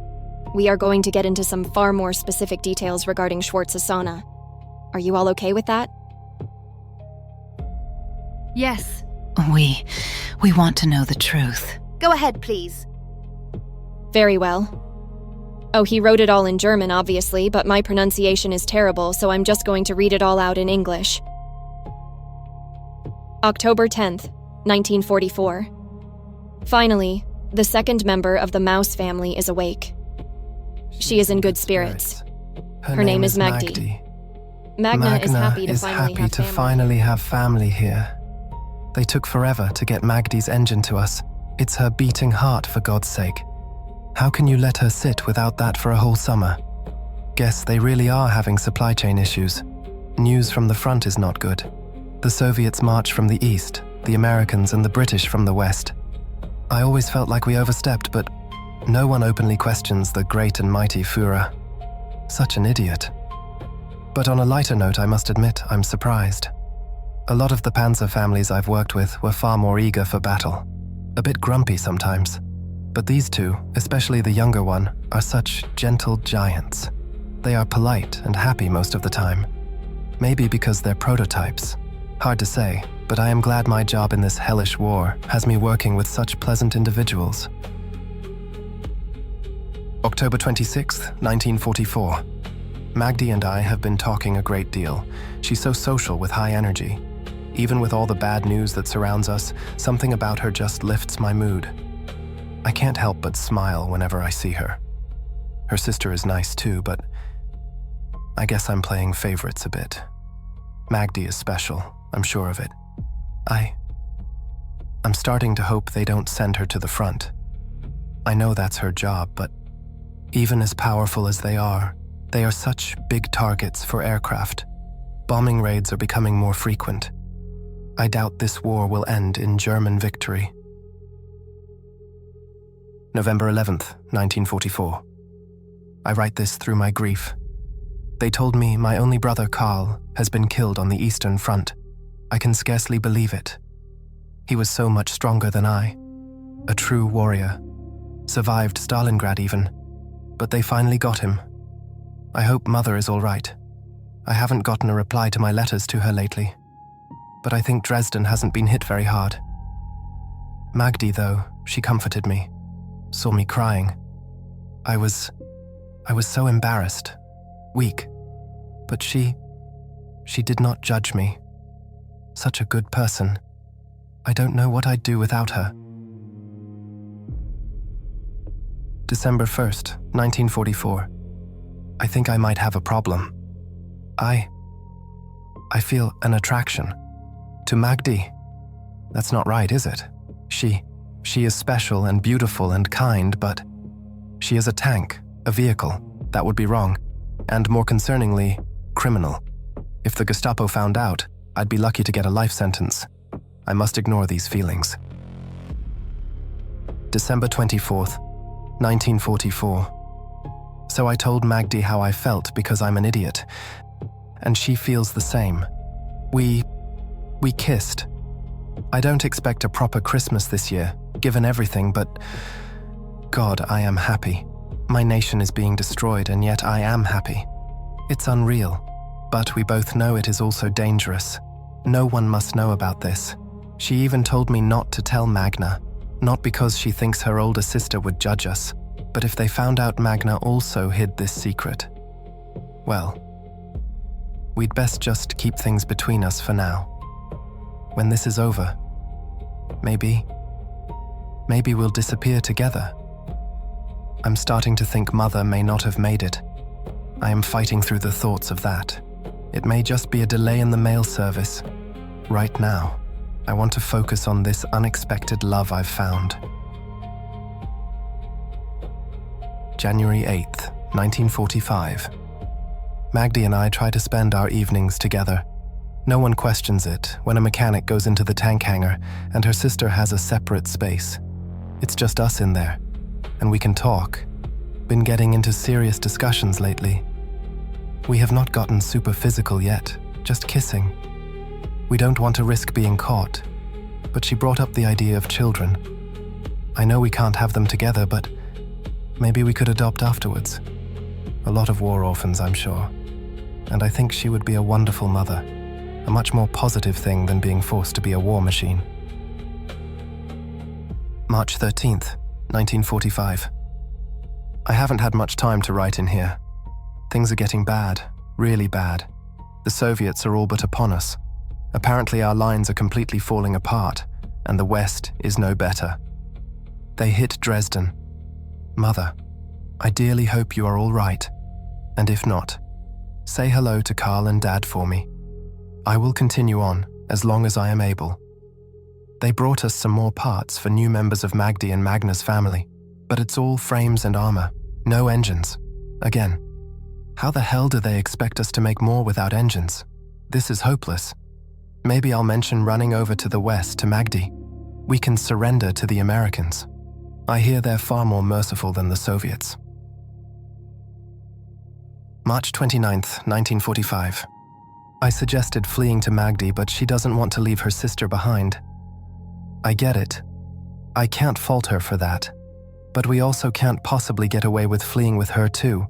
G: We are going to get into some far more specific details regarding Schwarzesson. Are you all okay with that?
N: Yes.
T: We want to know the truth.
O: Go ahead, please.
G: Very well. Oh, he wrote it all in German, obviously, but my pronunciation is terrible, so I'm just going to read it all out in English. October 10th, 1944. Finally, the second member of the Maus family is awake. She is in good spirits. Her name is Magdi. Magna is happy to finally have family
U: here. They took forever to get Magdi's engine to us. It's her beating heart, for God's sake. How can you let her sit without that for a whole summer? Guess they really are having supply chain issues. News from the front is not good. The Soviets march from the east, the Americans and the British from the west. I always felt like we overstepped, but no one openly questions the great and mighty Führer. Such an idiot. But on a lighter note, I must admit, I'm surprised. A lot of the Panzer families I've worked with were far more eager for battle. A bit grumpy sometimes. But these 2, especially the younger one, are such gentle giants. They are polite and happy most of the time. Maybe because they're prototypes. Hard to say, but I am glad my job in this hellish war has me working with such pleasant individuals. October 26th, 1944. Magdi and I have been talking a great deal. She's so social with high energy. Even with all the bad news that surrounds us, something about her just lifts my mood. I can't help but smile whenever I see her. Her sister is nice too, but I guess I'm playing favorites a bit. Magdi is special, I'm sure of it. I'm starting to hope they don't send her to the front. I know that's her job, but even as powerful as they are such big targets for aircraft. Bombing raids are becoming more frequent. I doubt this war will end in German victory. November 11th, 1944. I write this through my grief. They told me my only brother, Karl, has been killed on the Eastern Front. I can scarcely believe it. He was so much stronger than I. A true warrior. Survived Stalingrad even. But they finally got him. I hope Mother is all right. I haven't gotten a reply to my letters to her lately. But I think Dresden hasn't been hit very hard. Magdi, though, she comforted me. Saw me crying. I was so embarrassed. Weak. But she did not judge me. Such a good person. I don't know what I'd do without her. December 1st, 1944. I think I might have a problem. I feel an attraction. To Magdi. That's not right, is it? She is special and beautiful and kind, but she is a tank, a vehicle. That would be wrong. And more concerningly, criminal. If the Gestapo found out, I'd be lucky to get a life sentence. I must ignore these feelings. December 24th, 1944. So I told Magdi how I felt because I'm an idiot. And she feels the same. We kissed. I don't expect a proper Christmas this year, given everything, but God, I am happy. My nation is being destroyed, and yet I am happy. It's unreal, but we both know it is also dangerous. No one must know about this. She even told me not to tell Magna, not because she thinks her older sister would judge us, but if they found out Magna also hid this secret. Well, we'd best just keep things between us for now. When this is over, maybe we'll disappear together. I'm starting to think Mother may not have made it. I am fighting through the thoughts of that. It may just be a delay in the mail service. Right now, I want to focus on this unexpected love I've found. January 8th, 1945. Magdi and I try to spend our evenings together. No one questions it when a mechanic goes into the tank hangar and her sister has a separate space. It's just us in there, and we can talk. Been getting into serious discussions lately. We have not gotten super physical yet, just kissing. We don't want to risk being caught, but she brought up the idea of children. I know we can't have them together, but maybe we could adopt afterwards. A lot of war orphans, I'm sure. And I think she would be a wonderful mother. A much more positive thing than being forced to be a war machine. March 13th, 1945. I haven't had much time to write in here. Things are getting bad, really bad. The Soviets are all but upon us. Apparently our lines are completely falling apart, and the West is no better. They hit Dresden. Mother, I dearly hope you are all right. And if not, say hello to Karl and Dad for me. I will continue on as long as I am able. They brought us some more parts for new members of Magdi and Magna's family, but it's all frames and armor, no engines. Again, how the hell do they expect us to make more without engines? This is hopeless. Maybe I'll mention running over to the west to Magdi. We can surrender to the Americans. I hear they're far more merciful than the Soviets. March 29th, 1945. I suggested fleeing to Magdi, but she doesn't want to leave her sister behind. I get it. I can't fault her for that. But we also can't possibly get away with fleeing with her too.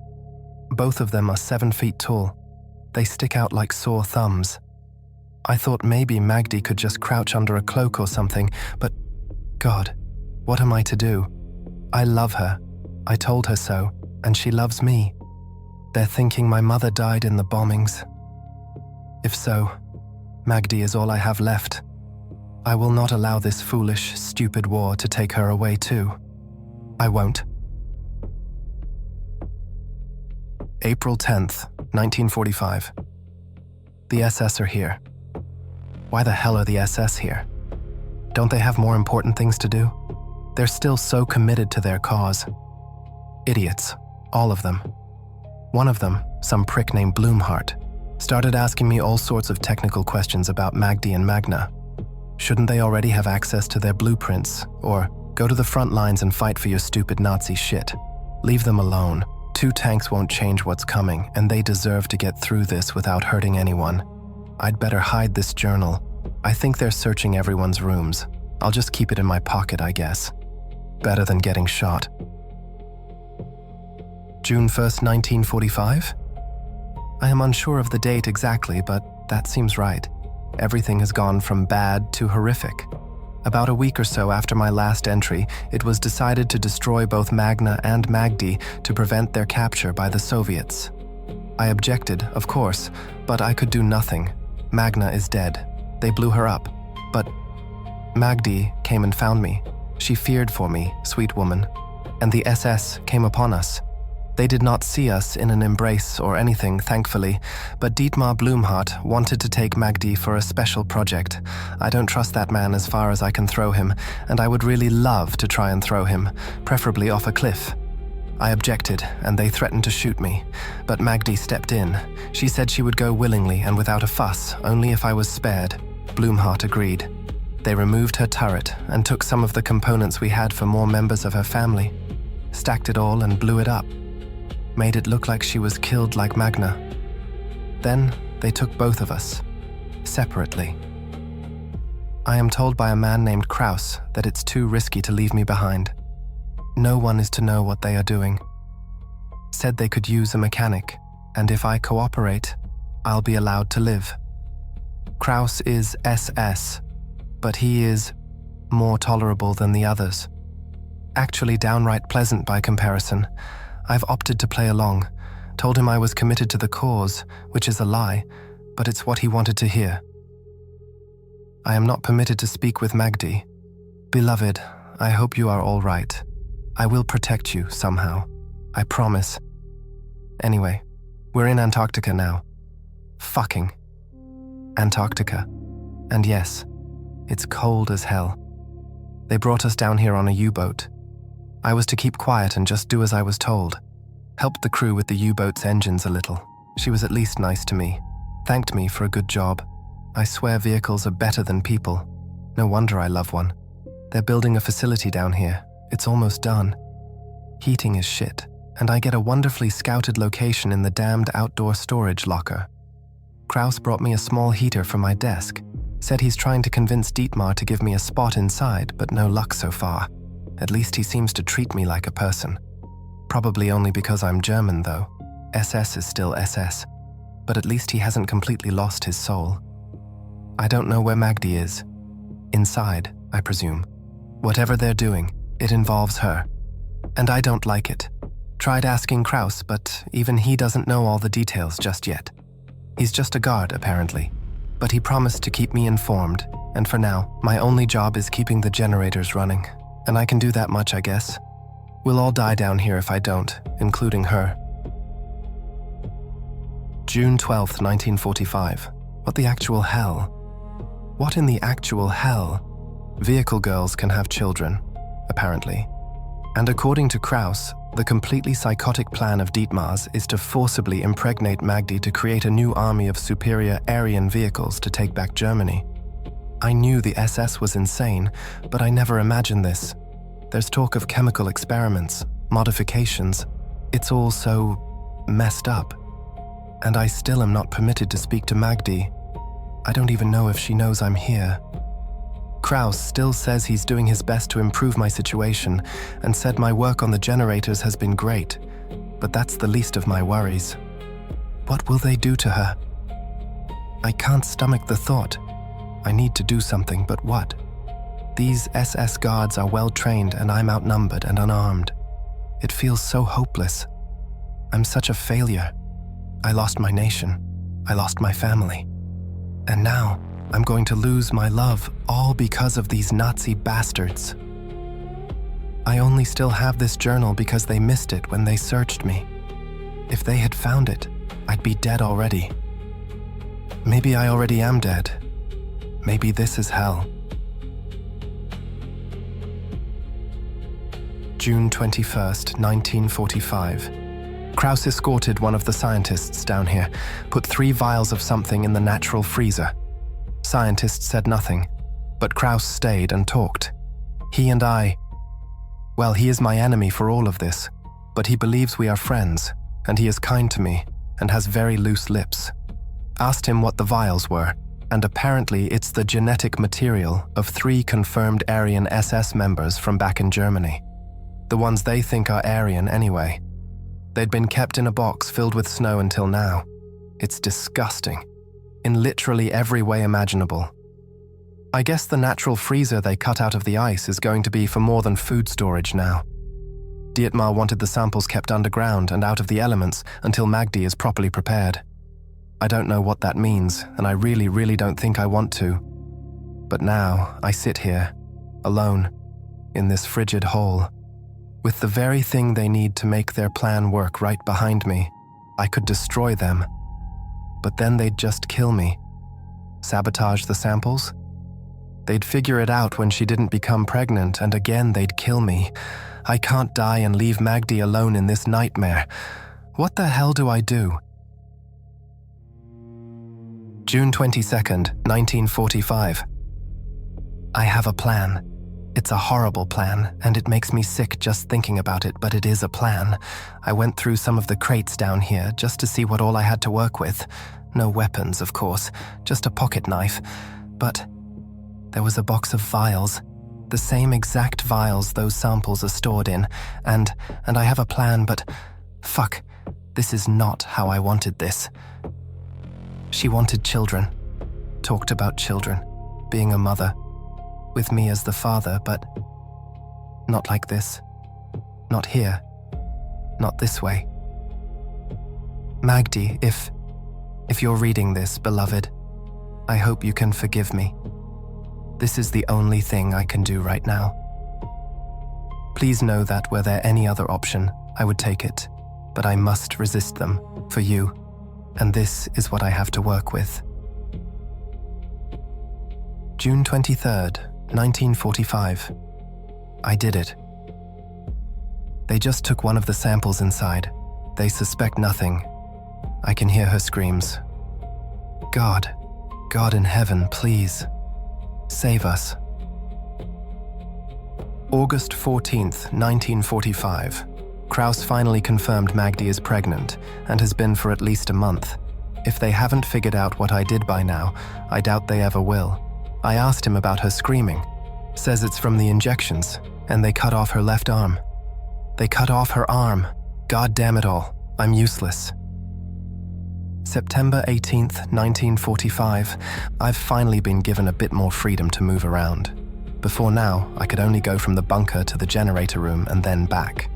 U: Both of them are 7 feet tall. They stick out like sore thumbs. I thought maybe Magdi could just crouch under a cloak or something, but God, what am I to do? I love her. I told her so, and she loves me. They're thinking my mother died in the bombings. If so, Magdi is all I have left. I will not allow this foolish, stupid war to take her away too. I won't. April 10th, 1945. The SS are here. Why the hell are the SS here? Don't they have more important things to do? They're still so committed to their cause. Idiots, all of them. One of them, some prick named Bloomhart, started asking me all sorts of technical questions about Magdi and Magna. Shouldn't they already have access to their blueprints? Or go to the front lines and fight for your stupid Nazi shit? Leave them alone. 2 tanks won't change what's coming, and they deserve to get through this without hurting anyone. I'd better hide this journal. I think they're searching everyone's rooms. I'll just keep it in my pocket, I guess. Better than getting shot. June 1st, 1945? I am unsure of the date exactly, but that seems right. Everything has gone from bad to horrific. About a week or so after my last entry, it was decided to destroy both Magna and Magdi to prevent their capture by the Soviets. I objected, of course, but I could do nothing. Magna is dead. They blew her up. But Magdi came and found me. She feared for me, sweet woman. And the SS came upon us. They did not see us in an embrace or anything, thankfully, but Dietmar Bloomhart wanted to take Magdi for a special project. I don't trust that man as far as I can throw him, and I would really love to try and throw him, preferably off a cliff. I objected, and they threatened to shoot me, but Magdi stepped in. She said she would go willingly and without a fuss, only if I was spared. Bloomhart agreed. They removed her turret and took some of the components we had for more members of her family, stacked it all and blew it up. Made it look like she was killed like Magna. Then they took both of us, separately. I am told by a man named Kraus that it's too risky to leave me behind. No one is to know what they are doing. Said they could use a mechanic, and if I cooperate, I'll be allowed to live. Kraus is SS, but he is more tolerable than the others. Actually downright pleasant by comparison. I've opted to play along, told him I was committed to the cause, which is a lie, but it's what he wanted to hear. I am not permitted to speak with Magdi. Beloved, I hope you are all right. I will protect you somehow. I promise. Anyway, we're in Antarctica now. Fucking Antarctica. And yes, it's cold as hell. They brought us down here on a U-boat. I was to keep quiet and just do as I was told. Helped the crew with the U-boat's engines a little. She was at least nice to me. Thanked me for a good job. I swear vehicles are better than people. No wonder I love one. They're building a facility down here. It's almost done. Heating is shit, and I get a wonderfully scouted location in the damned outdoor storage locker. Kraus brought me a small heater for my desk. Said he's trying to convince Dietmar to give me a spot inside, but no luck so far. At least he seems to treat me like a person. Probably only because I'm German, though. SS is still SS. But at least he hasn't completely lost his soul. I don't know where Magdi is. Inside, I presume. Whatever they're doing, it involves her. And I don't like it. Tried asking Kraus, but even he doesn't know all the details just yet. He's just a guard, apparently. But he promised to keep me informed, and for now, my only job is keeping the generators running. And I can do that much, I guess. We'll all die down here if I don't, including her. June 12th, 1945. What the actual hell? What in the actual hell? Vehicle girls can have children, apparently. And according to Kraus, the completely psychotic plan of Dietmar's is to forcibly impregnate Magdi to create a new army of superior Aryan vehicles to take back Germany. I knew the SS was insane, but I never imagined this. There's talk of chemical experiments, modifications. It's all so messed up. And I still am not permitted to speak to Magdi. I don't even know if she knows I'm here. Kraus still says he's doing his best to improve my situation and said my work on the generators has been great, but that's the least of my worries. What will they do to her? I can't stomach the thought. I need to do something, but what? These SS guards are well trained and I'm outnumbered and unarmed. It feels so hopeless. I'm such a failure. I lost my nation. I lost my family. And now, I'm going to lose my love, all because of these Nazi bastards. I only still have this journal because they missed it when they searched me. If they had found it, I'd be dead already. Maybe I already am dead. Maybe this is hell. June 21st, 1945. Kraus escorted one of the scientists down here, put 3 vials of something in the natural freezer. Scientists said nothing, but Kraus stayed and talked. He and I... Well, he is my enemy for all of this, but he believes we are friends, and he is kind to me, and has very loose lips. Asked him what the vials were, and apparently it's the genetic material of 3 confirmed Aryan SS members from back in Germany. The ones they think are Aryan anyway. They'd been kept in a box filled with snow until now. It's disgusting. In literally every way imaginable. I guess the natural freezer they cut out of the ice is going to be for more than food storage now. Dietmar wanted the samples kept underground and out of the elements until Magdi is properly prepared. I don't know what that means, and I really don't think I want to. But now, I sit here, alone, in this frigid hole, with the very thing they need to make their plan work right behind me. I could destroy them, but then they'd just kill me. Sabotage the samples? They'd figure it out when she didn't become pregnant, and again they'd kill me. I can't die and leave Magdi alone in this nightmare. What the hell do I do? June 22nd, 1945. I have a plan. It's a horrible plan, and it makes me sick just thinking about it, but it is a plan. I went through some of the crates down here just to see what all I had to work with. No weapons, of course, just a pocket knife. But there was a box of vials, the same exact vials those samples are stored in, and I have a plan, but fuck, this is not how I wanted this. She wanted children, talked about children, being a mother, with me as the father, but not like this, not here, not this way. Magdi, if you're reading this, beloved, I hope you can forgive me. This is the only thing I can do right now. Please know that were there any other option, I would take it, but I must resist them, for you, and this is what I have to work with. June 23rd, 1945. I did it. They just took one of the samples inside. They suspect nothing. I can hear her screams. God in heaven, please. Save us. August 14th, 1945. Kraus finally confirmed Magdi is pregnant and has been for at least a month. If they haven't figured out what I did by now, I doubt they ever will. I asked him about her screaming. Says it's from the injections, and they cut off her left arm. They cut off her arm. God damn it all. I'm useless. September 18th, 1945. I've finally been given a bit more freedom to move around. Before now, I could only go from the bunker to the generator room and then back.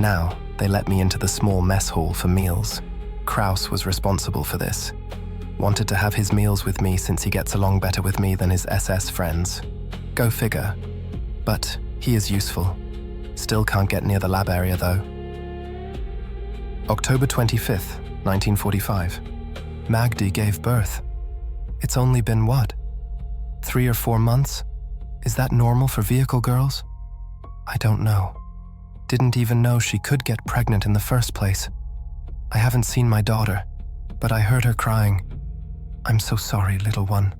U: Now, they let me into the small mess hall for meals. Kraus was responsible for this. Wanted to have his meals with me since he gets along better with me than his SS friends. Go figure. But he is useful. Still can't get near the lab area though. October 25th, 1945. Magdi gave birth. It's only been what? 3 or 4 months? Is that normal for vehicle girls? I don't know. Didn't even know she could get pregnant in the first place. I haven't seen my daughter, but I heard her crying. I'm so sorry, little one.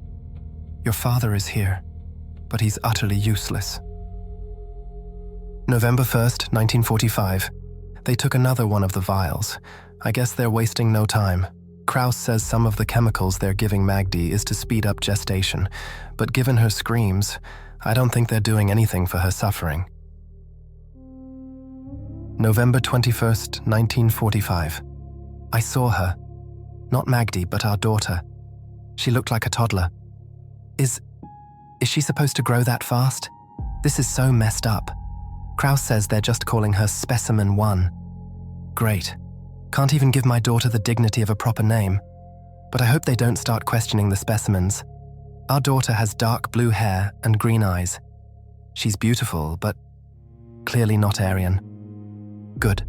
U: Your father is here, but he's utterly useless. November 1st, 1945. They took another one of the vials. I guess they're wasting no time. Kraus says some of the chemicals they're giving Magdi is to speed up gestation, but given her screams, I don't think they're doing anything for her suffering. November 21st, 1945. I saw her. Not Magdi, but our daughter. She looked like a toddler. Is she supposed to grow that fast? This is so messed up. Kraus says they're just calling her Specimen 1. Great. Can't even give my daughter the dignity of a proper name. But I hope they don't start questioning the specimens. Our daughter has dark blue hair and green eyes. She's beautiful, but clearly not Aryan. Good.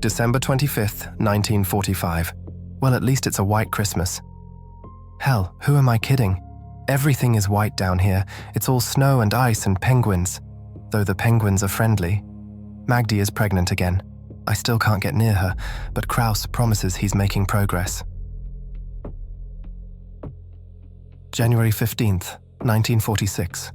U: December 25th, 1945. Well, at least it's a white Christmas. Hell, who am I kidding? Everything is white down here. It's all snow and ice and penguins. Though the penguins are friendly. Magdi is pregnant again. I still can't get near her, but Kraus promises he's making progress. January 15th, 1946.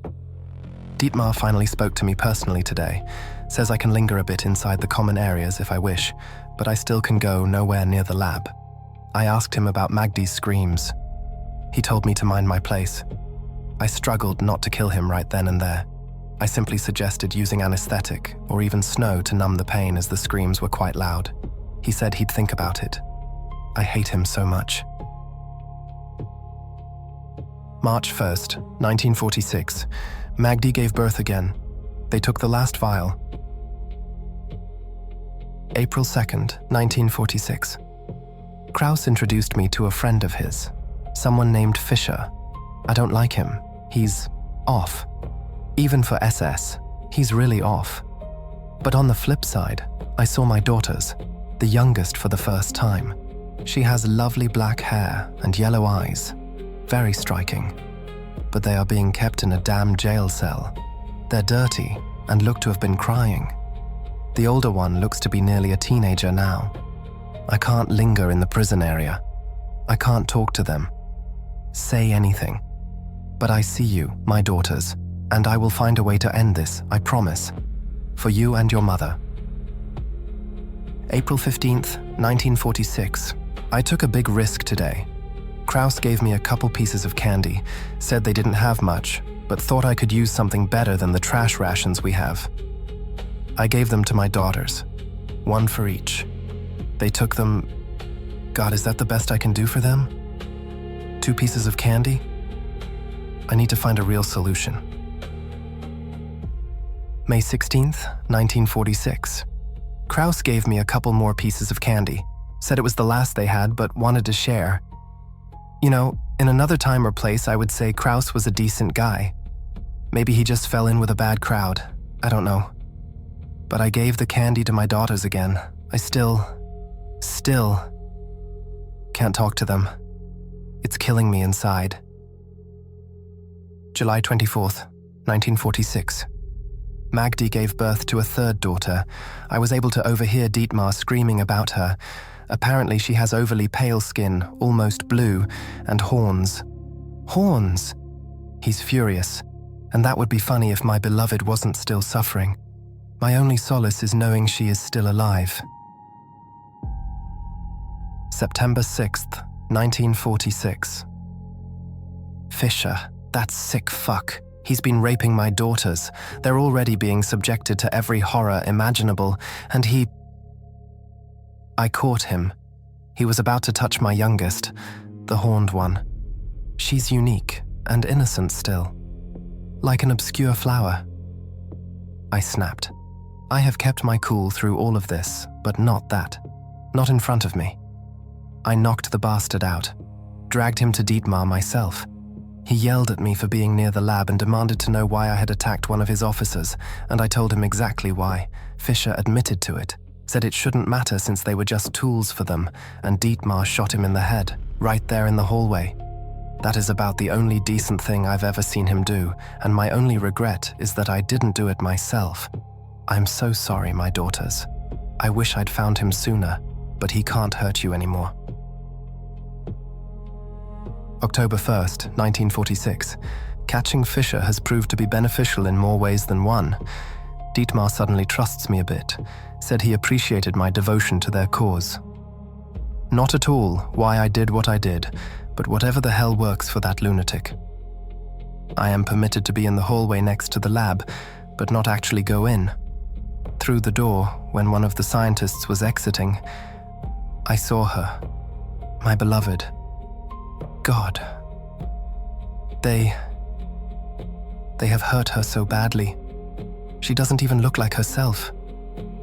U: Dietmar finally spoke to me personally today. Says I can linger a bit inside the common areas if I wish, but I still can go nowhere near the lab. I asked him about Magdi's screams. He told me to mind my place. I struggled not to kill him right then and there. I simply suggested using anesthetic or even snow to numb the pain as the screams were quite loud. He said he'd think about it. I hate him so much. March 1st, 1946. Magdi gave birth again. They took the last vial. April 2nd, 1946. Kraus introduced me to a friend of his, someone named Fischer. I don't like him. He's off. Even for SS, he's really off. But on the flip side, I saw my daughters, the youngest for the first time. She has lovely black hair and yellow eyes. Very striking. But they are being kept in a damn jail cell. They're dirty and look to have been crying. The older one looks to be nearly a teenager now. I can't linger in the prison area. I can't talk to them, say anything. But I see you, my daughters, and I will find a way to end this, I promise. For you and your mother. April 15th, 1946. I took a big risk today. Kraus gave me a couple pieces of candy, said they didn't have much, but thought I could use something better than the trash rations we have. I gave them to my daughters, one for each. They took them. God, is that the best I can do for them? 2 pieces of candy? I need to find a real solution. May 16th, 1946. Kraus gave me a couple more pieces of candy, said it was the last they had but wanted to share. You know, in another time or place I would say Kraus was a decent guy. Maybe he just fell in with a bad crowd, I don't know. But I gave the candy to my daughters again. I still can't talk to them. It's killing me inside. July 24th, 1946. Magdi gave birth to a third daughter. I was able to overhear Dietmar screaming about her. Apparently she has overly pale skin, almost blue, and horns. Horns! He's furious, and that would be funny if my beloved wasn't still suffering. My only solace is knowing she is still alive. September 6th, 1946. Fischer, that sick fuck. He's been raping my daughters. They're already being subjected to every horror imaginable, and I caught him. He was about to touch my youngest, the horned one. She's unique and innocent still, like an obscure flower. I snapped. I have kept my cool through all of this, but not that. Not in front of me. I knocked the bastard out, dragged him to Dietmar myself. He yelled at me for being near the lab and demanded to know why I had attacked one of his officers, and I told him exactly why. Fischer admitted to it, said it shouldn't matter since they were just tools for them, and Dietmar shot him in the head, right there in the hallway. That is about the only decent thing I've ever seen him do, and my only regret is that I didn't do it myself. I'm so sorry, my daughters. I wish I'd found him sooner, but he can't hurt you anymore. October 1st, 1946. Catching Fischer has proved to be beneficial in more ways than one. Dietmar suddenly trusts me a bit, said he appreciated my devotion to their cause. Not at all why I did what I did, but whatever the hell works for that lunatic. I am permitted to be in the hallway next to the lab, but not actually go in. Through the door, when one of the scientists was exiting, I saw her, my beloved. God. They have hurt her so badly. She doesn't even look like herself.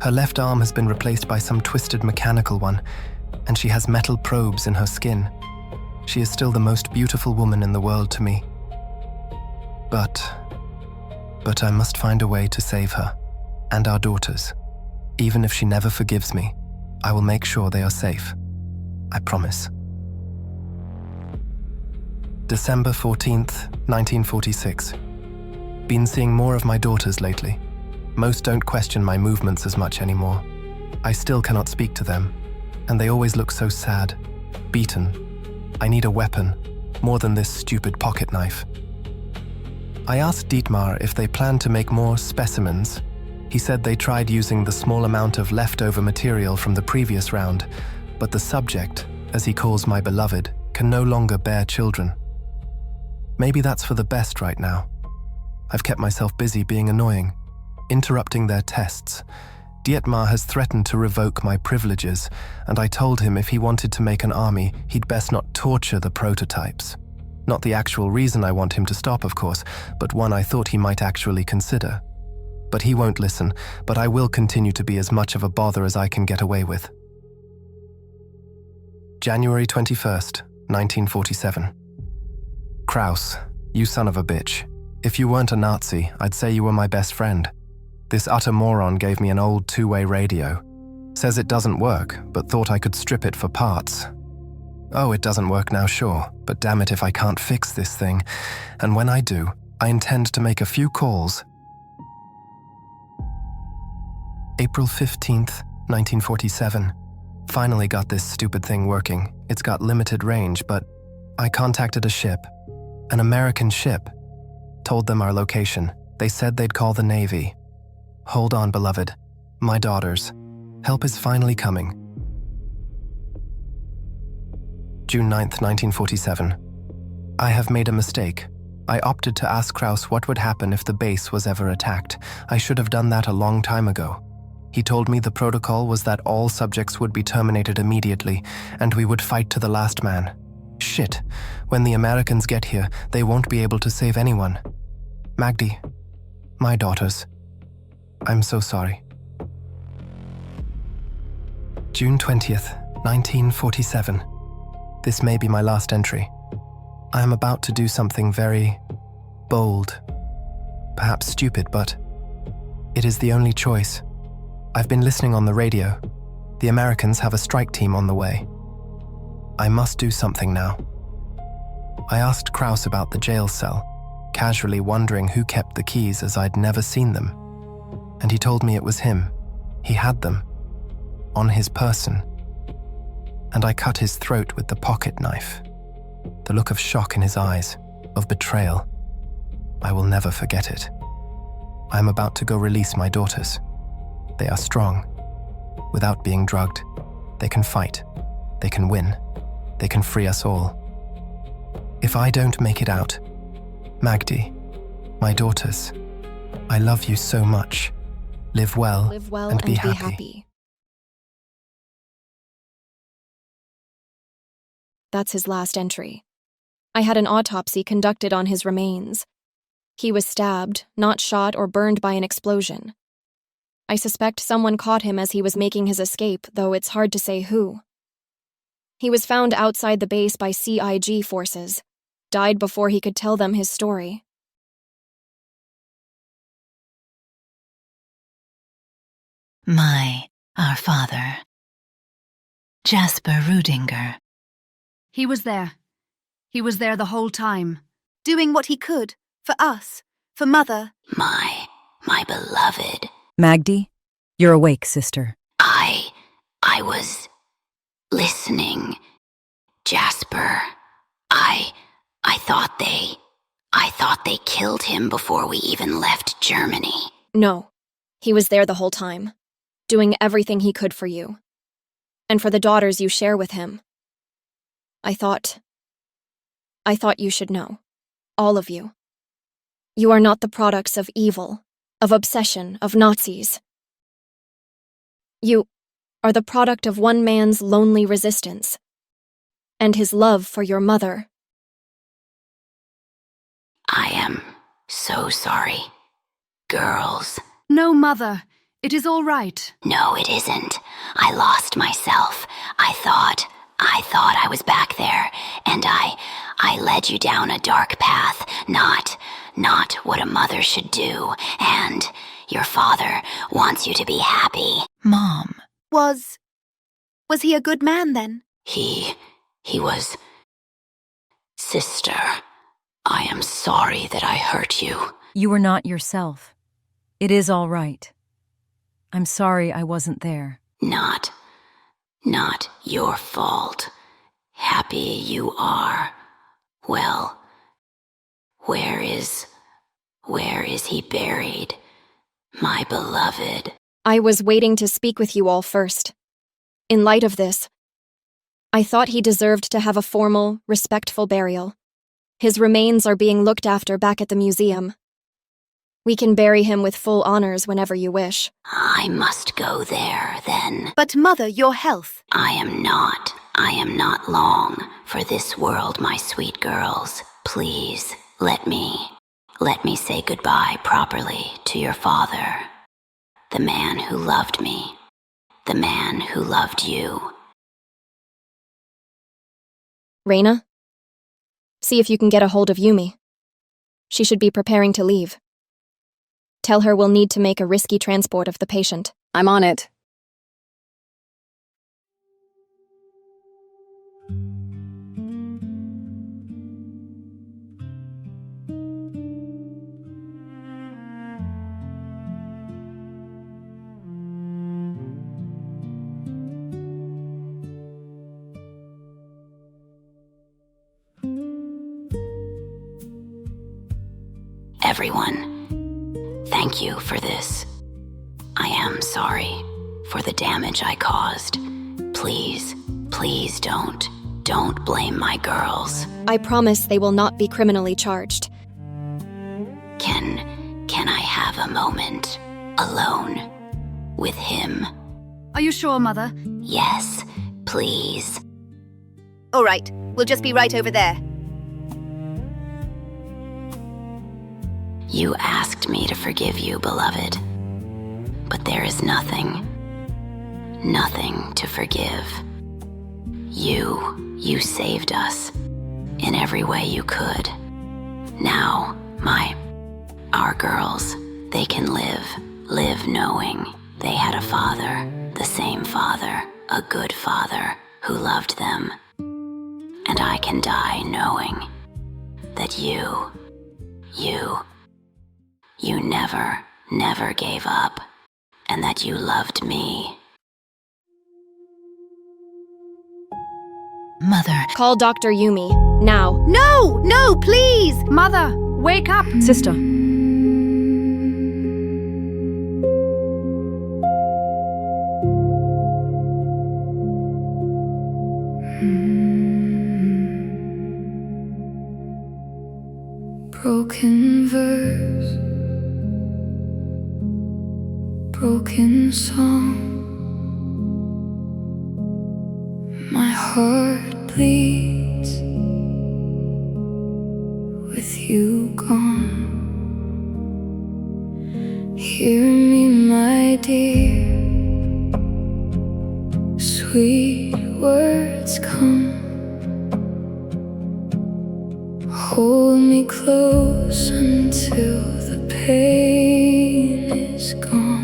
U: Her left arm has been replaced by some twisted mechanical one, and she has metal probes in her skin. She is still the most beautiful woman in the world to me. But I must find a way to save her, and our daughters. Even if she never forgives me, I will make sure they are safe. I promise. December 14th, 1946. Been seeing more of my daughters lately. Most don't question my movements as much anymore. I still cannot speak to them, and they always look so sad, beaten. I need a weapon, more than this stupid pocket knife. I asked Dietmar if they planned to make more specimens. He said they tried using the small amount of leftover material from the previous round, but the subject, as he calls my beloved, can no longer bear children. Maybe that's for the best right now. I've kept myself busy being annoying, interrupting their tests. Dietmar has threatened to revoke my privileges, and I told him if he wanted to make an army, he'd best not torture the prototypes. Not the actual reason I want him to stop, of course, but one I thought he might actually consider. But he won't listen, but I will continue to be as much of a bother as I can get away with. January 21st, 1947. Kraus, you son of a bitch. If you weren't a Nazi, I'd say you were my best friend. This utter moron gave me an old two-way radio. Says it doesn't work, but thought I could strip it for parts. Oh, it doesn't work now, sure, but damn it if I can't fix this thing. And when I do, I intend to make a few calls. April 15th, 1947. Finally got this stupid thing working. It's got limited range, but I contacted a ship. An American ship. Told them our location. They said they'd call the Navy. Hold on, beloved. My daughters. Help is finally coming. June 9th, 1947. I have made a mistake. I opted to ask Kraus what would happen if the base was ever attacked. I should have done that a long time ago. He told me the protocol was that all subjects would be terminated immediately, and we would fight to the last man. Shit. When the Americans get here, they won't be able to save anyone. Magdi, my daughters. I'm so sorry. June 20th, 1947. This may be my last entry. I am about to do something very bold. Perhaps stupid, but it is the only choice. I've been listening on the radio. The Americans have a strike team on the way. I must do something now. I asked Kraus about the jail cell, casually wondering who kept the keys as I'd never seen them. And he told me it was him. He had them. On his person. And I cut his throat with the pocket knife. The look of shock in his eyes, of betrayal. I will never forget it. I am about to go release my daughters. They are strong. Without being drugged, they can fight. They can win. They can free us all. If I don't make it out, Magdi, my daughters, I love you so much. Live well, and be happy.
G: That's his last entry. I had an autopsy conducted on his remains. He was stabbed, not shot or burned by an explosion. I suspect someone caught him as he was making his escape, though it's hard to say who. He was found outside the base by CIG forces, died before he could tell them his story.
T: Our father. Jasper Rudinger.
N: He was there. He was there the whole time.
O: Doing what he could, for us, for Mother.
T: My beloved.
C: Magdi, you're awake, sister.
T: I was listening. Jasper, I thought they killed him before we even left Germany.
G: No, he was there the whole time, doing everything he could for you. And for the daughters you share with him. I thought you should know. All of you. You are not the products of evil, of obsession, of Nazis. You are the product of one man's lonely resistance, and his love for your mother.
T: I am so sorry. Girls.
N: No, Mother. It is all right.
T: No, it isn't. I lost myself. I thought I was back there, and I led you down a dark path, not what a mother should do, and your father wants you to be happy.
H: Mom.
O: Was he a good man then?
T: He was... Sister, I am sorry that I hurt you.
C: You were not yourself. It is all right. I'm sorry I wasn't there.
T: Not your fault. Happy you are. Well, where is he buried? My beloved.
G: I was waiting to speak with you all first. In light of this, I thought he deserved to have a formal, respectful burial. His remains are being looked after back at the museum. We can bury him with full honors whenever you wish.
T: I must go there, then.
O: But mother, your health.
T: I am not long for this world, my sweet girls. Please, let me say goodbye properly to your father. The man who loved me. The man who loved you.
G: Reina, see if you can get a hold of Yumi. She should be preparing to leave. Tell her we'll need to make a risky transport of the patient.
D: I'm on it.
T: Everyone, thank you for this. I am sorry for the damage I caused. Please don't blame my girls.
G: I promise they will not be criminally charged.
T: Can I have a moment alone with him?
N: Are you sure, Mother?
T: Yes, please.
O: All right, we'll just be right over there.
T: You asked me to forgive you, beloved. But there is nothing to forgive. You saved us in every way you could. Now, our girls, they can live knowing they had a father, the same father, a good father who loved them. And I can die knowing that you never gave up, and that you loved me.
H: Mother.
G: Call Dr. Yumi, now.
O: No, please!
N: Mother, wake up!
C: Sister.
F: Broken verse, broken song. My heart bleeds with you gone. Hear me, my dear, sweet words come. Hold me close until the pain is gone.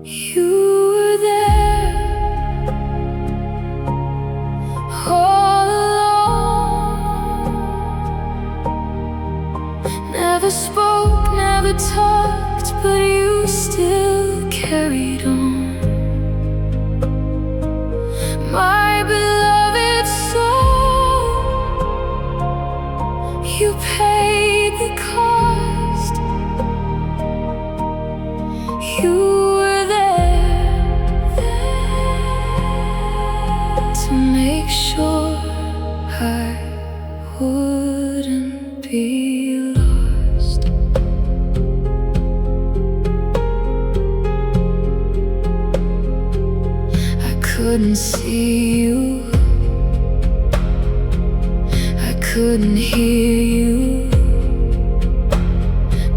F: You were there all along. Never spoke, never talked, but you still carried on. My beloved soul, you paid the cost. You were there to make sure I wouldn't be lost. I couldn't see you, I couldn't hear you,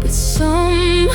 F: but some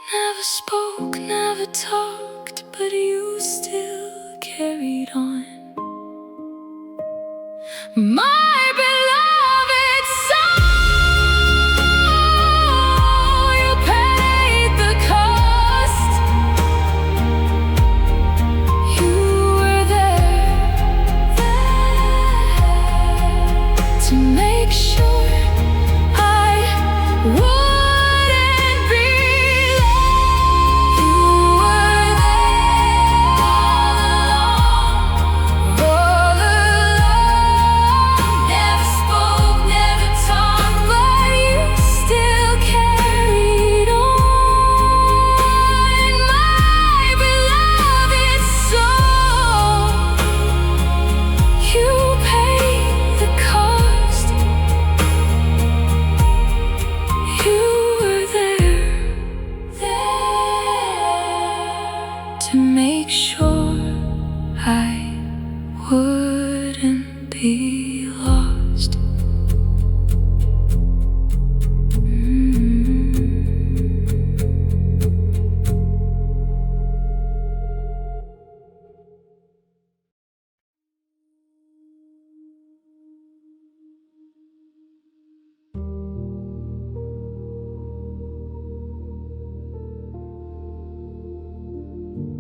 F: Never spoke, never talked, but you still carried on. My beloved soul, you paid the cost. You were there to make sure I wouldn't be lost. You were there all along. Never spoke, never talked, but you still carried on. My beloved soul, you paid the cost. You were there to make sure I wouldn't be lost.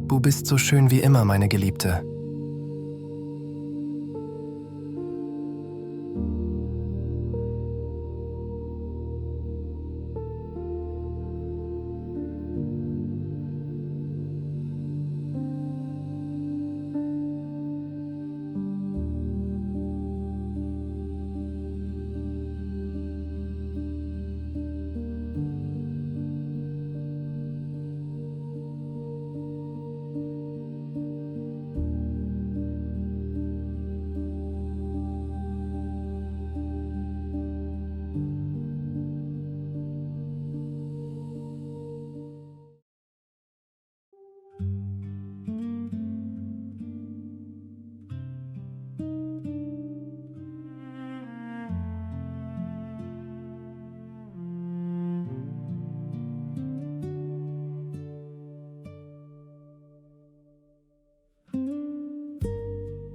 U: Du bist so schön wie immer, meine Geliebte.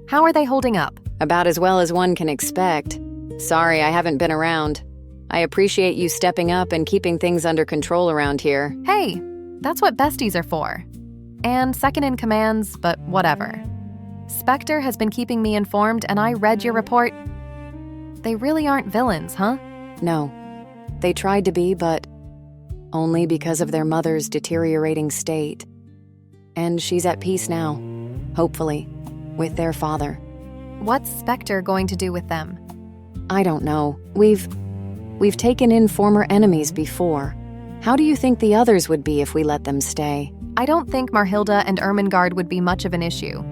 D: How are they holding up? About as well as one can expect. Sorry, I haven't been around. I appreciate you stepping up and keeping things under control around here.
G: Hey, that's what besties are for. And second in commands, but whatever. Spectre has been keeping me informed, and I read your report. They really aren't villains, huh?
D: No. They tried to be, but only because of their mother's deteriorating state. And she's at peace now, hopefully, with their father.
G: What's Spectre going to do with them?
D: I don't know. We've taken in former enemies before. How do you think the others would be if we let them stay?
G: I don't think Marhilda and Ermengarde would be much of an issue.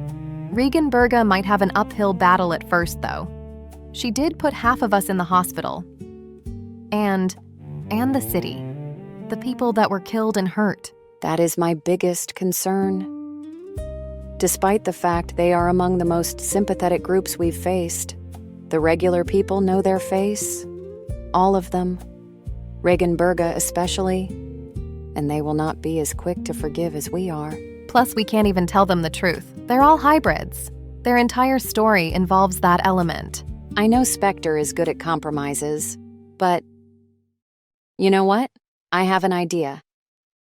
G: Regenberga might have an uphill battle at first, though. She did put half of us in the hospital. And the city. The people that were killed and hurt.
D: That is my biggest concern. Despite the fact they are among the most sympathetic groups we've faced, the regular people know their face. All of them. Regenberga especially. And they will not be as quick to forgive as we are.
G: Plus, we can't even tell them the truth. They're all hybrids. Their entire story involves that element.
D: I know Spectre is good at compromises, but you know what? I have an idea.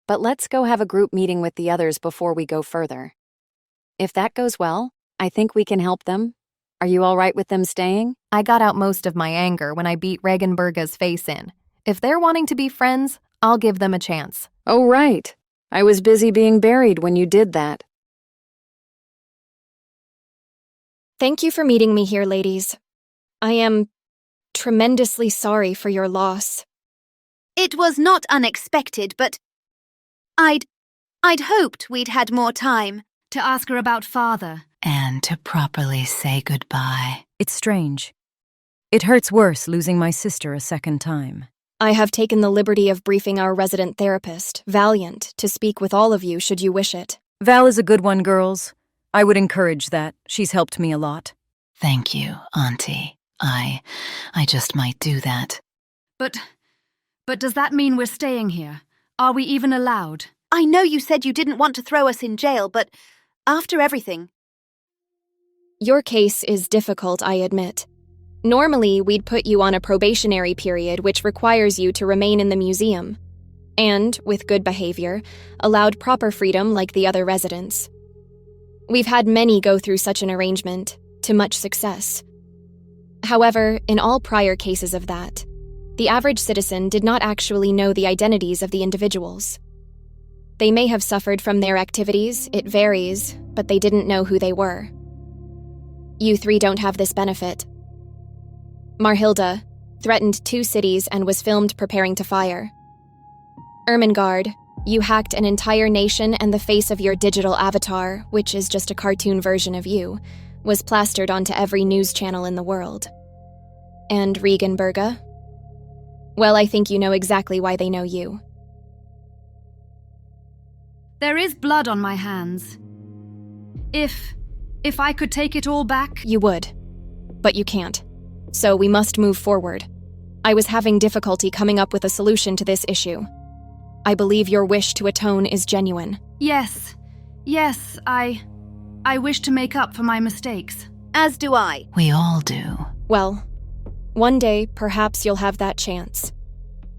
D: But let's go have a group meeting with the others before we go further. If that goes well, I think we can help them. Are you all right with them staying?
G: I got out most of my anger when I beat Regenberga's face in. If they're wanting to be friends, I'll give them a chance.
D: Oh, right. I was busy being buried when you did that.
G: Thank you for meeting me here, ladies. I am tremendously sorry for your loss.
O: It was not unexpected, but I'd hoped we'd had more time.
N: To ask her about father.
T: And to properly say goodbye.
C: It's strange. It hurts worse losing my sister a second time.
G: I have taken the liberty of briefing our resident therapist, Valiant, to speak with all of you should you wish it.
C: Val is a good one, girls. I would encourage that. She's helped me a lot.
T: Thank you, Auntie. I just might do that.
N: But does that mean we're staying here? Are we even allowed?
O: I know you said you didn't want to throw us in jail, but after everything...
G: Your case is difficult, I admit. Normally, we'd put you on a probationary period which requires you to remain in the museum, and, with good behavior, allowed proper freedom like the other residents. We've had many go through such an arrangement, to much success. However, in all prior cases of that, the average citizen did not actually know the identities of the individuals. They may have suffered from their activities, it varies, but they didn't know who they were. You three don't have this benefit. Marhilda threatened 2 cities and was filmed preparing to fire. Ermengarde, you hacked an entire nation and the face of your digital avatar, which is just a cartoon version of you, was plastered onto every news channel in the world. And Regenberga? Well, I think you know exactly why they know you.
N: There is blood on my hands. If I could take it all back...
G: You would, but you can't. So we must move forward. I was having difficulty coming up with a solution to this issue. I believe your wish to atone is genuine.
N: Yes, I wish to make up for my mistakes.
O: As do I.
T: We all do.
G: Well, one day, perhaps you'll have that chance.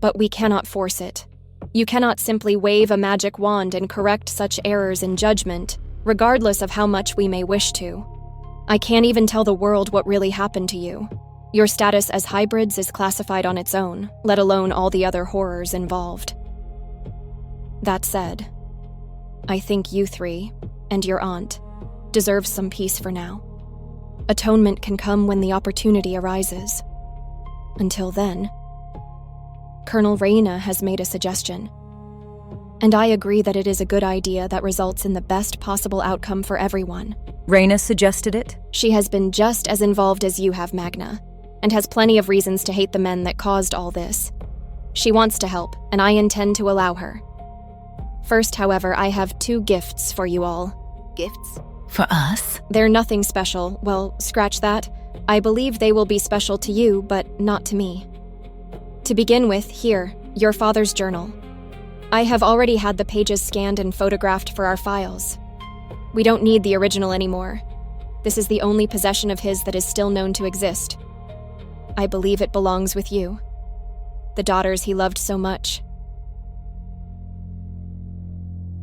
G: But we cannot force it. You cannot simply wave a magic wand and correct such errors in judgment, regardless of how much we may wish to. I can't even tell the world what really happened to you. Your status as hybrids is classified on its own, let alone all the other horrors involved. That said, I think you three, and your aunt, deserve some peace for now. Atonement can come when the opportunity arises. Until then, Colonel Reyna has made a suggestion. And I agree that it is a good idea that results in the best possible outcome for everyone.
C: Reyna suggested it?
G: She has been just as involved as you have, Magna, and has plenty of reasons to hate the men that caused all this. She wants to help, and I intend to allow her. First, however, I have 2 gifts for you all.
O: Gifts?
T: For us?
G: They're nothing special. Well, scratch that. I believe they will be special to you, but not to me. To begin with, here, your father's journal. I have already had the pages scanned and photographed for our files. We don't need the original anymore. This is the only possession of his that is still known to exist. I believe it belongs with you, the daughters he loved so much.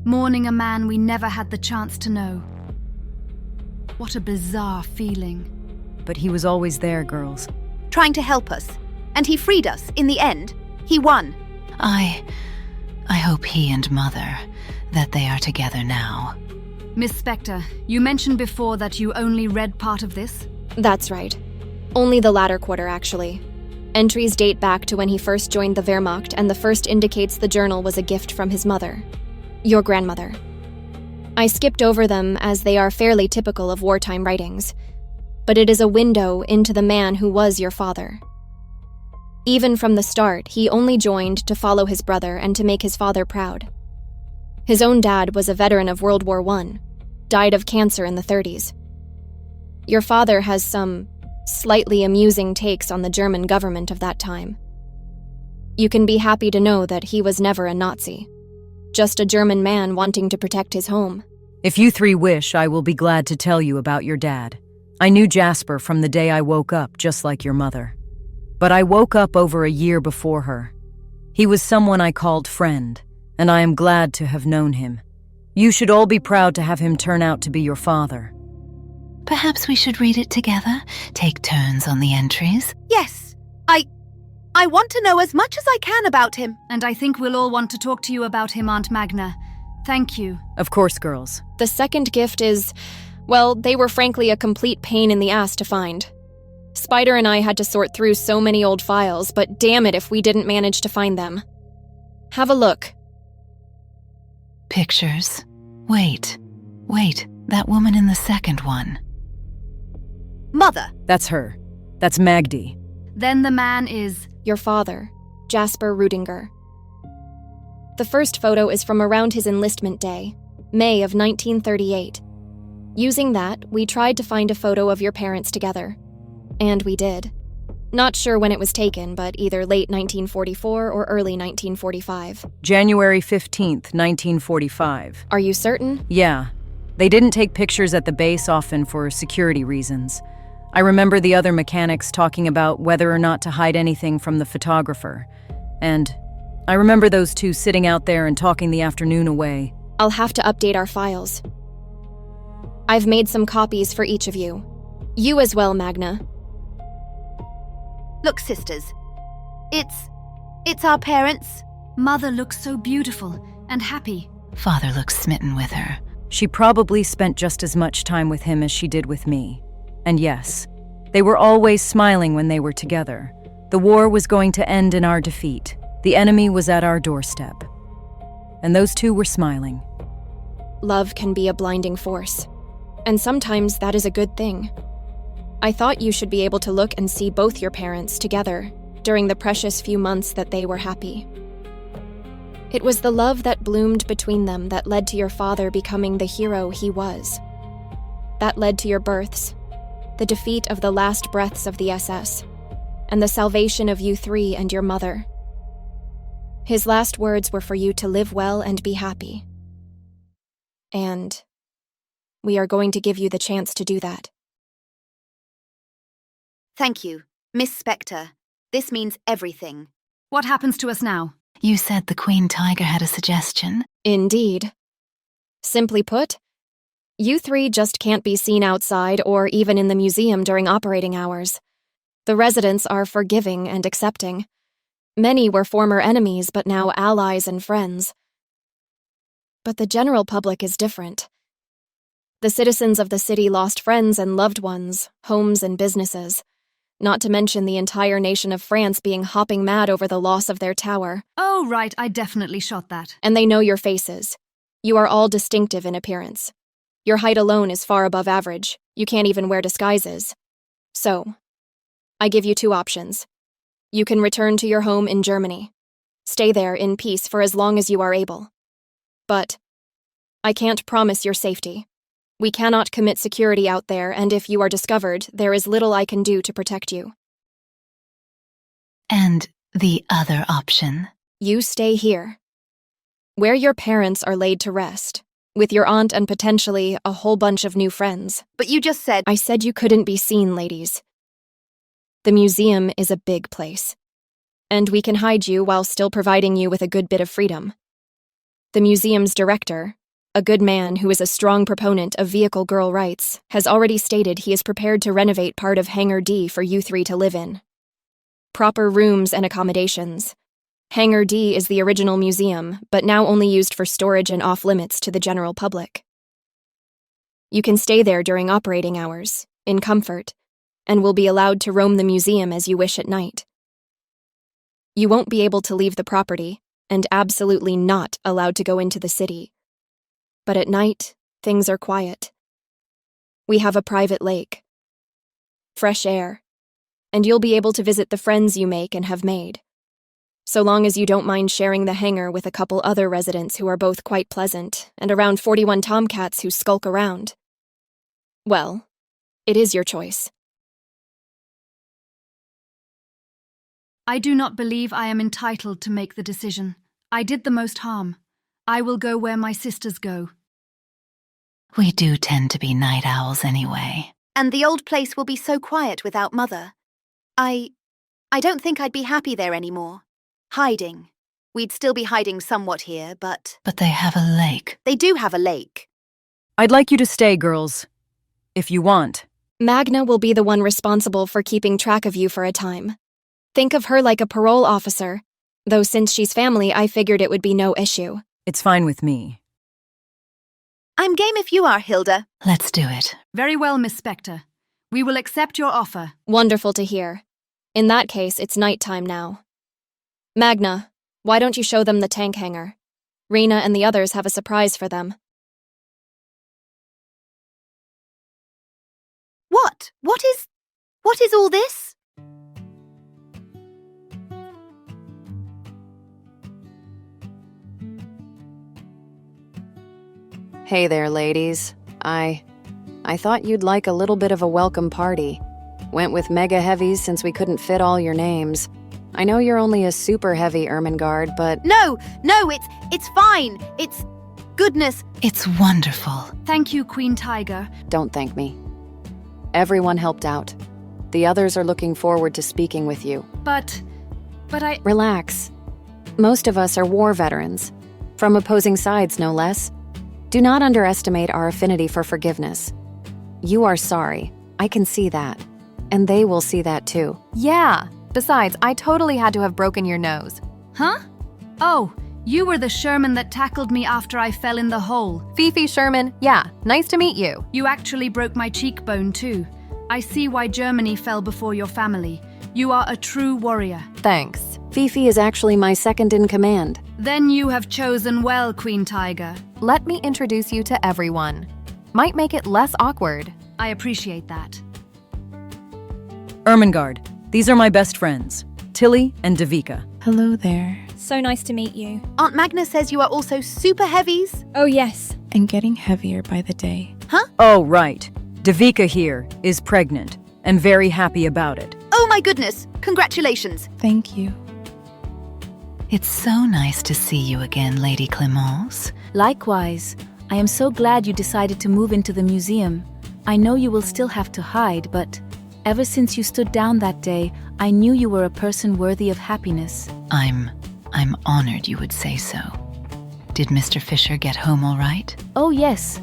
N: Mourning a man we never had the chance to know. What a bizarre feeling.
C: But he was always there, girls.
O: Trying to help us. And he freed us, in the end. He won.
T: I hope he and Mother, that they are together now.
N: Miss Spectre, you mentioned before that you only read part of this?
G: That's right. Only the latter quarter, actually. Entries date back to when he first joined the Wehrmacht, and the first indicates the journal was a gift from his mother. Your grandmother. I skipped over them as they are fairly typical of wartime writings, but it is a window into the man who was your father. Even from the start, he only joined to follow his brother and to make his father proud. His own dad was a veteran of World War I, died of cancer in the 30s. Your father has some slightly amusing takes on the German government of that time. You can be happy to know that he was never a Nazi, just a German man wanting to protect his home.
C: If you three wish, I will be glad to tell you about your dad. I knew Jasper from the day I woke up, just like your mother. But I woke up over a year before her. He was someone I called friend, and I am glad to have known him. You should all be proud to have him turn out to be your father.
T: Perhaps we should read it together, take turns on the entries.
O: Yes, I want to know as much as I can about him.
N: And I think we'll all want to talk to you about him, Aunt Magna. Thank you.
C: Of course, girls.
G: The second gift is, well, they were frankly a complete pain in the ass to find. Spider and I had to sort through so many old files, but damn it if we didn't manage to find them. Have a look.
T: Pictures. Wait, that woman in the second one.
O: Mother.
C: That's her. That's Magdi.
N: Then the man is...
G: Your father, Jasper Rudinger. The first photo is from around his enlistment day, May of 1938. Using that, we tried to find a photo of your parents together. And we did. Not sure when it was taken, but either late 1944 or early 1945.
C: January 15th, 1945.
G: Are you certain?
C: Yeah. They didn't take pictures at the base often for security reasons. I remember the other mechanics talking about whether or not to hide anything from the photographer. And I remember those two sitting out there and talking the afternoon away.
G: I'll have to update our files. I've made some copies for each of you. You as well, Magna.
O: Look, sisters. It's our parents.
N: Mother looks so beautiful and happy.
T: Father looks smitten with her.
C: She probably spent just as much time with him as she did with me. And yes, they were always smiling when they were together. The war was going to end in our defeat. The enemy was at our doorstep. And those two were smiling.
G: Love can be a blinding force. And sometimes that is a good thing. I thought you should be able to look and see both your parents together during the precious few months that they were happy. It was the love that bloomed between them that led to your father becoming the hero he was. That led to your births, the defeat of the last breaths of the SS, and the salvation of you three and your mother. His last words were for you to live well and be happy. And we are going to give you the chance to do that.
O: Thank you, Miss Spectre. This means everything.
N: What happens to us now?
T: You said the Queen Tiger had a suggestion.
G: Indeed. Simply put, you three just can't be seen outside or even in the museum during operating hours. The residents are forgiving and accepting. Many were former enemies, but now allies and friends. But the general public is different. The citizens of the city lost friends and loved ones, homes and businesses. Not to mention the entire nation of France being hopping mad over the loss of their tower.
N: Oh, right, I definitely shot that.
G: And they know your faces. You are all distinctive in appearance. Your height alone is far above average. You can't even wear disguises. So, I give you two options. You can return to your home in Germany. Stay there in peace for as long as you are able. But I can't promise your safety. We cannot commit security out there, and if you are discovered, there is little I can do to protect you.
T: And the other option?
G: You stay here, where your parents are laid to rest, with your aunt and potentially a whole bunch of new friends.
O: But you just said—
G: I said you couldn't be seen, ladies. The museum is a big place, and we can hide you while still providing you with a good bit of freedom. The museum's director, a good man who is a strong proponent of vehicle girl rights, has already stated he is prepared to renovate part of Hangar D for you three to live in. Proper rooms and accommodations. Hangar D is the original museum, but now only used for storage and off-limits to the general public. You can stay there during operating hours, in comfort, and will be allowed to roam the museum as you wish at night. You won't be able to leave the property, and absolutely not allowed to go into the city. But at night, things are quiet. We have a private lake, fresh air, and you'll be able to visit the friends you make and have made, so long as you don't mind sharing the hangar with a couple other residents who are both quite pleasant, and around 41 tomcats who skulk around. Well, it is your choice.
N: I do not believe I am entitled to make the decision. I did the most harm. I will go where my sisters go.
T: We do tend to be night owls anyway.
O: And the old place will be so quiet without Mother. I don't think I'd be happy there anymore. Hiding. We'd still be hiding somewhat here, but—
T: But they have a lake.
O: They do have a lake.
C: I'd like you to stay, girls. If you want.
G: Magna will be the one responsible for keeping track of you for a time. Think of her like a parole officer, though since she's family, I figured it would be no issue.
C: It's fine with me.
O: I'm game if you are, Hilda.
T: Let's do it.
N: Very well, Miss Spectre. We will accept your offer.
G: Wonderful to hear. In that case, it's nighttime now. Magna, why don't you show them the tank hangar? Rena and the others have a surprise for them.
O: What? What is all this?
Q: Hey there, ladies. I thought you'd like a little bit of a welcome party.
D: Went with mega heavies since we couldn't fit all your names. I know you're only a super heavy Ermengarde, but...
O: No, it's fine. It's... goodness.
T: It's wonderful.
N: Thank you, Queen Tiger.
D: Don't thank me. Everyone helped out. The others are looking forward to speaking with you.
N: But I...
D: Relax. Most of us are war veterans. From opposing sides, no less. Do not underestimate our affinity for forgiveness. You are sorry. I can see that. And they will see that too.
A: Yeah. Besides, I totally had to have broken your nose.
N: Huh? Oh, you were the Sherman that tackled me after I fell in the hole.
A: Fifi Sherman, yeah, nice to meet you.
N: You actually broke my cheekbone too. I see why Germany fell before your family. You are a true warrior.
A: Thanks.
D: Fifi is actually my second in command.
N: Then you have chosen well, Queen Tiger.
A: Let me introduce you to everyone. Might make it less awkward.
N: I appreciate that.
C: Ermengarde, these are my best friends, Tilly and Davika.
T: Hello there.
B: So nice to meet you.
O: Aunt Magna says you are also super heavies.
B: Oh, yes.
T: And getting heavier by the day.
O: Huh?
C: Oh, right. Davika here is pregnant and very happy about it.
O: Oh my goodness. Congratulations.
T: Thank you. It's so nice to see you again, Lady Clemence.
J: Likewise. I am so glad you decided to move into the museum. I know you will still have to hide, but ever since you stood down that day, I knew you were a person worthy of happiness.
T: I'm honored you would say so. Did Mr. Fisher get home all right?
J: Oh, yes.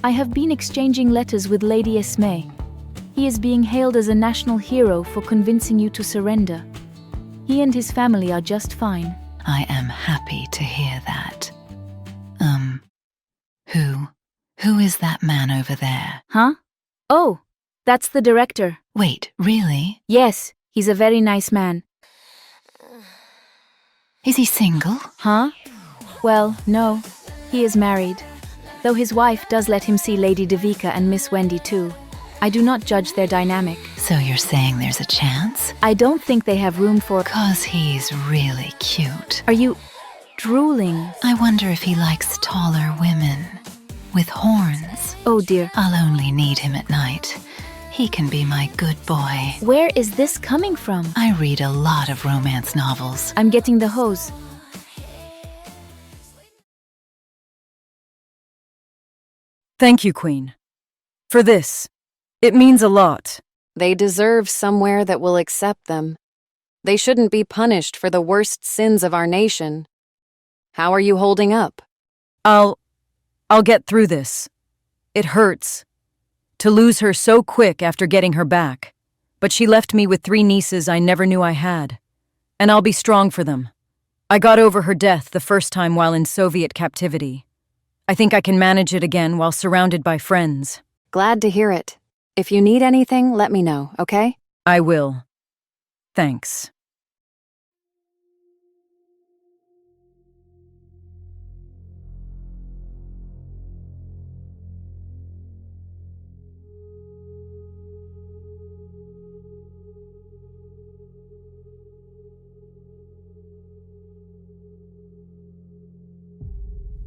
J: I have been exchanging letters with Lady Esme. He is being hailed as a national hero for convincing you to surrender. He and his family are just fine.
T: I am happy to hear that. Who is that man over there?
J: Huh? Oh, that's the director.
T: Wait, really?
J: Yes, he's a very nice man.
T: Is he single?
J: Huh? Well, no. He is married. Though his wife does let him see Lady Davika and Miss Wendy too. I do not judge their dynamic.
T: So you're saying there's a chance?
J: I don't think they have room for...
T: 'Cause he's really cute.
J: Are you drooling?
T: I wonder if he likes taller women. With horns.
J: Oh dear.
T: I'll only need him at night. He can be my good boy.
J: Where is this coming from?
T: I read a lot of romance novels.
J: I'm getting the hose.
C: Thank you, Queen. For this. It means a lot.
D: They deserve somewhere that will accept them. They shouldn't be punished for the worst sins of our nation. How are you holding up?
C: I'll get through this. It hurts. To lose her so quick after getting her back. But she left me with 3 nieces I never knew I had. And I'll be strong for them. I got over her death the first time while in Soviet captivity. I think I can manage it again while surrounded by friends.
D: Glad to hear it. If you need anything, let me know, okay?
C: I will. Thanks.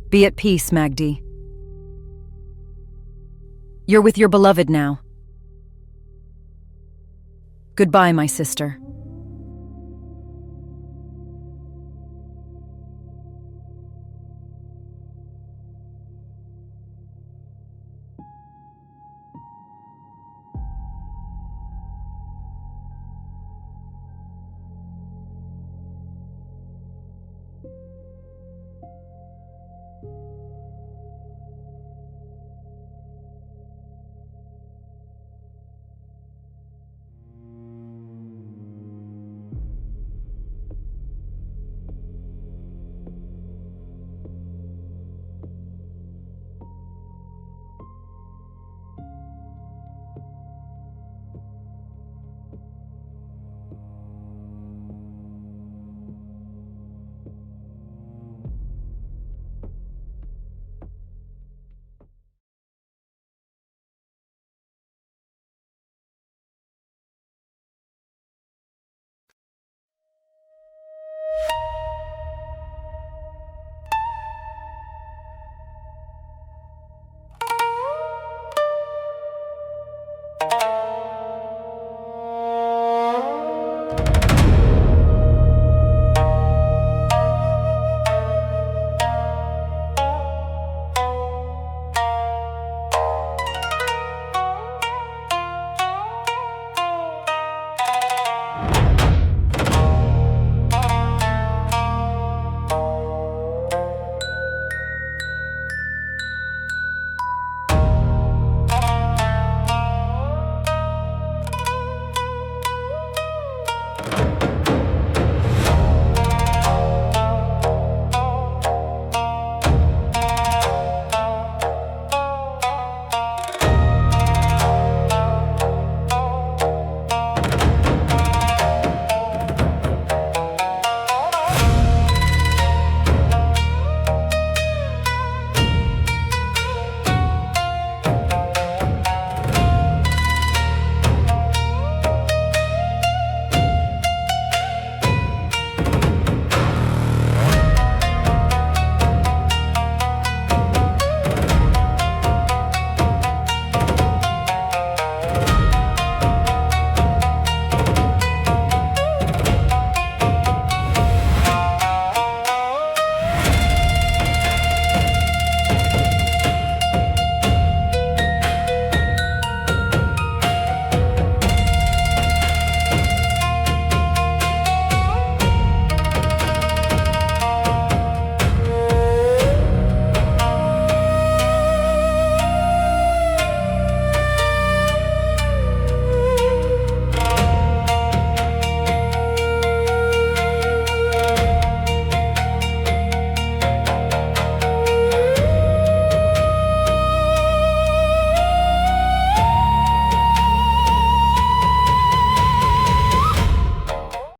C: Be at peace, Magdi. You're with your beloved now. Goodbye, my sister.